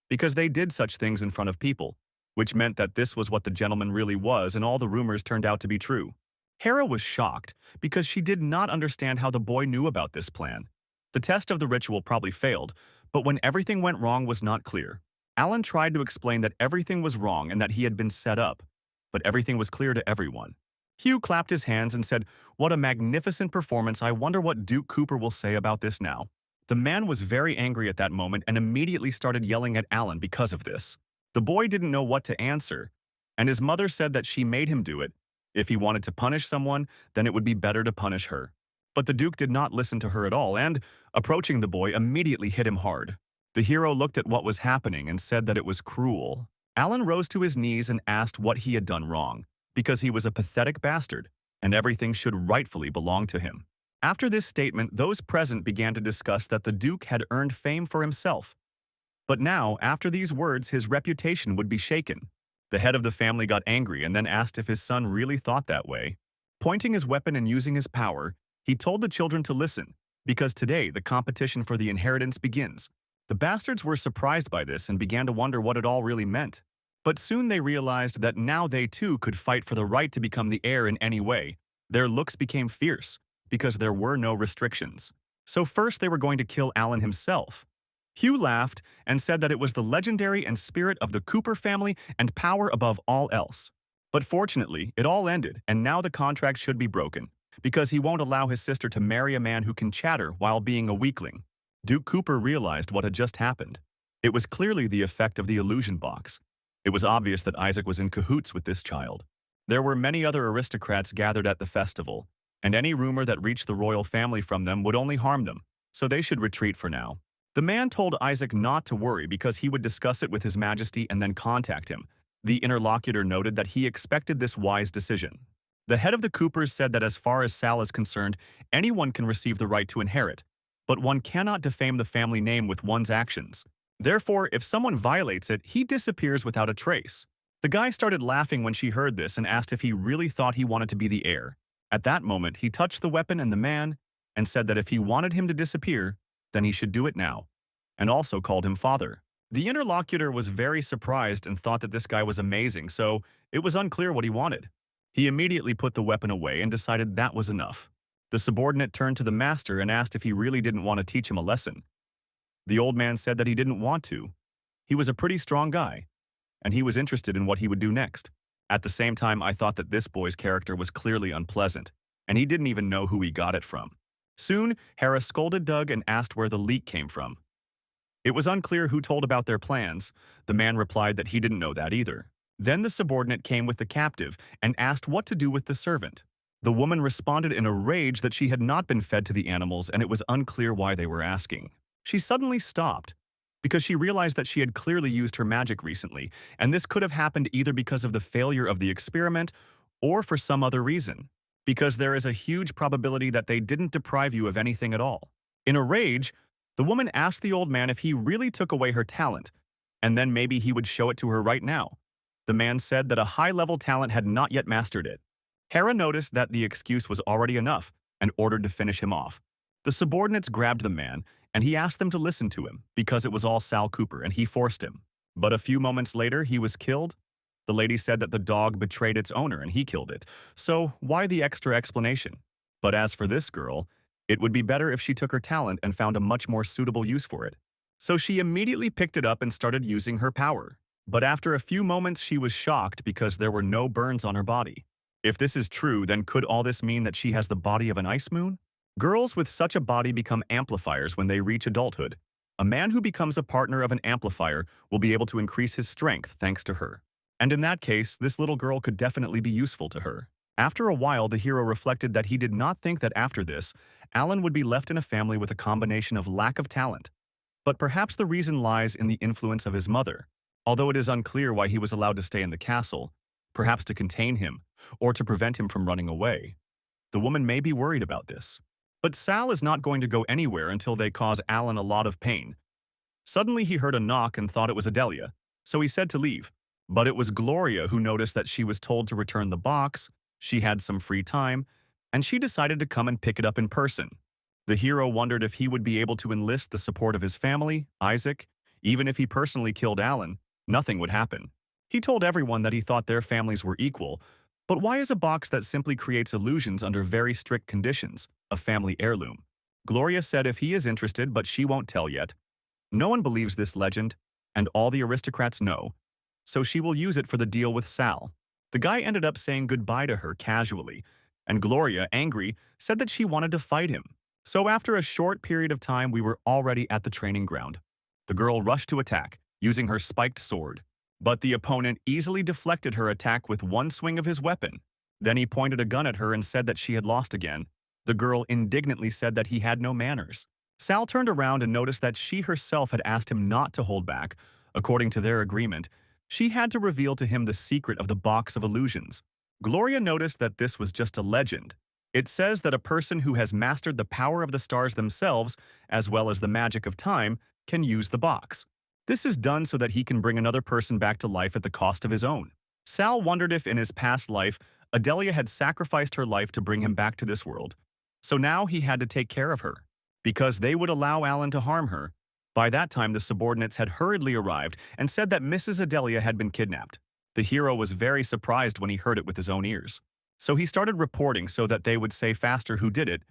because they did such things in front of people, which meant that this was what the gentleman really was, and all the rumors turned out to be true. Hera was shocked because she did not understand how the boy knew about this plan. The test of the ritual probably failed, but when everything went wrong was not clear. Allan tried to explain that everything was wrong and that he had been set up, but everything was clear to everyone. Hugh clapped his hands and said, "What a magnificent performance. I wonder what Duke Cooper will say about this now." The man was very angry at that moment and immediately started yelling at Allan because of this. The boy didn't know what to answer, and his mother said that she made him do it. If he wanted to punish someone, then it would be better to punish her. But the Duke did not listen to her at all and, approaching the boy, immediately hit him hard. The hero looked at what was happening and said that it was cruel. Allan rose to his knees and asked what he had done wrong, because he was a pathetic bastard, and everything should rightfully belong to him. After this statement, those present began to discuss that the Duke had earned fame for himself. But now, after these words, his reputation would be shaken. The head of the family got angry and then asked if his son really thought that way. Pointing his weapon and using his power, he told the children to listen, because today the competition for the inheritance begins. The bastards were surprised by this and began to wonder what it all really meant. But soon they realized that now they too could fight for the right to become the heir in any way. Their looks became fierce, because there were no restrictions. So first they were going to kill Allan himself. Hugh laughed and said that it was the legendary and spirit of the Cooper family and power above all else. But fortunately, it all ended, and now the contract should be broken, because he won't allow his sister to marry a man who can chatter while being a weakling. Duke Cooper realized what had just happened. It was clearly the effect of the illusion box. It was obvious that Isaac was in cahoots with this child. There were many other aristocrats gathered at the festival, and any rumor that reached the royal family from them would only harm them. so they should retreat for now. The man told Isaac not to worry because he would discuss it with His Majesty and then contact him. The interlocutor noted that he expected this wise decision. The head of the Coopers said that as far as Sal is concerned, anyone can receive the right to inherit, but one cannot defame the family name with one's actions. Therefore, if someone violates it, he disappears without a trace. The guy started laughing when she heard this and asked if he really thought he wanted to be the heir. At that moment, he touched the weapon and the man and said that if he wanted him to disappear, then he should do it now, and also called him father. The interlocutor was very surprised and thought that this guy was amazing, so it was unclear what he wanted. He immediately put the weapon away and decided that was enough. The subordinate turned to the master and asked if he really didn't want to teach him a lesson. The old man said that he didn't want to. He was a pretty strong guy, and he was interested in what he would do next. At the same time, I thought that this boy's character was clearly unpleasant, and he didn't even know who he got it from. Soon, Hera scolded Doug and asked where the leak came from. It was unclear who told about their plans. The man replied that he didn't know that either. Then the subordinate came with the captive and asked what to do with the servant. The woman responded in a rage that she had not been fed to the animals and it was unclear why they were asking. She suddenly stopped because she realized that she had clearly used her magic recently, and this could have happened either because of the failure of the experiment or for some other reason, because there is a huge probability that they didn't deprive you of anything at all. In a rage, the woman asked the old man if he really took away her talent, and then maybe he would show it to her right now. The man said that a high-level talent had not yet mastered it. Hera noticed that the excuse was already enough and ordered to finish him off. The subordinates grabbed the man, and he asked them to listen to him because it was all Sal Cooper, and he forced him. But a few moments later, he was killed. The lady said that the dog betrayed its owner and he killed it, so why the extra explanation? But as for this girl, it would be better if she took her talent and found a much more suitable use for it. So she immediately picked it up and started using her power. But after a few moments, she was shocked because there were no burns on her body. If this is true, then could all this mean that she has the body of an ice moon? Girls with such a body become amplifiers when they reach adulthood. A man who becomes a partner of an amplifier will be able to increase his strength thanks to her. And in that case, this little girl could definitely be useful to her. After a while, the hero reflected that he did not think that after this, Allan would be left in a family with a combination of lack of talent. But perhaps the reason lies in the influence of his mother. Although it is unclear why he was allowed to stay in the castle, perhaps to contain him, or to prevent him from running away. The woman may be worried about this. But Sal is not going to go anywhere until they cause Allan a lot of pain. Suddenly he heard a knock and thought it was Adelia, so he said to leave. But it was Gloria who noticed that she was told to return the box, she had some free time, and she decided to come and pick it up in person. The hero wondered if he would be able to enlist the support of his family, Isaac. Even if he personally killed Allan, nothing would happen. He told everyone that he thought their families were equal, but why is a box that simply creates illusions under very strict conditions a family heirloom? Gloria said if he is interested, but she won't tell yet. No one believes this legend, and all the aristocrats know, so she will use it for the deal with Sal. The guy ended up saying goodbye to her casually, and Gloria, angry, said that she wanted to fight him. So after a short period of time, we were already at the training ground. The girl rushed to attack, using her spiked sword. But the opponent easily deflected her attack with one swing of his weapon. Then he pointed a gun at her and said that she had lost again. The girl indignantly said that he had no manners. Sal turned around and noticed that she herself had asked him not to hold back. According to their agreement, she had to reveal to him the secret of the box of illusions. Gloria noticed that this was just a legend. It says that a person who has mastered the power of the stars themselves, as well as the magic of time, can use the box. This is done so that he can bring another person back to life at the cost of his own. Sal wondered if in his past life, Adelia had sacrificed her life to bring him back to this world. So now he had to take care of her. Because they would allow Allan to harm her. By that time, the subordinates had hurriedly arrived and said that Mrs. Adelia had been kidnapped. The hero was very surprised when he heard it with his own ears. So he started reporting so that they would say faster who did it.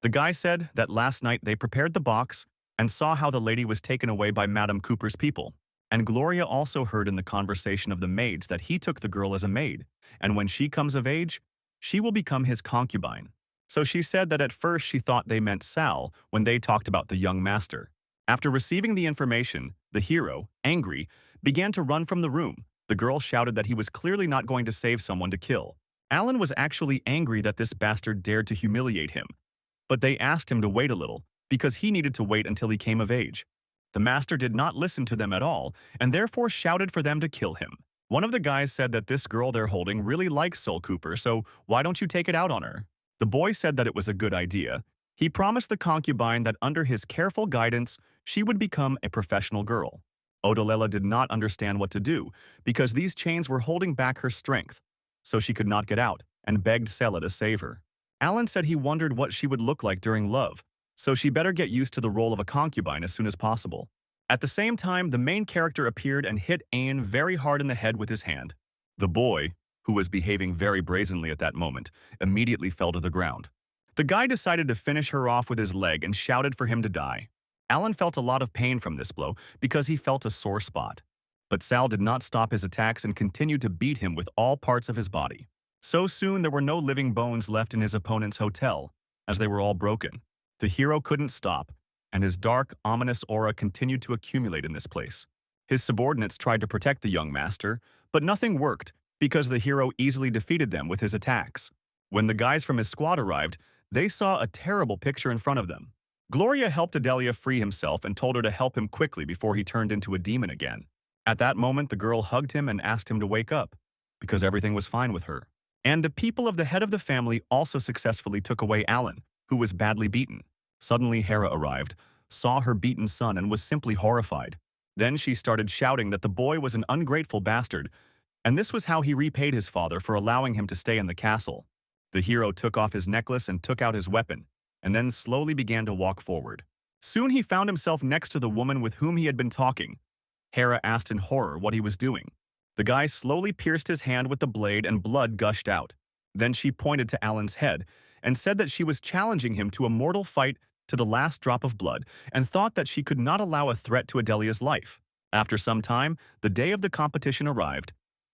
The guy said that last night they prepared the box and saw how the lady was taken away by Madame Cooper's people. And Gloria also heard in the conversation of the maids that he took the girl as a maid, and when she comes of age, she will become his concubine. So she said that at first she thought they meant Sal when they talked about the young master. After receiving the information, the hero, angry, began to run from the room. The girl shouted that he was clearly not going to save someone to kill. Allan was actually angry that this bastard dared to humiliate him. But they asked him to wait a little, because he needed to wait until he came of age. The master did not listen to them at all and therefore shouted for them to kill him. One of the guys said that this girl they're holding really likes Soul Cooper, so why don't you take it out on her? The boy said that it was a good idea. He promised the concubine that under his careful guidance, she would become a professional girl. Adelia did not understand what to do because these chains were holding back her strength, so she could not get out and begged Sela to save her. Allan said he wondered what she would look like during love, so she better get used to the role of a concubine as soon as possible. At the same time, the main character appeared and hit Ain very hard in the head with his hand. The boy, who was behaving very brazenly at that moment, immediately fell to the ground. The guy decided to finish her off with his leg and shouted for him to die. Allan felt a lot of pain from this blow because he felt a sore spot. But Sal did not stop his attacks and continued to beat him with all parts of his body. So soon there were no living bones left in his opponent's hotel, as they were all broken. The hero couldn't stop, and his dark, ominous aura continued to accumulate in this place. His subordinates tried to protect the young master, but nothing worked because the hero easily defeated them with his attacks. When the guys from his squad arrived, they saw a terrible picture in front of them. Gloria helped Adelia free himself and told her to help him quickly before he turned into a demon again. At that moment, the girl hugged him and asked him to wake up, because everything was fine with her. And the people of the head of the family also successfully took away Allan, who was badly beaten. Suddenly, Hera arrived, saw her beaten son, and was simply horrified. Then she started shouting that the boy was an ungrateful bastard, and this was how he repaid his father for allowing him to stay in the castle. The hero took off his necklace and took out his weapon, and then slowly began to walk forward. Soon he found himself next to the woman with whom he had been talking. Hera asked in horror what he was doing. The guy slowly pierced his hand with the blade and blood gushed out. Then she pointed to Allan's head and said that she was challenging him to a mortal fight to the last drop of blood and thought that she could not allow a threat to Adelia's life. After some time, the day of the competition arrived,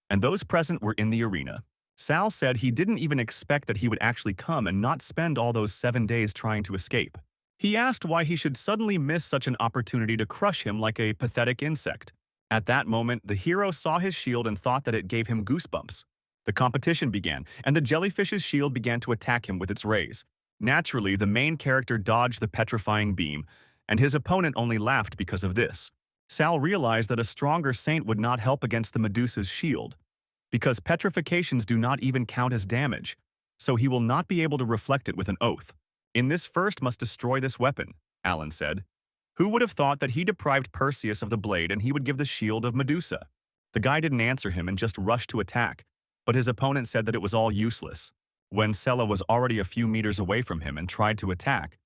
and those present were in the arena. Sal said he didn't even expect that he would actually come and not spend all those 7 days trying to escape. He asked why he should suddenly miss such an opportunity to crush him like a pathetic insect. At that moment, the hero saw his shield and thought that it gave him goosebumps. The competition began, and the jellyfish's shield began to attack him with its rays. Naturally, the main character dodged the petrifying beam, and his opponent only laughed because of this. Sal realized that a stronger saint would not help against the Medusa's shield, because petrifications do not even count as damage, so he will not be able to reflect it with an oath. In this first must destroy this weapon, Allan said. Who would have thought that he deprived Perseus of the blade and he would give the shield of Medusa? The guy didn't answer him and just rushed to attack, but his opponent said that it was all useless. When Sela was already a few meters away from him and tried to attack,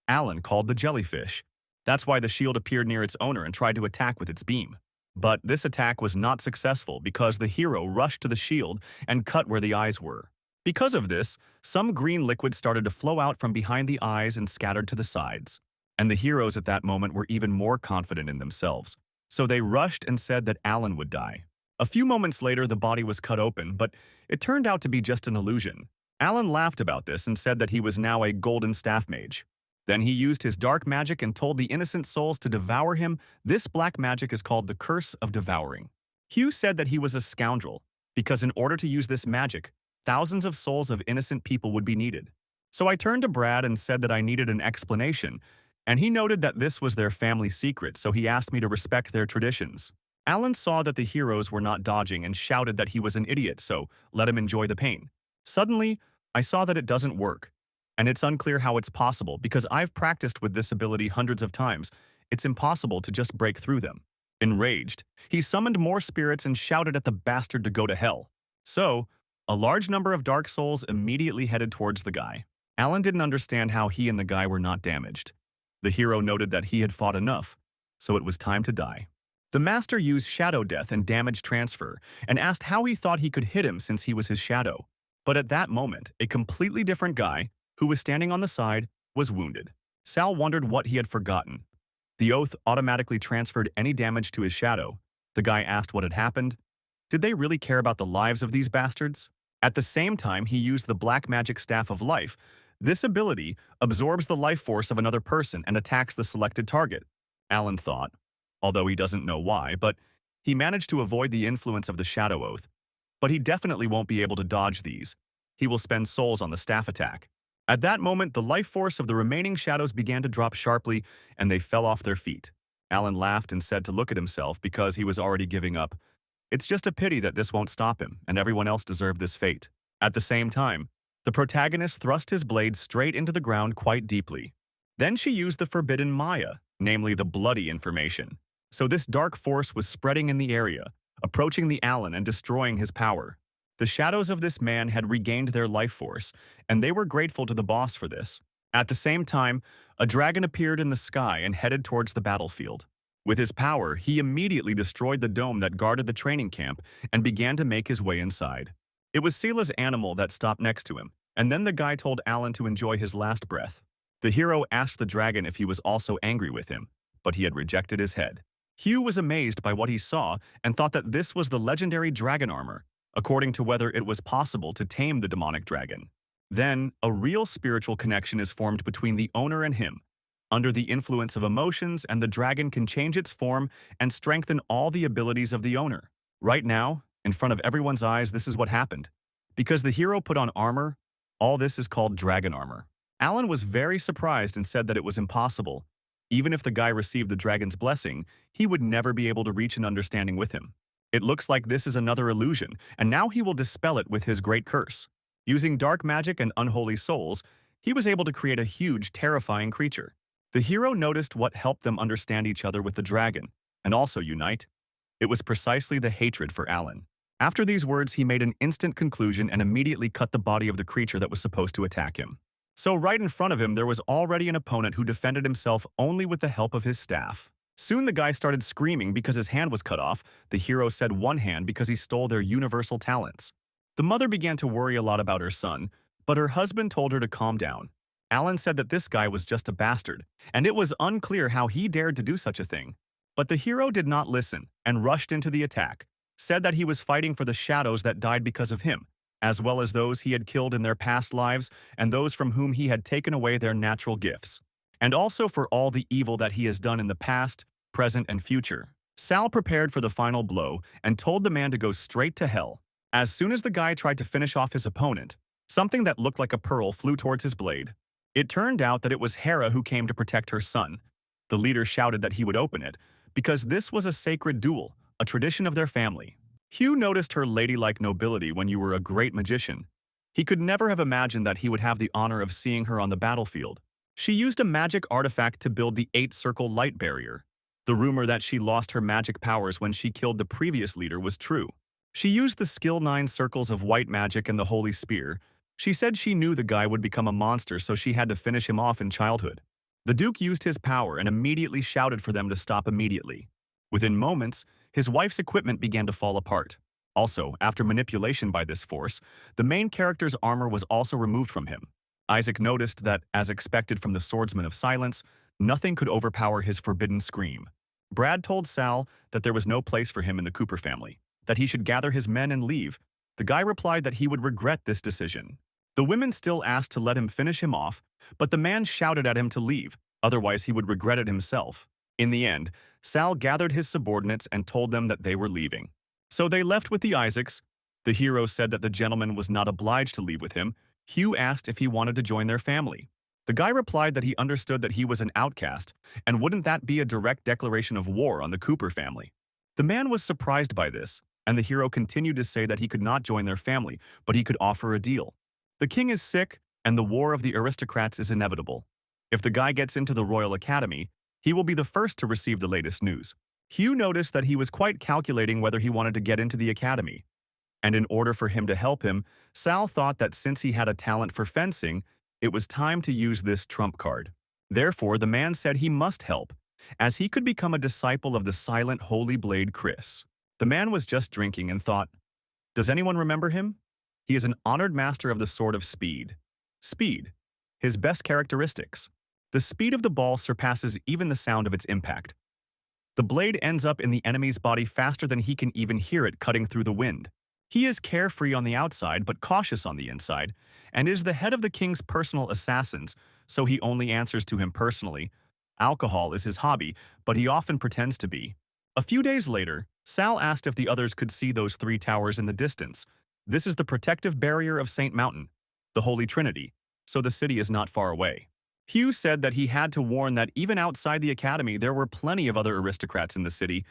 Allan called the jellyfish. That's why the shield appeared near its owner and tried to attack with its beam. But this attack was not successful because the hero rushed to the shield and cut where the eyes were. Because of this, some green liquid started to flow out from behind the eyes and scattered to the sides. And the heroes at that moment were even more confident in themselves, so they rushed and said that Allan would die. A few moments later, the body was cut open, but it turned out to be just an illusion. Allan laughed about this and said that he was now a golden staff mage. Then he used his dark magic and told the innocent souls to devour him. This black magic is called the Curse of Devouring. Hugh said that he was a scoundrel, because in order to use this magic, thousands of souls of innocent people would be needed. So I turned to Brad and said that I needed an explanation, and he noted that this was their family secret, so he asked me to respect their traditions. Allan saw that the heroes were not dodging and shouted that he was an idiot, so let him enjoy the pain. Suddenly, I saw that it doesn't work. And it's unclear how it's possible because I've practiced with this ability hundreds of times. It's impossible to just break through them. Enraged, he summoned more spirits and shouted at the bastard to go to hell. So, a large number of dark souls immediately headed towards the guy. Allan didn't understand how he and the guy were not damaged. The hero noted that he had fought enough, so it was time to die. The master used shadow death and damage transfer and asked how he thought he could hit him since he was his shadow. But at that moment, a completely different guy, who was standing on the side, was wounded. Sal wondered what he had forgotten. The oath automatically transferred any damage to his shadow. The guy asked what had happened. Did they really care about the lives of these bastards? At the same time, he used the black magic staff of life. This ability absorbs the life force of another person and attacks the selected target. Allan thought, although he doesn't know why, but he managed to avoid the influence of the shadow oath. But he definitely won't be able to dodge these. He will spend souls on the staff attack. At that moment, the life force of the remaining shadows began to drop sharply, and they fell off their feet. Allan laughed and said to look at himself because he was already giving up. It's just a pity that this won't stop him, and everyone else deserved this fate. At the same time, the protagonist thrust his blade straight into the ground quite deeply. Then she used the forbidden Maya, namely the bloody information. So this dark force was spreading in the area, approaching the Allan and destroying his power. The shadows of this man had regained their life force, and they were grateful to the boss for this. At the same time, a dragon appeared in the sky and headed towards the battlefield. With his power, he immediately destroyed the dome that guarded the training camp and began to make his way inside. It was Sela's animal that stopped next to him, and then the guy told Allan to enjoy his last breath. The hero asked the dragon if he was also angry with him, but he had rejected his head. Hugh was amazed by what he saw and thought that this was the legendary dragon armor, according to whether it was possible to tame the demonic dragon. Then, a real spiritual connection is formed between the owner and him. Under the influence of emotions, and the dragon can change its form and strengthen all the abilities of the owner. Right now, in front of everyone's eyes, this is what happened. Because the hero put on armor, all this is called dragon armor. Allan was very surprised and said that it was impossible. Even if the guy received the dragon's blessing, he would never be able to reach an understanding with him. It looks like this is another illusion, and now he will dispel it with his great curse. Using dark magic and unholy souls, he was able to create a huge, terrifying creature. The hero noticed what helped them understand each other with the dragon, and also unite. It was precisely the hatred for Allan. After these words, he made an instant conclusion and immediately cut the body of the creature that was supposed to attack him. So right in front of him, there was already an opponent who defended himself only with the help of his staff. Soon the guy started screaming because his hand was cut off. The hero said one hand because he stole their universal talents. The mother began to worry a lot about her son, but her husband told her to calm down. Allan said that this guy was just a bastard, and it was unclear how he dared to do such a thing. But the hero did not listen and rushed into the attack, said that he was fighting for the shadows that died because of him, as well as those he had killed in their past lives and those from whom he had taken away their natural gifts, and also for all the evil that he has done in the past, present, and future. Sal prepared for the final blow and told the man to go straight to hell. As soon as the guy tried to finish off his opponent, something that looked like a pearl flew towards his blade. It turned out that it was Hera who came to protect her son. The leader shouted that he would open it, because this was a sacred duel, a tradition of their family. Hugh noticed her ladylike nobility when you were a great magician. He could never have imagined that he would have the honor of seeing her on the battlefield. She used a magic artifact to build the 8-circle light barrier. The rumor that she lost her magic powers when she killed the previous leader was true. She used the skill 9 circles of white magic and the holy spear. She said she knew the guy would become a monster, so she had to finish him off in childhood. The Duke used his power and immediately shouted for them to stop immediately. Within moments, his wife's equipment began to fall apart. Also, after manipulation by this force, the main character's armor was also removed from him. Isaac noticed that, as expected from the Swordsman of Silence, nothing could overpower his forbidden scream. Brad told Sal that there was no place for him in the Cooper family, that he should gather his men and leave. The guy replied that he would regret this decision. The women still asked to let him finish him off, but the man shouted at him to leave, otherwise he would regret it himself. In the end, Sal gathered his subordinates and told them that they were leaving. So they left with the Isaacs. The hero said that the gentleman was not obliged to leave with him. Hugh asked if he wanted to join their family. The guy replied that he understood that he was an outcast, and wouldn't that be a direct declaration of war on the Cooper family? The man was surprised by this, and the hero continued to say that he could not join their family, but he could offer a deal. The king is sick, and the war of the aristocrats is inevitable. If the guy gets into the Royal Academy, he will be the first to receive the latest news. Hugh noticed that he was quite calculating whether he wanted to get into the academy. And in order for him to help him, Sal thought that since he had a talent for fencing, it was time to use this trump card. Therefore, the man said he must help, as he could become a disciple of the silent holy blade Chris. The man was just drinking and thought, does anyone remember him? He is an honored master of the sword of speed. Speed. His best characteristics. The speed of the ball surpasses even the sound of its impact. The blade ends up in the enemy's body faster than he can even hear it cutting through the wind. He is carefree on the outside but cautious on the inside, and is the head of the king's personal assassins, so he only answers to him personally. Alcohol is his hobby, but he often pretends to be. A few days later, Sal asked if the others could see those 3 towers in the distance. This is the protective barrier of Saint Mountain, the Holy Trinity. so the city is not far away. Hugh said that he had to warn that even outside the academy there were plenty of other aristocrats in the city,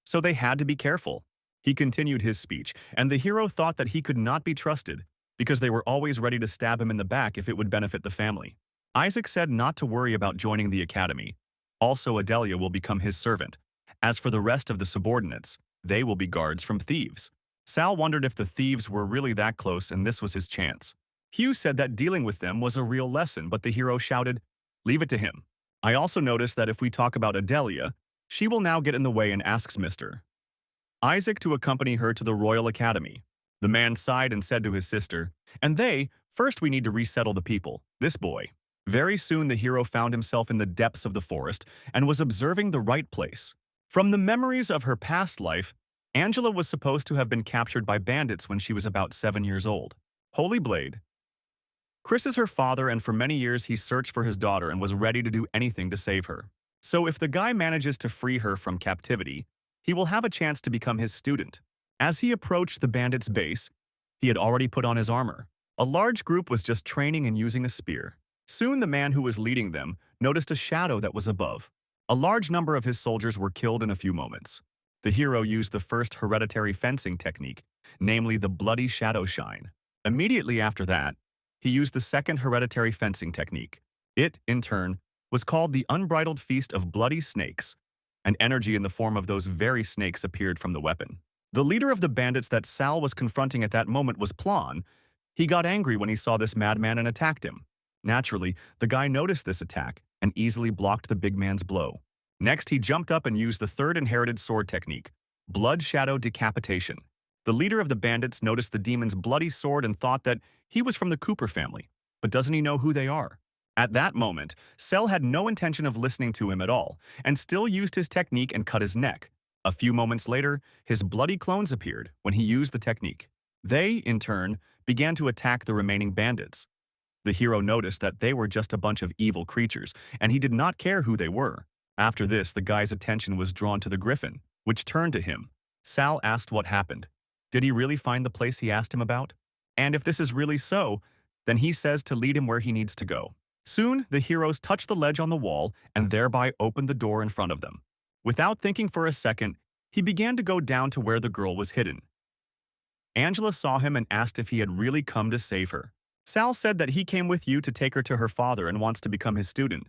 so they had to be careful. He continued his speech, and the hero thought that he could not be trusted because they were always ready to stab him in the back if it would benefit the family. Isaac said not to worry about joining the academy. Also, Adelia will become his servant. As for the rest of the subordinates, they will be guards from thieves. Sal wondered if the thieves were really that close and this was his chance. Hugh said that dealing with them was a real lesson, but the hero shouted, "Leave it to him." I also noticed that if we talk about Adelia, she will now get in the way and asks Mr. Isaac to accompany her to the Royal Academy. The man sighed and said to his sister, "First we need to resettle the people, this boy." Very soon the hero found himself in the depths of the forest and was observing the right place. From the memories of her past life, Angela was supposed to have been captured by bandits when she was about 7 years old. Holy Blade. Chris is her father, and for many years he searched for his daughter and was ready to do anything to save her. So if the guy manages to free her from captivity, he will have a chance to become his student. As he approached the bandits' base, he had already put on his armor. A large group was just training and using a spear. Soon the man who was leading them noticed a shadow that was above. A large number of his soldiers were killed in a few moments. The hero used the first hereditary fencing technique, namely the bloody shadow shine. Immediately after that, he used the second hereditary fencing technique. It, in turn, was called the unbridled feast of bloody snakes, and energy in the form of those very snakes appeared from the weapon. The leader of the bandits that Sal was confronting at that moment was Plan. He got angry when he saw this madman and attacked him. Naturally, the guy noticed this attack and easily blocked the big man's blow. Next, he jumped up and used the third inherited sword technique, blood shadow decapitation. The leader of the bandits noticed the demon's bloody sword and thought that he was from the Cooper family, but doesn't he know who they are? At that moment, Sel had no intention of listening to him at all and still used his technique and cut his neck. A few moments later, his bloody clones appeared when he used the technique. They, in turn, began to attack the remaining bandits. The hero noticed that they were just a bunch of evil creatures, and he did not care who they were. After this, the guy's attention was drawn to the griffin, which turned to him. Sal asked what happened. Did he really find the place he asked him about? And if this is really so, then he says to lead him where he needs to go. Soon, the heroes touched the ledge on the wall and thereby opened the door in front of them. Without thinking for a second, he began to go down to where the girl was hidden. Angela saw him and asked if he had really come to save her. Sal said that he came with you to take her to her father and wants to become his student.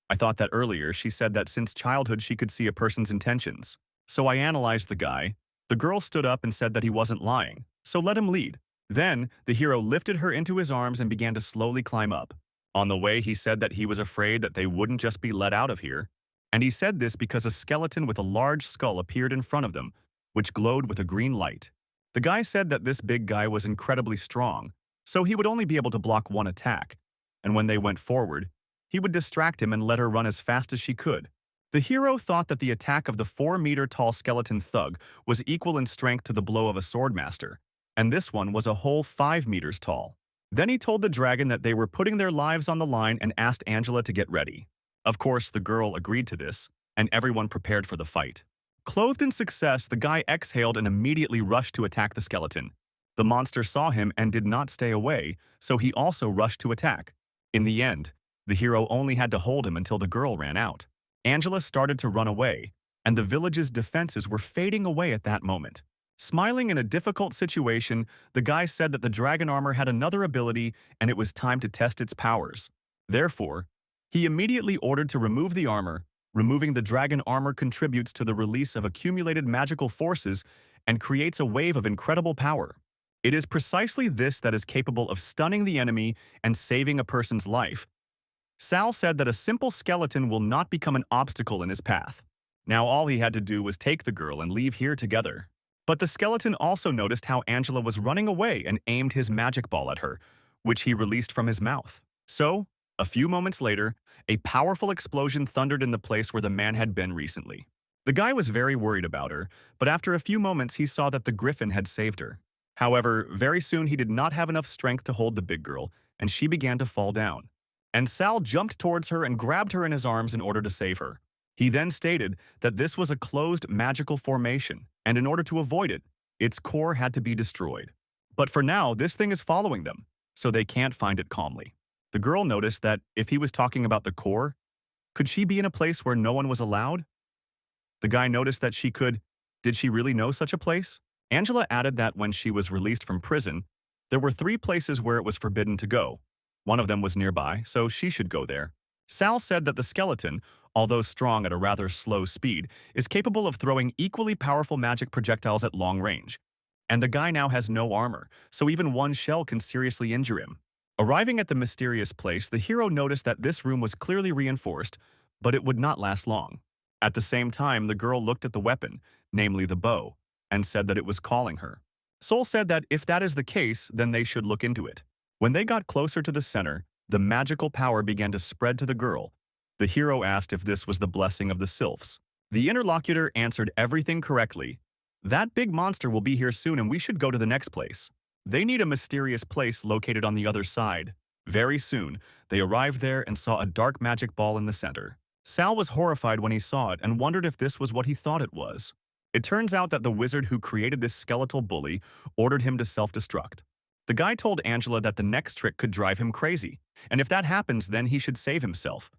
I thought that earlier she said that since childhood she could see a person's intentions. So I analyzed the guy. The girl stood up and said that he wasn't lying, so let him lead. Then, the hero lifted her into his arms and began to slowly climb up. On the way, he said that he was afraid that they wouldn't just be let out of here. And he said this because a skeleton with a large skull appeared in front of them, which glowed with a green light. The guy said that this big guy was incredibly strong, so he would only be able to block one attack, and when they went forward, he would distract him and let her run as fast as she could. The hero thought that the attack of the 4-meter-tall skeleton thug was equal in strength to the blow of a swordmaster, and this one was a whole 5 meters tall. Then he told the dragon that they were putting their lives on the line and asked Angela to get ready. Of course, the girl agreed to this, and everyone prepared for the fight. Clothed in success, the guy exhaled and immediately rushed to attack the skeleton. The monster saw him and did not stay away, so he also rushed to attack. In the end, the hero only had to hold him until the girl ran out. Angela started to run away, and the village's defenses were fading away at that moment. Smiling in a difficult situation, the guy said that the dragon armor had another ability and it was time to test its powers. Therefore, he immediately ordered to remove the armor. Removing the dragon armor contributes to the release of accumulated magical forces and creates a wave of incredible power. It is precisely this that is capable of stunning the enemy and saving a person's life. Sal said that a simple skeleton will not become an obstacle in his path. Now all he had to do was take the girl and leave here together. But the skeleton also noticed how Angela was running away and aimed his magic ball at her, which he released from his mouth. So, a few moments later, a powerful explosion thundered in the place where the man had been recently. The guy was very worried about her, but after a few moments he saw that the griffin had saved her. However, very soon he did not have enough strength to hold the big girl, and she began to fall down. And Sal jumped towards her and grabbed her in his arms in order to save her. He then stated that this was a closed magical formation, and in order to avoid it, its core had to be destroyed. But for now, this thing is following them, so they can't find it calmly. The girl noticed that if he was talking about the core, could she be in a place where no one was allowed? The guy noticed that she could. Did she really know such a place? Angela added that when she was released from prison, there were 3 places where it was forbidden to go. One of them was nearby, so she should go there. Sal said that the skeleton, although strong at a rather slow speed, is capable of throwing equally powerful magic projectiles at long range. And the guy now has no armor, so even one shell can seriously injure him. Arriving at the mysterious place, the hero noticed that this room was clearly reinforced, but it would not last long. At the same time, the girl looked at the weapon, namely the bow, and said that it was calling her. Soul said that if that is the case, then they should look into it. When they got closer to the center, the magical power began to spread to the girl. The hero asked if this was the blessing of the sylphs. The interlocutor answered everything correctly. That big monster will be here soon and we should go to the next place. They need a mysterious place located on the other side. Very soon, they arrived there and saw a dark magic ball in the center. Sal was horrified when he saw it and wondered if this was what he thought it was. It turns out that the wizard who created this skeletal bully ordered him to self-destruct. The guy told Angela that the next trick could drive him crazy, and if that happens, then he should save himself.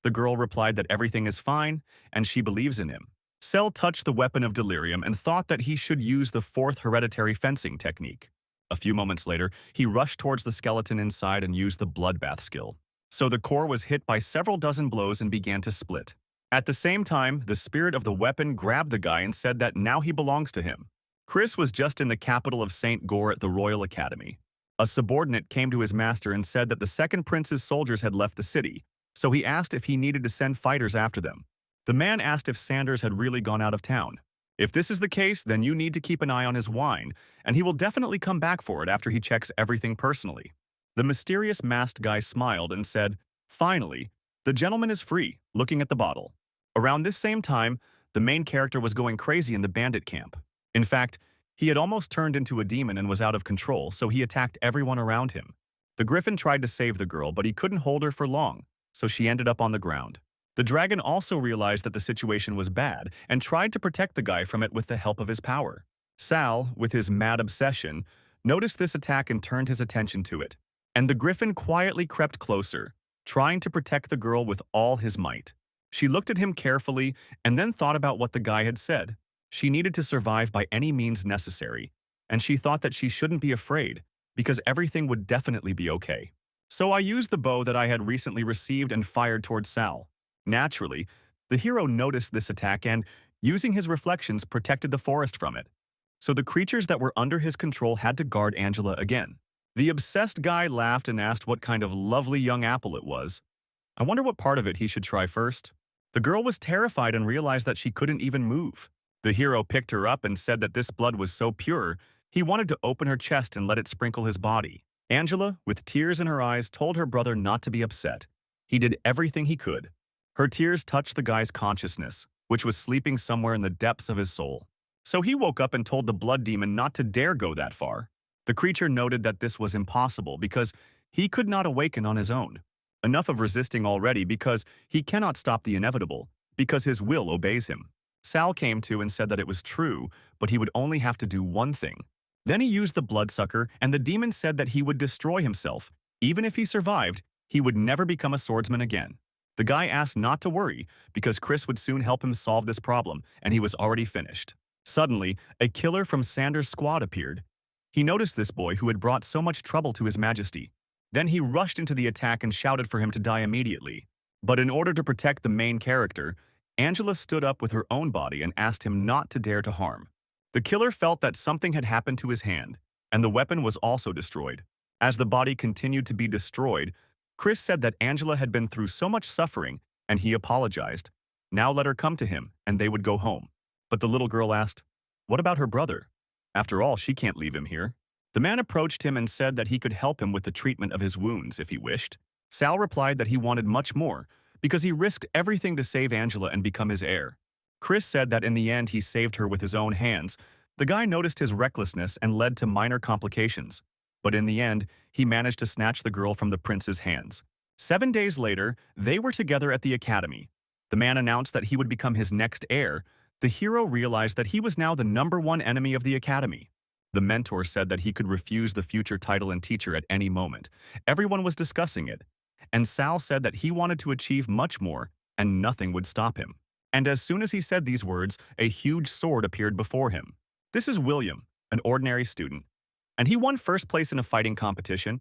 The girl replied that everything is fine, and she believes in him. Sel touched the weapon of delirium and thought that he should use the 4th hereditary fencing technique. A few moments later, he rushed towards the skeleton inside and used the bloodbath skill. So the core was hit by several dozen blows and began to split. At the same time, the spirit of the weapon grabbed the guy and said that now he belongs to him. Chris was just in the capital of St. Gore at the Royal Academy. A subordinate came to his master and said that the second prince's soldiers had left the city, so he asked if he needed to send fighters after them. The man asked if Sanders had really gone out of town. If this is the case, then you need to keep an eye on his wine, and he will definitely come back for it after he checks everything personally. The mysterious masked guy smiled and said, "Finally, the gentleman is free," looking at the bottle. Around this same time, the main character was going crazy in the bandit camp. In fact, he had almost turned into a demon and was out of control, so he attacked everyone around him. The griffin tried to save the girl, but he couldn't hold her for long, so she ended up on the ground. The dragon also realized that the situation was bad and tried to protect the guy from it with the help of his power. Sal, with his mad obsession, noticed this attack and turned his attention to it. And the griffin quietly crept closer, trying to protect the girl with all his might. She looked at him carefully and then thought about what the guy had said. She needed to survive by any means necessary, and she thought that she shouldn't be afraid, because everything would definitely be okay. So I used the bow that I had recently received and fired towards Sal. Naturally, the hero noticed this attack and, using his reflections, protected the forest from it. So the creatures that were under his control had to guard Angela again. The obsessed guy laughed and asked what kind of lovely young apple it was. I wonder what part of it he should try first. The girl was terrified and realized that she couldn't even move. The hero picked her up and said that this blood was so pure, he wanted to open her chest and let it sprinkle his body. Angela, with tears in her eyes, told her brother not to be upset. He did everything he could. Her tears touched the guy's consciousness, which was sleeping somewhere in the depths of his soul. So he woke up and told the blood demon not to dare go that far. The creature noted that this was impossible because he could not awaken on his own. Enough of resisting already because he cannot stop the inevitable, because his will obeys him. Sal came to and said that it was true, but he would only have to do one thing. Then he used the bloodsucker, and the demon said that he would destroy himself. Even if he survived, he would never become a swordsman again. The guy asked not to worry, because Chris would soon help him solve this problem, and he was already finished. Suddenly, a killer from Sanders' squad appeared. He noticed this boy who had brought so much trouble to His Majesty. Then he rushed into the attack and shouted for him to die immediately. But in order to protect the main character, Angela stood up with her own body and asked him not to dare to harm. The killer felt that something had happened to his hand, and the weapon was also destroyed. As the body continued to be destroyed, Chris said that Angela had been through so much suffering, and he apologized. Now let her come to him, and they would go home. But the little girl asked, "What about her brother? After all, she can't leave him here." The man approached him and said that he could help him with the treatment of his wounds if he wished. Sal replied that he wanted much more, because he risked everything to save Angela and become his heir. Chris said that in the end he saved her with his own hands. The guy noticed his recklessness and led to minor complications. But in the end, he managed to snatch the girl from the prince's hands. 7 days later, they were together at the academy. The man announced that he would become his next heir. The hero realized that he was now the #1 enemy of the academy. The mentor said that he could refuse the future title and teacher at any moment. Everyone was discussing it. and Sal said that he wanted to achieve much more and nothing would stop him. And as soon as he said these words, a huge sword appeared before him. This is William, an ordinary student, and he won first place in a fighting competition.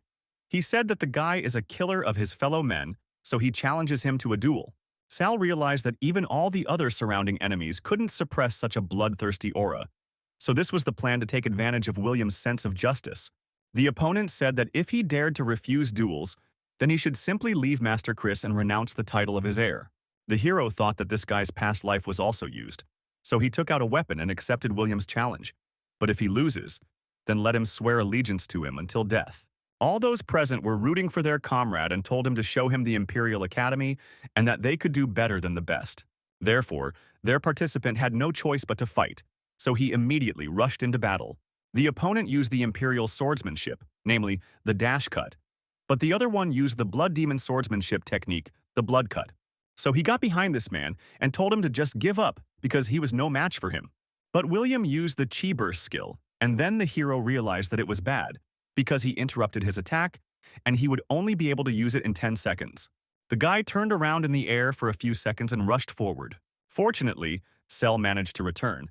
He said that the guy is a killer of his fellow men, so he challenges him to a duel. Sal realized that even all the other surrounding enemies couldn't suppress such a bloodthirsty aura. So this was the plan to take advantage of William's sense of justice. The opponent said that if he dared to refuse duels, then he should simply leave Master Chris and renounce the title of his heir. The hero thought that this guy's past life was also used, so he took out a weapon and accepted William's challenge. But if he loses, then let him swear allegiance to him until death. All those present were rooting for their comrade and told him to show him the Imperial Academy and that they could do better than the best. Therefore, their participant had no choice but to fight, so he immediately rushed into battle. The opponent used the Imperial swordsmanship, namely the dash cut, but the other one used the Blood Demon swordsmanship technique, the blood cut. So he got behind this man and told him to just give up because he was no match for him. But William used the chi burst skill, and then the hero realized that it was bad because he interrupted his attack and he would only be able to use it in 10 seconds. The guy turned around in the air for a few seconds and rushed forward. Fortunately, Cell managed to return,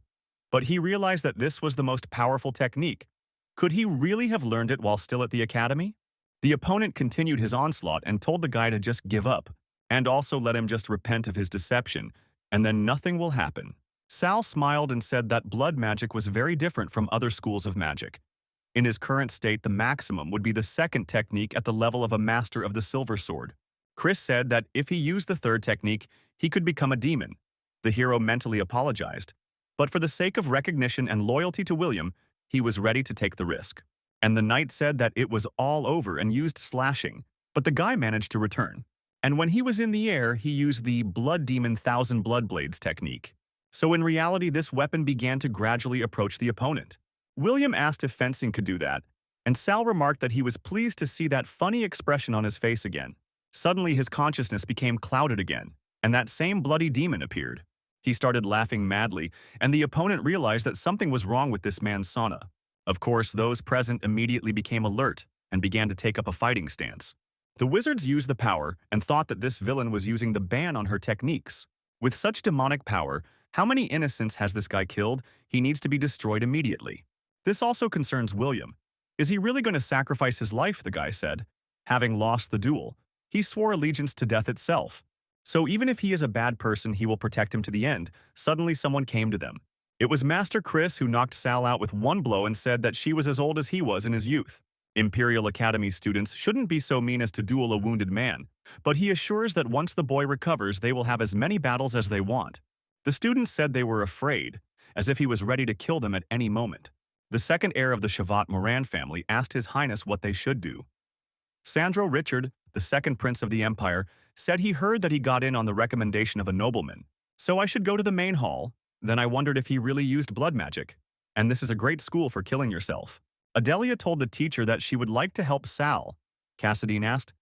but he realized that this was the most powerful technique. Could he really have learned it while still at the academy? The opponent continued his onslaught and told the guy to just give up, and also let him just repent of his deception, and then nothing will happen. Sal smiled and said that blood magic was very different from other schools of magic. In his current state, the maximum would be the second technique at the level of a master of the silver sword. Chris said that if he used the third technique, he could become a demon. The hero mentally apologized, but for the sake of recognition and loyalty to William, he was ready to take the risk. And the knight said that it was all over and used slashing, but the guy managed to return. And when he was in the air, he used the Blood Demon 1,000 Blood Blades technique. So in reality, this weapon began to gradually approach the opponent. William asked if fencing could do that, and Sal remarked that he was pleased to see that funny expression on his face again. Suddenly, his consciousness became clouded again, and that same bloody demon appeared. He started laughing madly, and the opponent realized that something was wrong with this man's sauna. Of course, those present immediately became alert and began to take up a fighting stance. The wizards used the power and thought that this villain was using the ban on her techniques. With such demonic power, how many innocents has this guy killed? He needs to be destroyed immediately. This also concerns William. Is he really going to sacrifice his life, the guy said. Having lost the duel, he swore allegiance to death itself. So even if he is a bad person, he will protect him to the end. Suddenly someone came to them. It was Master Chris who knocked Sal out with one blow and said that she was as old as he was in his youth. Imperial Academy students shouldn't be so mean as to duel a wounded man, but he assures that once the boy recovers, they will have as many battles as they want. The students said they were afraid, as if he was ready to kill them at any moment. The second heir of the Shavat Moran family asked His Highness what they should do. Sandro Richard, the second prince of the empire, said he heard that he got in on the recommendation of a nobleman. So I should go to the main hall. Then I wondered if he really used blood magic. And this is a great school for killing yourself. Adelia told the teacher that she would like to help Sal. Cassadine asked.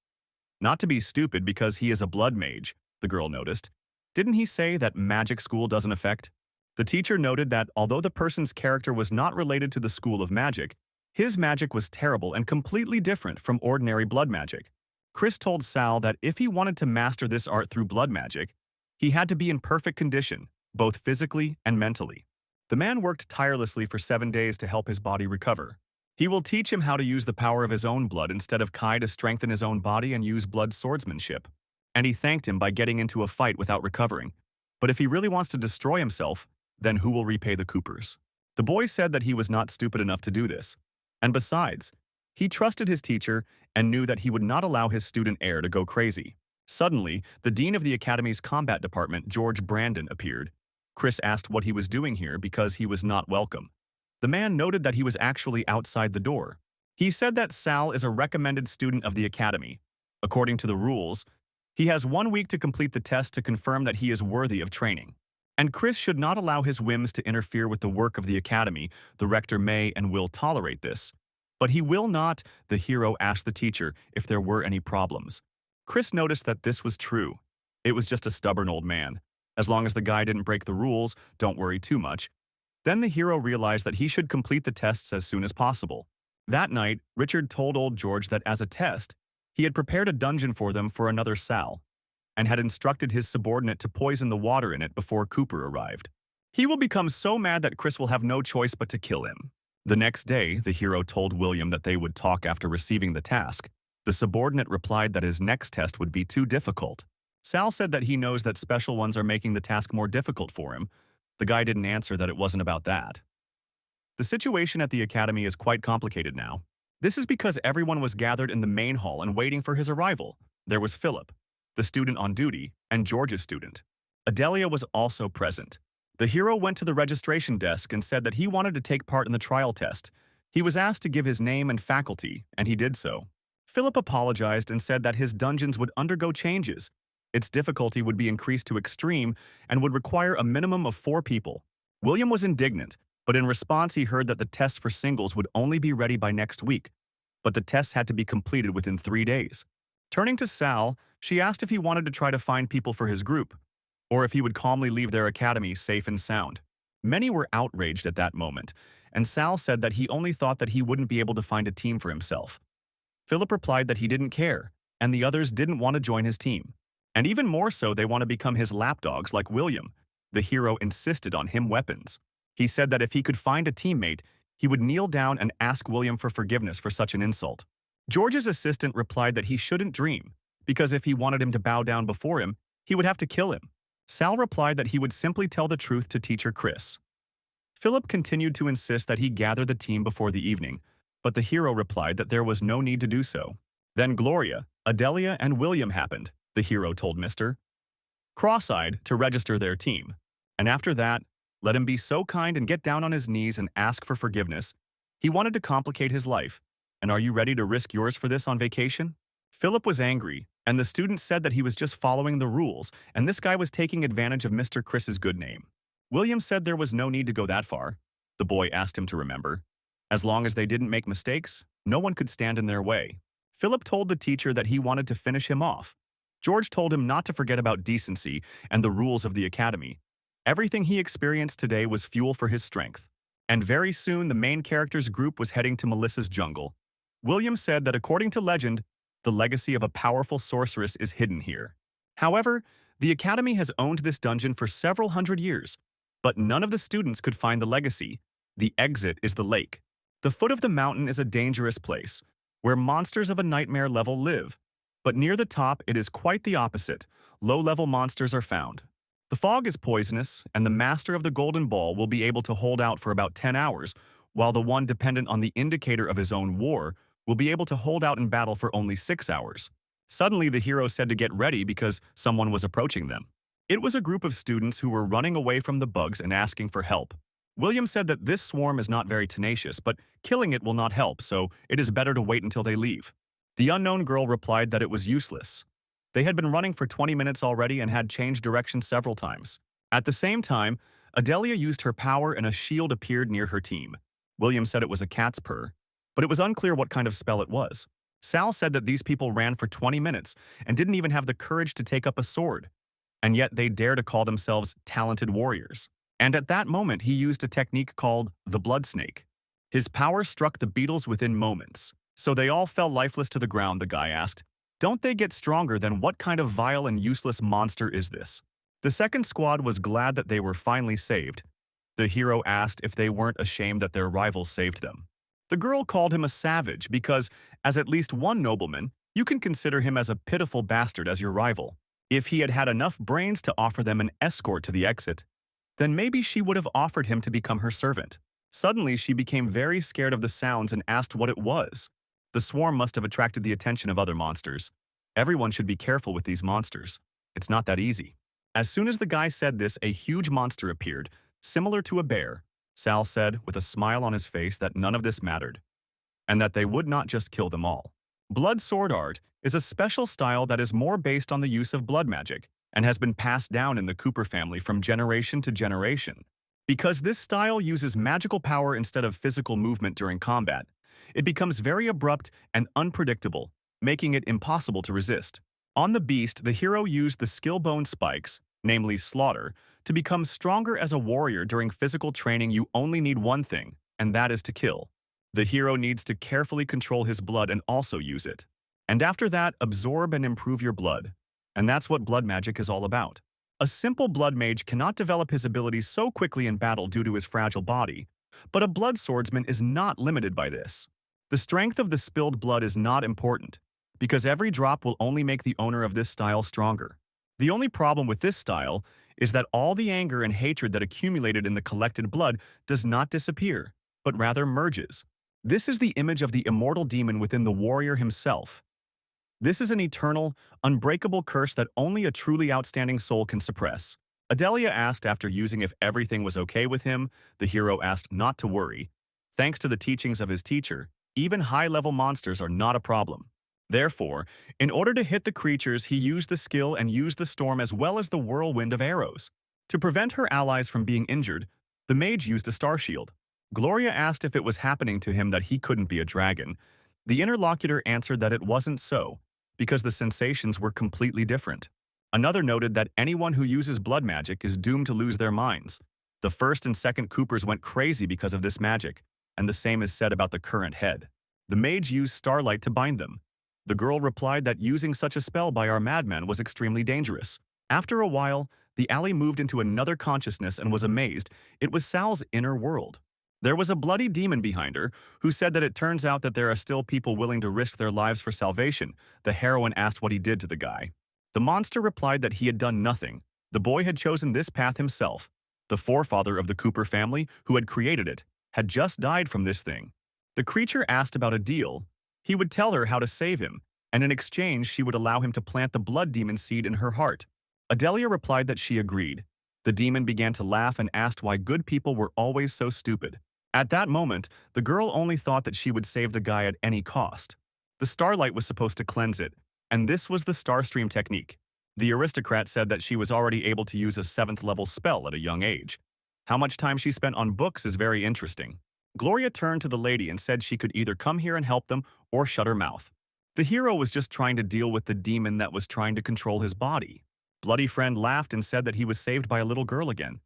Not to be stupid because he is a blood mage, the girl noticed. Didn't he say that magic school doesn't affect? The teacher noted that although the person's character was not related to the school of magic, his magic was terrible and completely different from ordinary blood magic. Chris told Sal that if he wanted to master this art through blood magic, he had to be in perfect condition, both physically and mentally. The man worked tirelessly for 7 days to help his body recover. He will teach him how to use the power of his own blood instead of Kai to strengthen his own body and use blood swordsmanship. And he thanked him by getting into a fight without recovering. But if he really wants to destroy himself, then who will repay the Coopers? The boy said that he was not stupid enough to do this. And besides, he trusted his teacher and knew that he would not allow his student heir to go crazy. Suddenly, the dean of the Academy's combat department, George Brandon, appeared. Chris asked what he was doing here because he was not welcome. The man noted that he was actually outside the door. He said that Sal is a recommended student of the Academy. According to the rules, he has 1 week to complete the test to confirm that he is worthy of training. And Chris should not allow his whims to interfere with the work of the Academy. The rector may and will tolerate this. But he will not, the hero asked the teacher if there were any problems. Chris noticed that this was true. It was just a stubborn old man. As long as the guy didn't break the rules, don't worry too much. Then the hero realized that he should complete the tests as soon as possible. That night, Richard told old George that as a test, He had prepared a dungeon for them for another Sal, and had instructed his subordinate to poison the water in it before Cooper arrived. He will become so mad that Chris will have no choice but to kill him. The next day, the hero told William that they would talk after receiving the task. The subordinate replied that his next test would be too difficult. Sal said that he knows that special ones are making the task more difficult for him. The guy didn't answer that it wasn't about that. The situation at the academy is quite complicated now. This is because everyone was gathered in the main hall and waiting for his arrival. There was Philip, the student on duty, and George's student. Adelia was also present. The hero went to the registration desk and said that he wanted to take part in the trial test. He was asked to give his name and faculty, and he did so. Philip apologized and said that his dungeons would undergo changes. Its difficulty would be increased to extreme and would require a minimum of 4 people. William was indignant, but in response he heard that the tests for singles would only be ready by next week, but the tests had to be completed within 3 days. Turning to Sal, she asked if he wanted to try to find people for his group, or if he would calmly leave their academy safe and sound. Many were outraged at that moment, and Sal said that he only thought that he wouldn't be able to find a team for himself. Philip replied that he didn't care, and the others didn't want to join his team. And even more so, they want to become his lapdogs like William. The hero insisted on him weapons. He said that if he could find a teammate, he would kneel down and ask William for forgiveness for such an insult. George's assistant replied that he shouldn't dream, because if he wanted him to bow down before him, he would have to kill him. Sal replied that he would simply tell the truth to teacher Chris. Philip continued to insist that he gather the team before the evening, but the hero replied that there was no need to do so. Then Gloria, Adelia, and William happened, the hero told Mr. Cross-eyed to register their team. And after that, let him be so kind and get down on his knees and ask for forgiveness. He wanted to complicate his life. And are you ready to risk yours for this on vacation? Philip was angry, and the student said that he was just following the rules, and this guy was taking advantage of Mr. Chris's good name. William said there was no need to go that far. The boy asked him to remember. As long as they didn't make mistakes, no one could stand in their way. Philip told the teacher that he wanted to finish him off. George told him not to forget about decency and the rules of the academy. Everything he experienced today was fuel for his strength. And very soon the main character's group was heading to Melissa's jungle. William said that according to legend, the legacy of a powerful sorceress is hidden here. However, the academy has owned this dungeon for several hundred years, but none of the students could find the legacy. The exit is the lake. The foot of the mountain is a dangerous place, where monsters of a nightmare level live. But near the top, it is quite the opposite. Low-level monsters are found. The fog is poisonous, and the master of the golden ball will be able to hold out for about 10 hours, while the one dependent on the indicator of his own war will be able to hold out in battle for only 6 hours. Suddenly, the hero said to get ready because someone was approaching them. It was a group of students who were running away from the bugs and asking for help. William said that this swarm is not very tenacious, but killing it will not help, so it is better to wait until they leave. The unknown girl replied that it was useless. They had been running for 20 minutes already and had changed direction several times. At the same time, Adelia used her power and a shield appeared near her team. William said it was a cat's purr, but it was unclear what kind of spell it was. Sal said that these people ran for 20 minutes and didn't even have the courage to take up a sword, and yet they dare to call themselves talented warriors. And at that moment, he used a technique called the blood snake. His power struck the beetles within moments. So they all fell lifeless to the ground, the guy asked. Don't they get stronger? Then what kind of vile and useless monster is this? The second squad was glad that they were finally saved. The hero asked if they weren't ashamed that their rival saved them. The girl called him a savage because, as at least one nobleman, you can consider him as a pitiful bastard as your rival. If he had had enough brains to offer them an escort to the exit, then maybe she would have offered him to become her servant. Suddenly, she became very scared of the sounds and asked what it was. The swarm must have attracted the attention of other monsters. Everyone should be careful with these monsters. It's not that easy. As soon as the guy said this, a huge monster appeared, similar to a bear. Sal said, with a smile on his face, that none of this mattered, and that they would not just kill them all. Blood sword art is a special style that is more based on the use of blood magic and has been passed down in the Cooper family from generation to generation. Because this style uses magical power instead of physical movement during combat, it becomes very abrupt and unpredictable, making it impossible to resist. On the beast, the hero used the skill bone spikes, namely slaughter, to become stronger as a warrior. During physical training, you only need one thing, and that is to kill. The hero needs to carefully control his blood and also use it. And after that, absorb and improve your blood. And that's what blood magic is all about. A simple blood mage cannot develop his abilities so quickly in battle due to his fragile body, but a blood swordsman is not limited by this. The strength of the spilled blood is not important, because every drop will only make the owner of this style stronger. The only problem with this style is that all the anger and hatred that accumulated in the collected blood does not disappear, but rather merges. This is the image of the immortal demon within the warrior himself. This is an eternal, unbreakable curse that only a truly outstanding soul can suppress. Adelia asked after using if everything was okay with him. The hero asked not to worry. Thanks to the teachings of his teacher, even high-level monsters are not a problem. Therefore, in order to hit the creatures, he used the skill and used the storm as well as the whirlwind of arrows. To prevent her allies from being injured, the mage used a star shield. Gloria asked if it was happening to him that he couldn't be a dragon. The interlocutor answered that it wasn't so, because the sensations were completely different. Another noted that anyone who uses blood magic is doomed to lose their minds. The first and second Coopers went crazy because of this magic, and the same is said about the current head. The mage used starlight to bind them. The girl replied that using such a spell by our madman was extremely dangerous. After a while, the alley moved into another consciousness and was amazed. It was Sal's inner world. There was a bloody demon behind her who said that it turns out that there are still people willing to risk their lives for salvation. The heroine asked what he did to the guy. The monster replied that he had done nothing. The boy had chosen this path himself. The forefather of the Cooper family, who had created it, had just died from this thing. The creature asked about a deal. He would tell her how to save him, and in exchange she would allow him to plant the blood demon seed in her heart. Adelia replied that she agreed. The demon began to laugh and asked why good people were always so stupid. At that moment, the girl only thought that she would save the guy at any cost. The starlight was supposed to cleanse it, and this was the starstream technique. The aristocrat said that she was already able to use a 7th level spell at a young age. How much time she spent on books is very interesting. Gloria turned to the lady and said she could either come here and help them or shut her mouth. The hero was just trying to deal with the demon that was trying to control his body. Bloody Friend laughed and said that he was saved by a little girl again.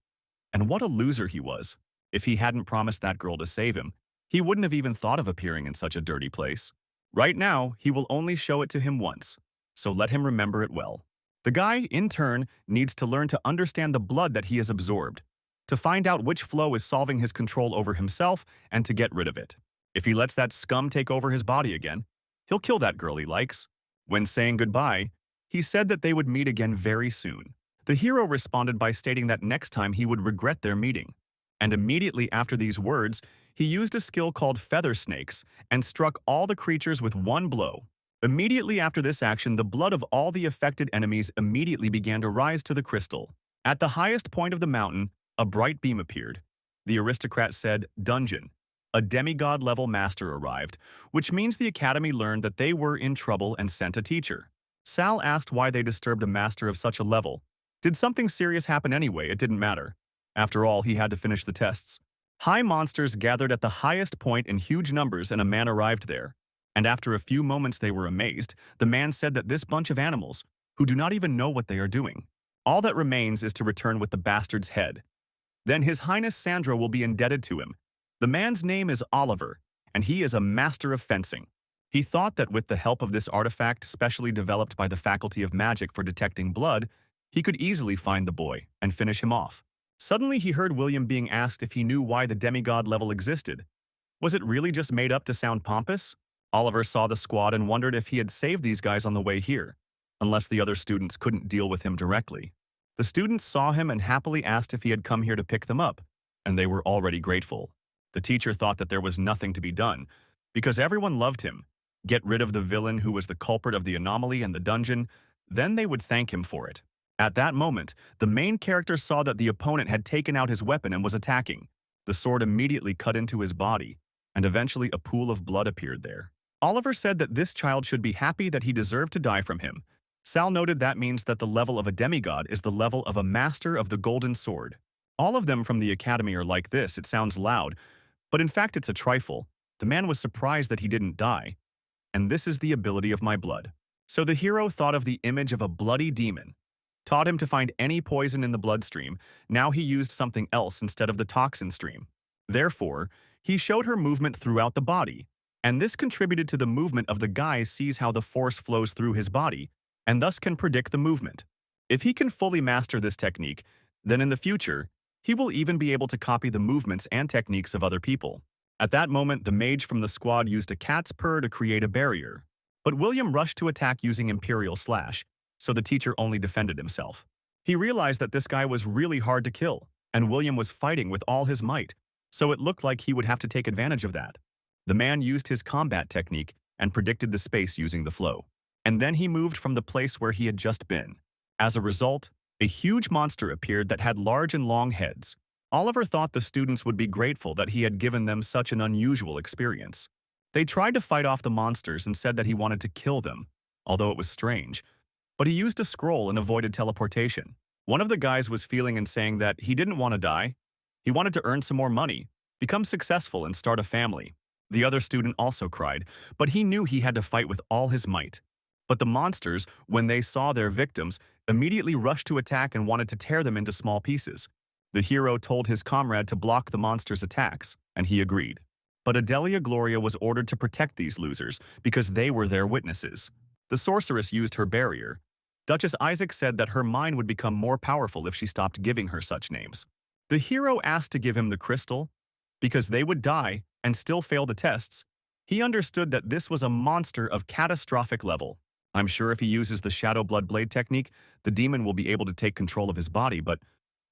And what a loser he was. If he hadn't promised that girl to save him, he wouldn't have even thought of appearing in such a dirty place. Right now, he will only show it to him once, so let him remember it well. The guy, in turn, needs to learn to understand the blood that he has absorbed, to find out which flow is solving his control over himself and to get rid of it. If he lets that scum take over his body again, he'll kill that girl he likes. When saying goodbye, he said that they would meet again very soon. The hero responded by stating that next time he would regret their meeting. And immediately after these words, he used a skill called Feather Snakes and struck all the creatures with one blow. Immediately after this action, the blood of all the affected enemies immediately began to rise to the crystal. At the highest point of the mountain, a bright beam appeared. The aristocrat said, "Dungeon." A demigod-level master arrived, which means the academy learned that they were in trouble and sent a teacher. Sal asked why they disturbed a master of such a level. Did something serious happen anyway? It didn't matter. After all, he had to finish the tests. High monsters gathered at the highest point in huge numbers and a man arrived there. And after a few moments they were amazed. The man said that this bunch of animals, who do not even know what they are doing, all that remains is to return with the bastard's head. Then His Highness Sandra will be indebted to him. The man's name is Oliver, and he is a master of fencing. He thought that with the help of this artifact specially developed by the Faculty of Magic for detecting blood, he could easily find the boy and finish him off. Suddenly he heard William being asked if he knew why the demigod level existed. Was it really just made up to sound pompous? Oliver saw the squad and wondered if he had saved these guys on the way here, unless the other students couldn't deal with him directly. The students saw him and happily asked if he had come here to pick them up, and they were already grateful. The teacher thought that there was nothing to be done, because everyone loved him. Get rid of the villain who was the culprit of the anomaly and the dungeon, then they would thank him for it. At that moment, the main character saw that the opponent had taken out his weapon and was attacking. The sword immediately cut into his body, and eventually a pool of blood appeared there. Oliver said that this child should be happy that he deserved to die from him. Sal noted that means that the level of a demigod is the level of a master of the golden sword. All of them from the academy are like this. It sounds loud, but in fact it's a trifle. The man was surprised that he didn't die. And this is the ability of my blood. So the hero thought of the image of a bloody demon, taught him to find any poison in the bloodstream. Now he used something else instead of the toxin stream. Therefore, he showed her movement throughout the body. And this contributed to the movement of the guy sees how the force flows through his body, and thus can predict the movement. If he can fully master this technique, then in the future, he will even be able to copy the movements and techniques of other people. At that moment, the mage from the squad used a cat's purr to create a barrier. But William rushed to attack using Imperial Slash, so the teacher only defended himself. He realized that this guy was really hard to kill, and William was fighting with all his might, so it looked like he would have to take advantage of that. The man used his combat technique and predicted the space using the flow. And then he moved from the place where he had just been. As a result, a huge monster appeared that had large and long heads. Oliver thought the students would be grateful that he had given them such an unusual experience. They tried to fight off the monsters and said that he wanted to kill them, although it was strange. But he used a scroll and avoided teleportation. One of the guys was feeling and saying that he didn't want to die. He wanted to earn some more money, become successful, and start a family. The other student also cried, but he knew he had to fight with all his might. But the monsters, when they saw their victims, immediately rushed to attack and wanted to tear them into small pieces. The hero told his comrade to block the monsters' attacks, and he agreed. But Adelia Gloria was ordered to protect these losers because they were their witnesses. The sorceress used her barrier. Duchess Isaac said that her mind would become more powerful if she stopped giving her such names. The hero asked to give him the crystal because they would die and still fail the tests. He understood that this was a monster of catastrophic level. I'm sure if he uses the Shadow Blood Blade technique, the demon will be able to take control of his body, but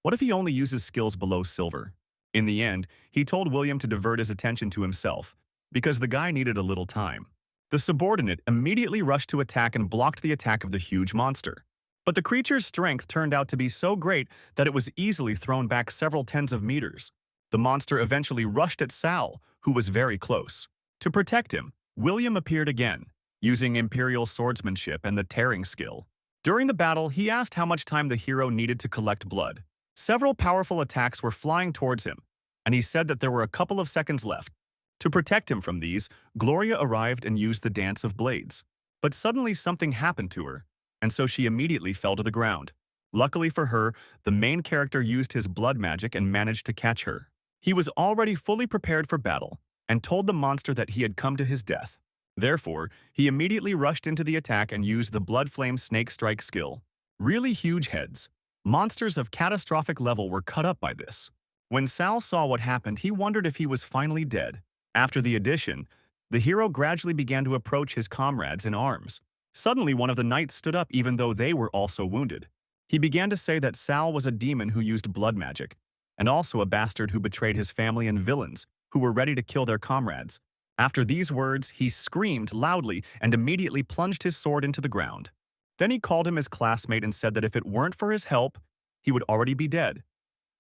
what if he only uses skills below silver? In the end, he told William to divert his attention to himself, because the guy needed a little time. The subordinate immediately rushed to attack and blocked the attack of the huge monster. But the creature's strength turned out to be so great that it was easily thrown back several tens of meters. The monster eventually rushed at Sal, who was very close. To protect him, William appeared again, using Imperial swordsmanship and the tearing skill. During the battle, he asked how much time the hero needed to collect blood. Several powerful attacks were flying towards him, and he said that there were a couple of seconds left. To protect him from these, Gloria arrived and used the Dance of Blades. But suddenly something happened to her, and so she immediately fell to the ground. Luckily for her, the main character used his blood magic and managed to catch her. He was already fully prepared for battle, and told the monster that he had come to his death. Therefore, he immediately rushed into the attack and used the Blood Flame Snake Strike skill. Really huge heads. Monsters of catastrophic level were cut up by this. When Sal saw what happened, he wondered if he was finally dead. After the addition, the hero gradually began to approach his comrades in arms. Suddenly, one of the knights stood up even though they were also wounded. He began to say that Sal was a demon who used blood magic, and also a bastard who betrayed his family and villains who were ready to kill their comrades. After these words, he screamed loudly and immediately plunged his sword into the ground. Then he called him his classmate and said that if it weren't for his help, he would already be dead.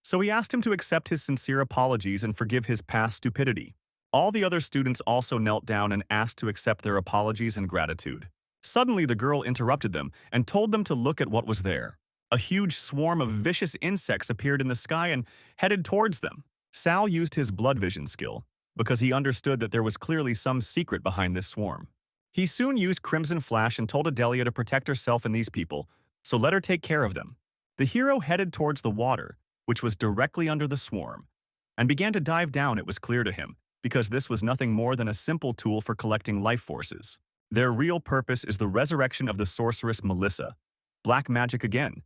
So he asked him to accept his sincere apologies and forgive his past stupidity. All the other students also knelt down and asked to accept their apologies and gratitude. Suddenly, the girl interrupted them and told them to look at what was there. A huge swarm of vicious insects appeared in the sky and headed towards them. Sal used his blood vision skill, because he understood that there was clearly some secret behind this swarm. He soon used Crimson Flash and told Adelia to protect herself and these people, so let her take care of them. The hero headed towards the water, which was directly under the swarm, and began to dive down. It was clear to him, because this was nothing more than a simple tool for collecting life forces. Their real purpose is the resurrection of the sorceress Melissa. Black magic again.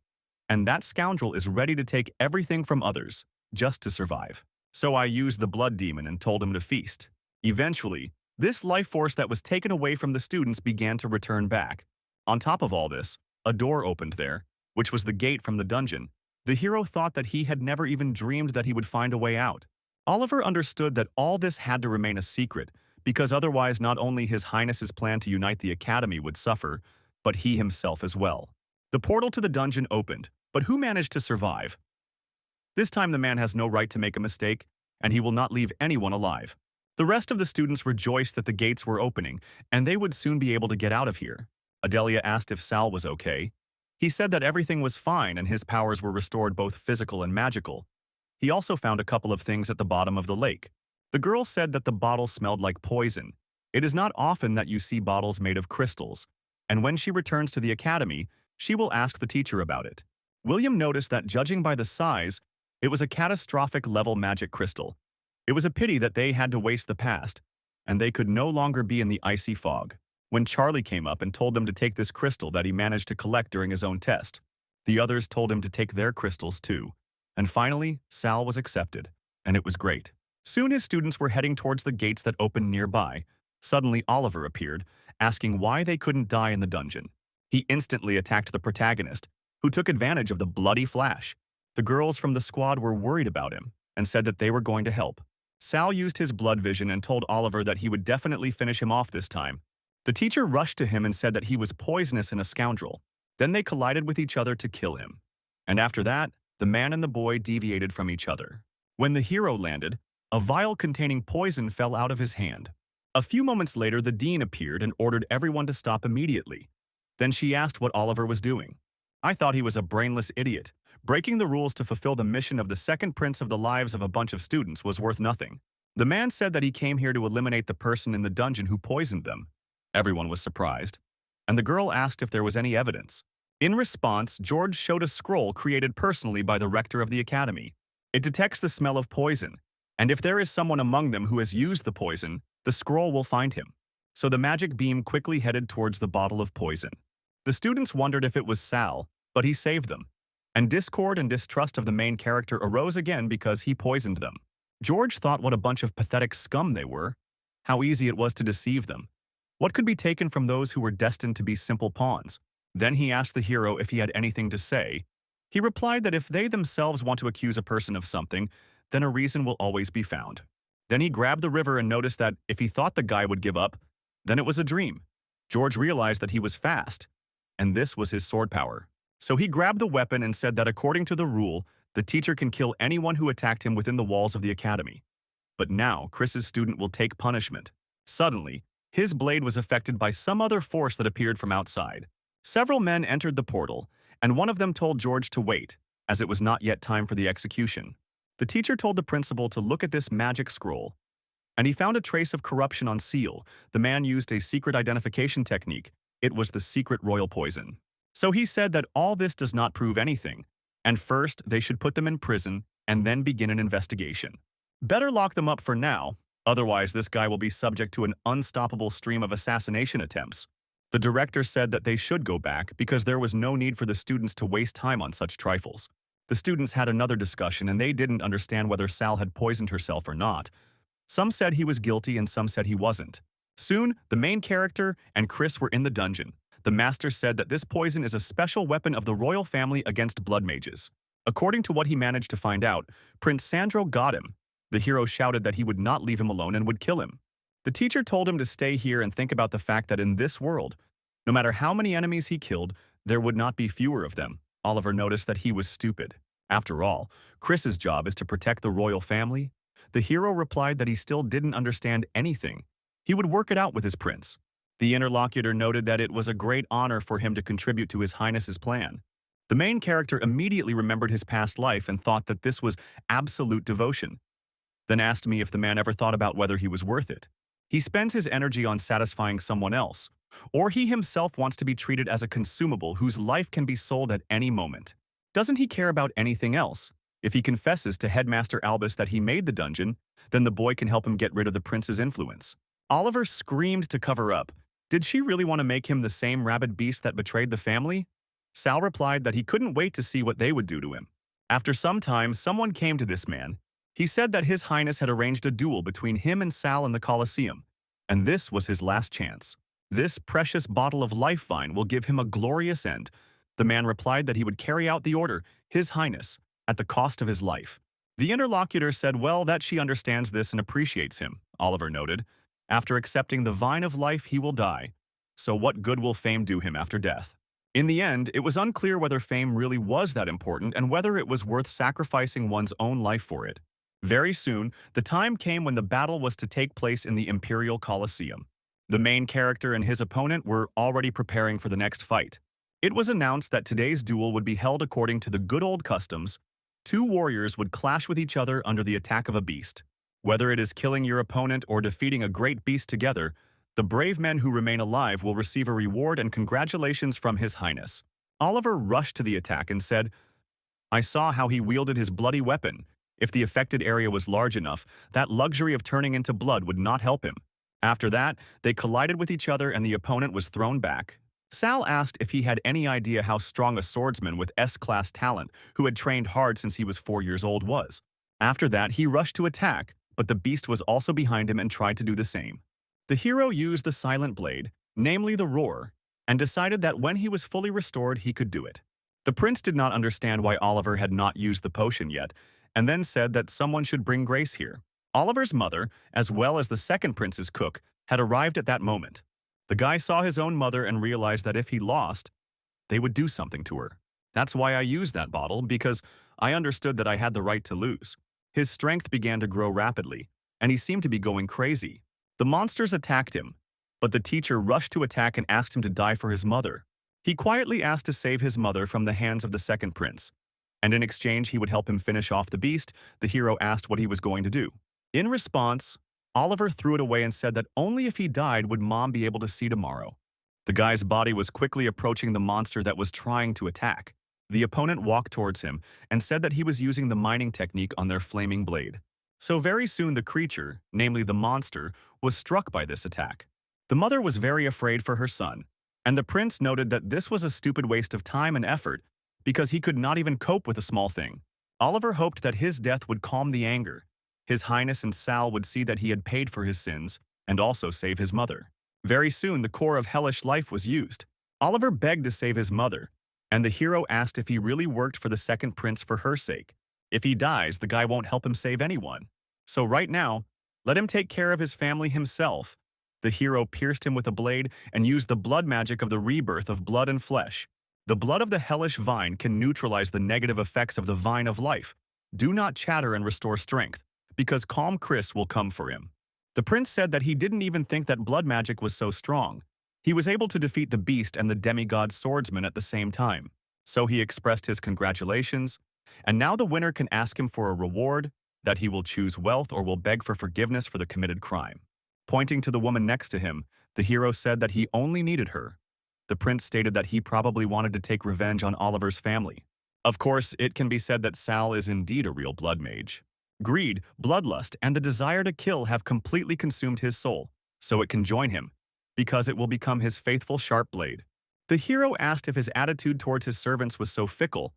And that scoundrel is ready to take everything from others, just to survive. So I used the blood demon and told him to feast. Eventually, this life force that was taken away from the students began to return back. On top of all this, a door opened there, which was the gate from the dungeon. The hero thought that he had never even dreamed that he would find a way out. Oliver understood that all this had to remain a secret, because otherwise not only His Highness's plan to unite the Academy would suffer, but he himself as well. The portal to the dungeon opened, but who managed to survive? This time the man has no right to make a mistake, and he will not leave anyone alive. The rest of the students rejoiced that the gates were opening, and they would soon be able to get out of here. Adelia asked if Sal was okay. He said that everything was fine and his powers were restored, both physical and magical. He also found a couple of things at the bottom of the lake. The girl said that the bottle smelled like poison. It is not often that you see bottles made of crystals, and when she returns to the academy, she will ask the teacher about it. William noticed that, judging by the size, it was a catastrophic level magic crystal. It was a pity that they had to waste the past, and they could no longer be in the icy fog. When Charlie came up and told them to take this crystal that he managed to collect during his own test, the others told him to take their crystals too. And finally, Sal was accepted, and it was great. Soon his students were heading towards the gates that opened nearby. Suddenly Oliver appeared, asking why they couldn't die in the dungeon. He instantly attacked the protagonist, who took advantage of the bloody flash. The girls from the squad were worried about him and said that they were going to help. Sal used his blood vision and told Oliver that he would definitely finish him off this time. The teacher rushed to him and said that he was poisonous and a scoundrel. Then they collided with each other to kill him. And after that, the man and the boy deviated from each other. When the hero landed, a vial containing poison fell out of his hand. A few moments later, the dean appeared and ordered everyone to stop immediately. Then she asked what Oliver was doing. I thought he was a brainless idiot. Breaking the rules to fulfill the mission of the second prince of the lives of a bunch of students was worth nothing. The man said that he came here to eliminate the person in the dungeon who poisoned them. Everyone was surprised, and the girl asked if there was any evidence. In response, George showed a scroll created personally by the rector of the academy. It detects the smell of poison, and if there is someone among them who has used the poison, the scroll will find him. So the magic beam quickly headed towards the bottle of poison. The students wondered if it was Sal, but he saved them. And discord and distrust of the main character arose again because he poisoned them. George thought what a bunch of pathetic scum they were, how easy it was to deceive them. What could be taken from those who were destined to be simple pawns? Then he asked the hero if he had anything to say. He replied that if they themselves want to accuse a person of something, then a reason will always be found. Then he grabbed the river and noticed that if he thought the guy would give up, then it was a dream. George realized that he was fast, and this was his sword power. So he grabbed the weapon and said that according to the rule, the teacher can kill anyone who attacked him within the walls of the academy. But now, Chris's student will take punishment. Suddenly, his blade was affected by some other force that appeared from outside. Several men entered the portal, and one of them told George to wait, as it was not yet time for the execution. The teacher told the principal to look at this magic scroll, and he found a trace of corruption on seal. The man used a secret identification technique. It was the secret royal poison. So he said that all this does not prove anything, and first they should put them in prison and then begin an investigation. Better lock them up for now, otherwise this guy will be subject to an unstoppable stream of assassination attempts. The director said that they should go back because there was no need for the students to waste time on such trifles. The students had another discussion and they didn't understand whether Sal had poisoned herself or not. Some said he was guilty and some said he wasn't. Soon, the main character and Chris were in the dungeon. The master said that this poison is a special weapon of the royal family against blood mages. According to what he managed to find out, Prince Sandro got him. The hero shouted that he would not leave him alone and would kill him. The teacher told him to stay here and think about the fact that in this world, no matter how many enemies he killed, there would not be fewer of them. Oliver noticed that he was stupid. After all, Chris's job is to protect the royal family. The hero replied that he still didn't understand anything. He would work it out with his prince. The interlocutor noted that it was a great honor for him to contribute to His Highness's plan. The main character immediately remembered his past life and thought that this was absolute devotion. Then asked me if the man ever thought about whether he was worth it. He spends his energy on satisfying someone else, or he himself wants to be treated as a consumable whose life can be sold at any moment. Doesn't he care about anything else? If he confesses to Headmaster Albus that he made the dungeon, then the boy can help him get rid of the prince's influence. Oliver screamed to cover up. Did she really want to make him the same rabid beast that betrayed the family? Sal replied that he couldn't wait to see what they would do to him. After some time, someone came to this man. He said that His Highness had arranged a duel between him and Sal in the Coliseum, and this was his last chance. This precious bottle of life vine will give him a glorious end. The man replied that he would carry out the order, His Highness, at the cost of his life. The interlocutor said, well, that she understands this and appreciates him, Oliver noted. After accepting the vine of life, he will die. So what good will fame do him after death? In the end, it was unclear whether fame really was that important and whether it was worth sacrificing one's own life for it. Very soon, the time came when the battle was to take place in the Imperial Coliseum. The main character and his opponent were already preparing for the next fight. It was announced that today's duel would be held according to the good old customs. Two warriors would clash with each other under the attack of a beast. Whether it is killing your opponent or defeating a great beast together, the brave men who remain alive will receive a reward and congratulations from His Highness. Oliver rushed to the attack and said, I saw how he wielded his bloody weapon. If the affected area was large enough, that luxury of turning into blood would not help him. After that, they collided with each other and the opponent was thrown back. Sal asked if he had any idea how strong a swordsman with S-class talent who had trained hard since he was 4 years old was. After that, he rushed to attack, but the beast was also behind him and tried to do the same. The hero used the silent blade, namely the roar, and decided that when he was fully restored, he could do it. The prince did not understand why Oliver had not used the potion yet, and then said that someone should bring grace here. Oliver's mother, as well as the second prince's cook, had arrived at that moment. The guy saw his own mother and realized that if he lost, they would do something to her. That's why I used that bottle, because I understood that I had the right to lose. His strength began to grow rapidly, and he seemed to be going crazy. The monsters attacked him, but the teacher rushed to attack and asked him to die for his mother. He quietly asked to save his mother from the hands of the second prince, and in exchange he would help him finish off the beast. The hero asked what he was going to do. In response, Oliver threw it away and said that only if he died would Mom be able to see tomorrow. The guy's body was quickly approaching the monster that was trying to attack. The opponent walked towards him and said that he was using the mining technique on their flaming blade. So very soon the creature, namely the monster, was struck by this attack. The mother was very afraid for her son, and the prince noted that this was a stupid waste of time and effort because he could not even cope with a small thing. Oliver hoped that his death would calm the anger. His Highness and Sal would see that he had paid for his sins and also save his mother. Very soon, the core of hellish life was used. Oliver begged to save his mother, and the hero asked if he really worked for the second prince for her sake. If he dies, the guy won't help him save anyone. So right now, let him take care of his family himself. The hero pierced him with a blade and used the blood magic of the rebirth of blood and flesh. The blood of the hellish vine can neutralize the negative effects of the vine of life. Do not chatter and restore strength, because calm Chris will come for him. The prince said that he didn't even think that blood magic was so strong. He was able to defeat the beast and the demigod swordsman at the same time. So he expressed his congratulations, and now the winner can ask him for a reward, that he will choose wealth or will beg for forgiveness for the committed crime. Pointing to the woman next to him, the hero said that he only needed her. The prince stated that he probably wanted to take revenge on Oliver's family. Of course, it can be said that Sal is indeed a real blood mage. Greed, bloodlust, and the desire to kill have completely consumed his soul, so it can join him, because it will become his faithful sharp blade. The hero asked if his attitude towards his servants was so fickle.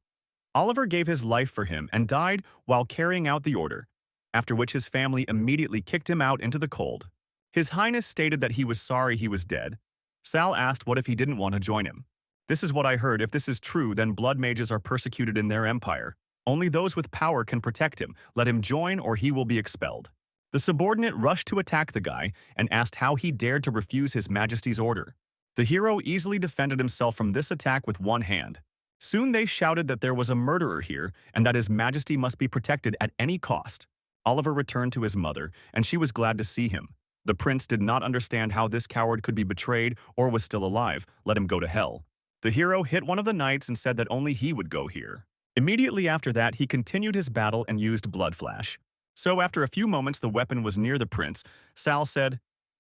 Oliver gave his life for him and died while carrying out the order, after which his family immediately kicked him out into the cold. His Highness stated that he was sorry he was dead. Sal asked what if he didn't want to join him. This is what I heard. If this is true, then blood mages are persecuted in their empire. Only those with power can protect him. Let him join or he will be expelled. The subordinate rushed to attack the guy and asked how he dared to refuse His Majesty's order. The hero easily defended himself from this attack with one hand. Soon they shouted that there was a murderer here and that His Majesty must be protected at any cost. Oliver returned to his mother, and she was glad to see him. The prince did not understand how this coward could be betrayed or was still alive. Let him go to hell. The hero hit one of the knights and said that only he would go here. Immediately after that, he continued his battle and used blood flash. So after a few moments, the weapon was near the prince. Sal said,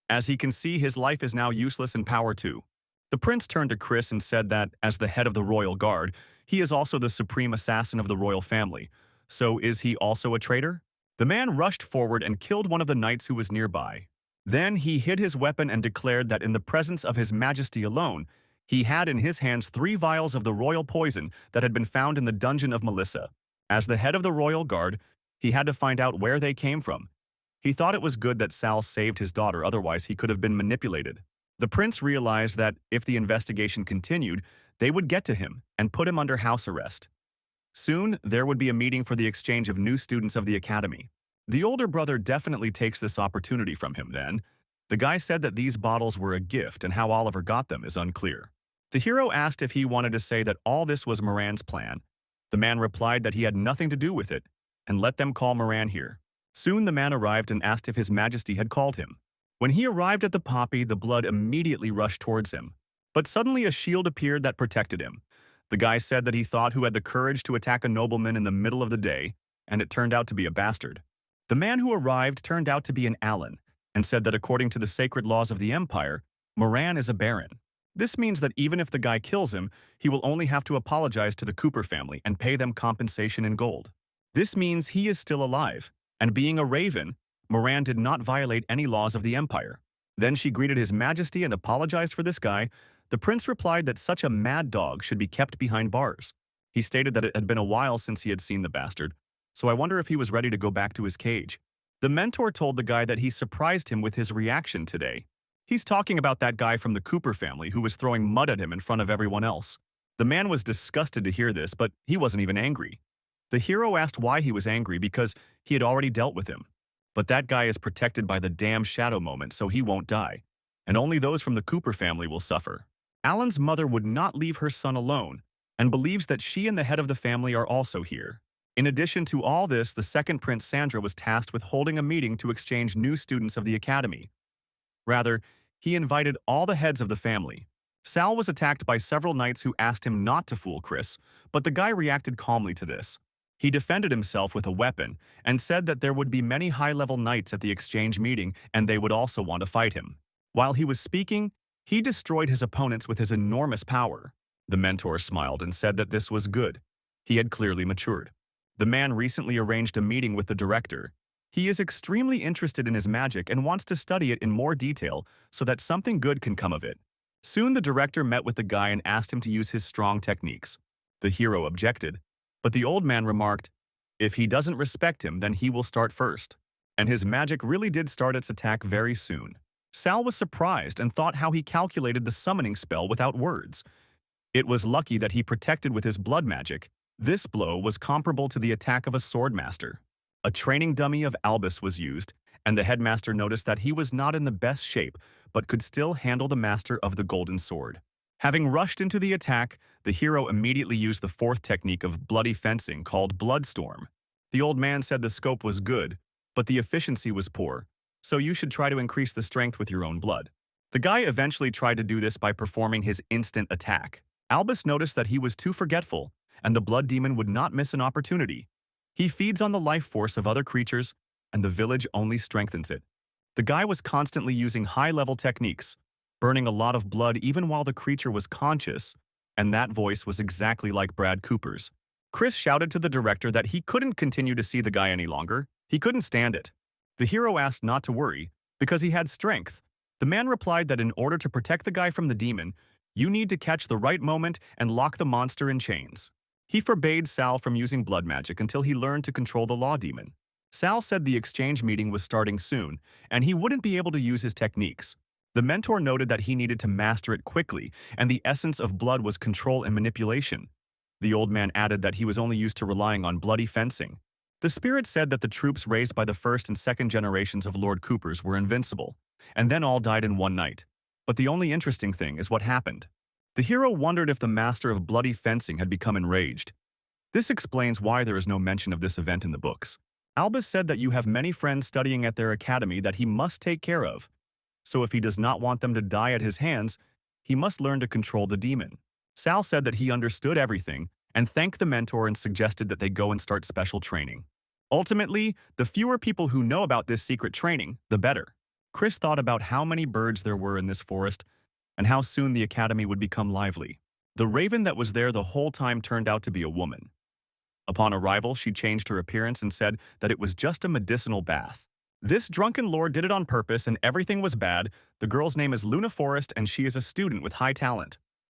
"As he can see, his life is now useless and power too." The prince turned to Chris and said that, as the head of the royal guard, he is also the supreme assassin of the royal family. So is he also a traitor? The man rushed forward and killed one of the knights who was nearby. Then he hid his weapon and declared that in the presence of His Majesty alone, he had in his hands 3 vials of the royal poison that had been found in the dungeon of Melissa. As the head of the royal guard, he had to find out where they came from. He thought it was good that Sal saved his daughter, otherwise he could have been manipulated. The prince realized that if the investigation continued, they would get to him and put him under house arrest. Soon, there would be a meeting for the exchange of new students of the academy. The older brother definitely takes this opportunity from him then. The guy said that these bottles were a gift and how Oliver got them is unclear. The hero asked if he wanted to say that all this was Moran's plan. The man replied that he had nothing to do with it, and let them call Moran here. Soon the man arrived and asked if His Majesty had called him. When he arrived at the poppy, the blood immediately rushed towards him. But suddenly a shield appeared that protected him. The guy said that he thought who had the courage to attack a nobleman in the middle of the day, and it turned out to be a bastard. The man who arrived turned out to be an Allan, and said that according to the sacred laws of the empire, Moran is a baron. This means that even if the guy kills him, he will only have to apologize to the Cooper family and pay them compensation in gold. This means he is still alive, and being a raven, Moran did not violate any laws of the empire. Then she greeted his majesty and apologized for this guy. The prince replied that such a mad dog should be kept behind bars. He stated that it had been a while since he had seen the bastard, so I wonder if he was ready to go back to his cage. The mentor told the guy that he surprised him with his reaction today. He's talking about that guy from the Cooper family who was throwing mud at him in front of everyone else. The man was disgusted to hear this, but he wasn't even angry. The hero asked why he was angry because he had already dealt with him. But that guy is protected by the damn shadow moment, so he won't die. And only those from the Cooper family will suffer. Allan's mother would not leave her son alone, and believes that she and the head of the family are also here. In addition to all this, the second Prince Sandra was tasked with holding a meeting to exchange new students of the academy. Rather, he invited all the heads of the family. Sal was attacked by several knights who asked him not to fool Chris, but the guy reacted calmly to this. He defended himself with a weapon and said that there would be many high-level knights at the exchange meeting and they would also want to fight him. While he was speaking, he destroyed his opponents with his enormous power. The mentor smiled and said that this was good. He had clearly matured. The man recently arranged a meeting with the director. He is extremely interested in his magic and wants to study it in more detail so that something good can come of it. Soon the director met with the guy and asked him to use his strong techniques. The hero objected, but the old man remarked, if he doesn't respect him, then he will start first. And his magic really did start its attack very soon. Sal was surprised and thought how he calculated the summoning spell without words. It was lucky that he protected with his blood magic. This blow was comparable to the attack of a swordmaster. A training dummy of Albus was used, and the headmaster noticed that he was not in the best shape, but could still handle the master of the golden sword. Having rushed into the attack, the hero immediately used the fourth technique of bloody fencing called Bloodstorm. The old man said the scope was good, but the efficiency was poor, so you should try to increase the strength with your own blood. The guy eventually tried to do this by performing his instant attack. Albus noticed that he was too forgetful, and the blood demon would not miss an opportunity. He feeds on the life force of other creatures, and the village only strengthens it. The guy was constantly using high-level techniques, burning a lot of blood even while the creature was conscious, and that voice was exactly like Brad Cooper's. Chris shouted to the director that he couldn't continue to see the guy any longer. He couldn't stand it. The hero asked not to worry, because he had strength. The man replied that in order to protect the guy from the demon, you need to catch the right moment and lock the monster in chains. He forbade Sal from using blood magic until he learned to control the law demon. Sal said the exchange meeting was starting soon, and he wouldn't be able to use his techniques. The mentor noted that he needed to master it quickly, and the essence of blood was control and manipulation. The old man added that he was only used to relying on bloody fencing. The spirit said that the troops raised by the first and second generations of Lord Coopers were invincible, and then all died in one night. But the only interesting thing is what happened. The hero wondered if the master of bloody fencing had become enraged. This explains why there is no mention of this event in the books. Albus said that you have many friends studying at their academy that he must take care of. So if he does not want them to die at his hands, he must learn to control the demon. Sal said that he understood everything and thanked the mentor and suggested that they go and start special training. Ultimately, the fewer people who know about this secret training, the better. Chris thought about how many birds there were in this forest and how soon the academy would become lively. The raven that was there the whole time turned out to be a woman. Upon arrival, she changed her appearance and said that it was just a medicinal bath. This drunken lord did it on purpose and everything was bad. The girl's name is Luna Forest and she is a student with high talent.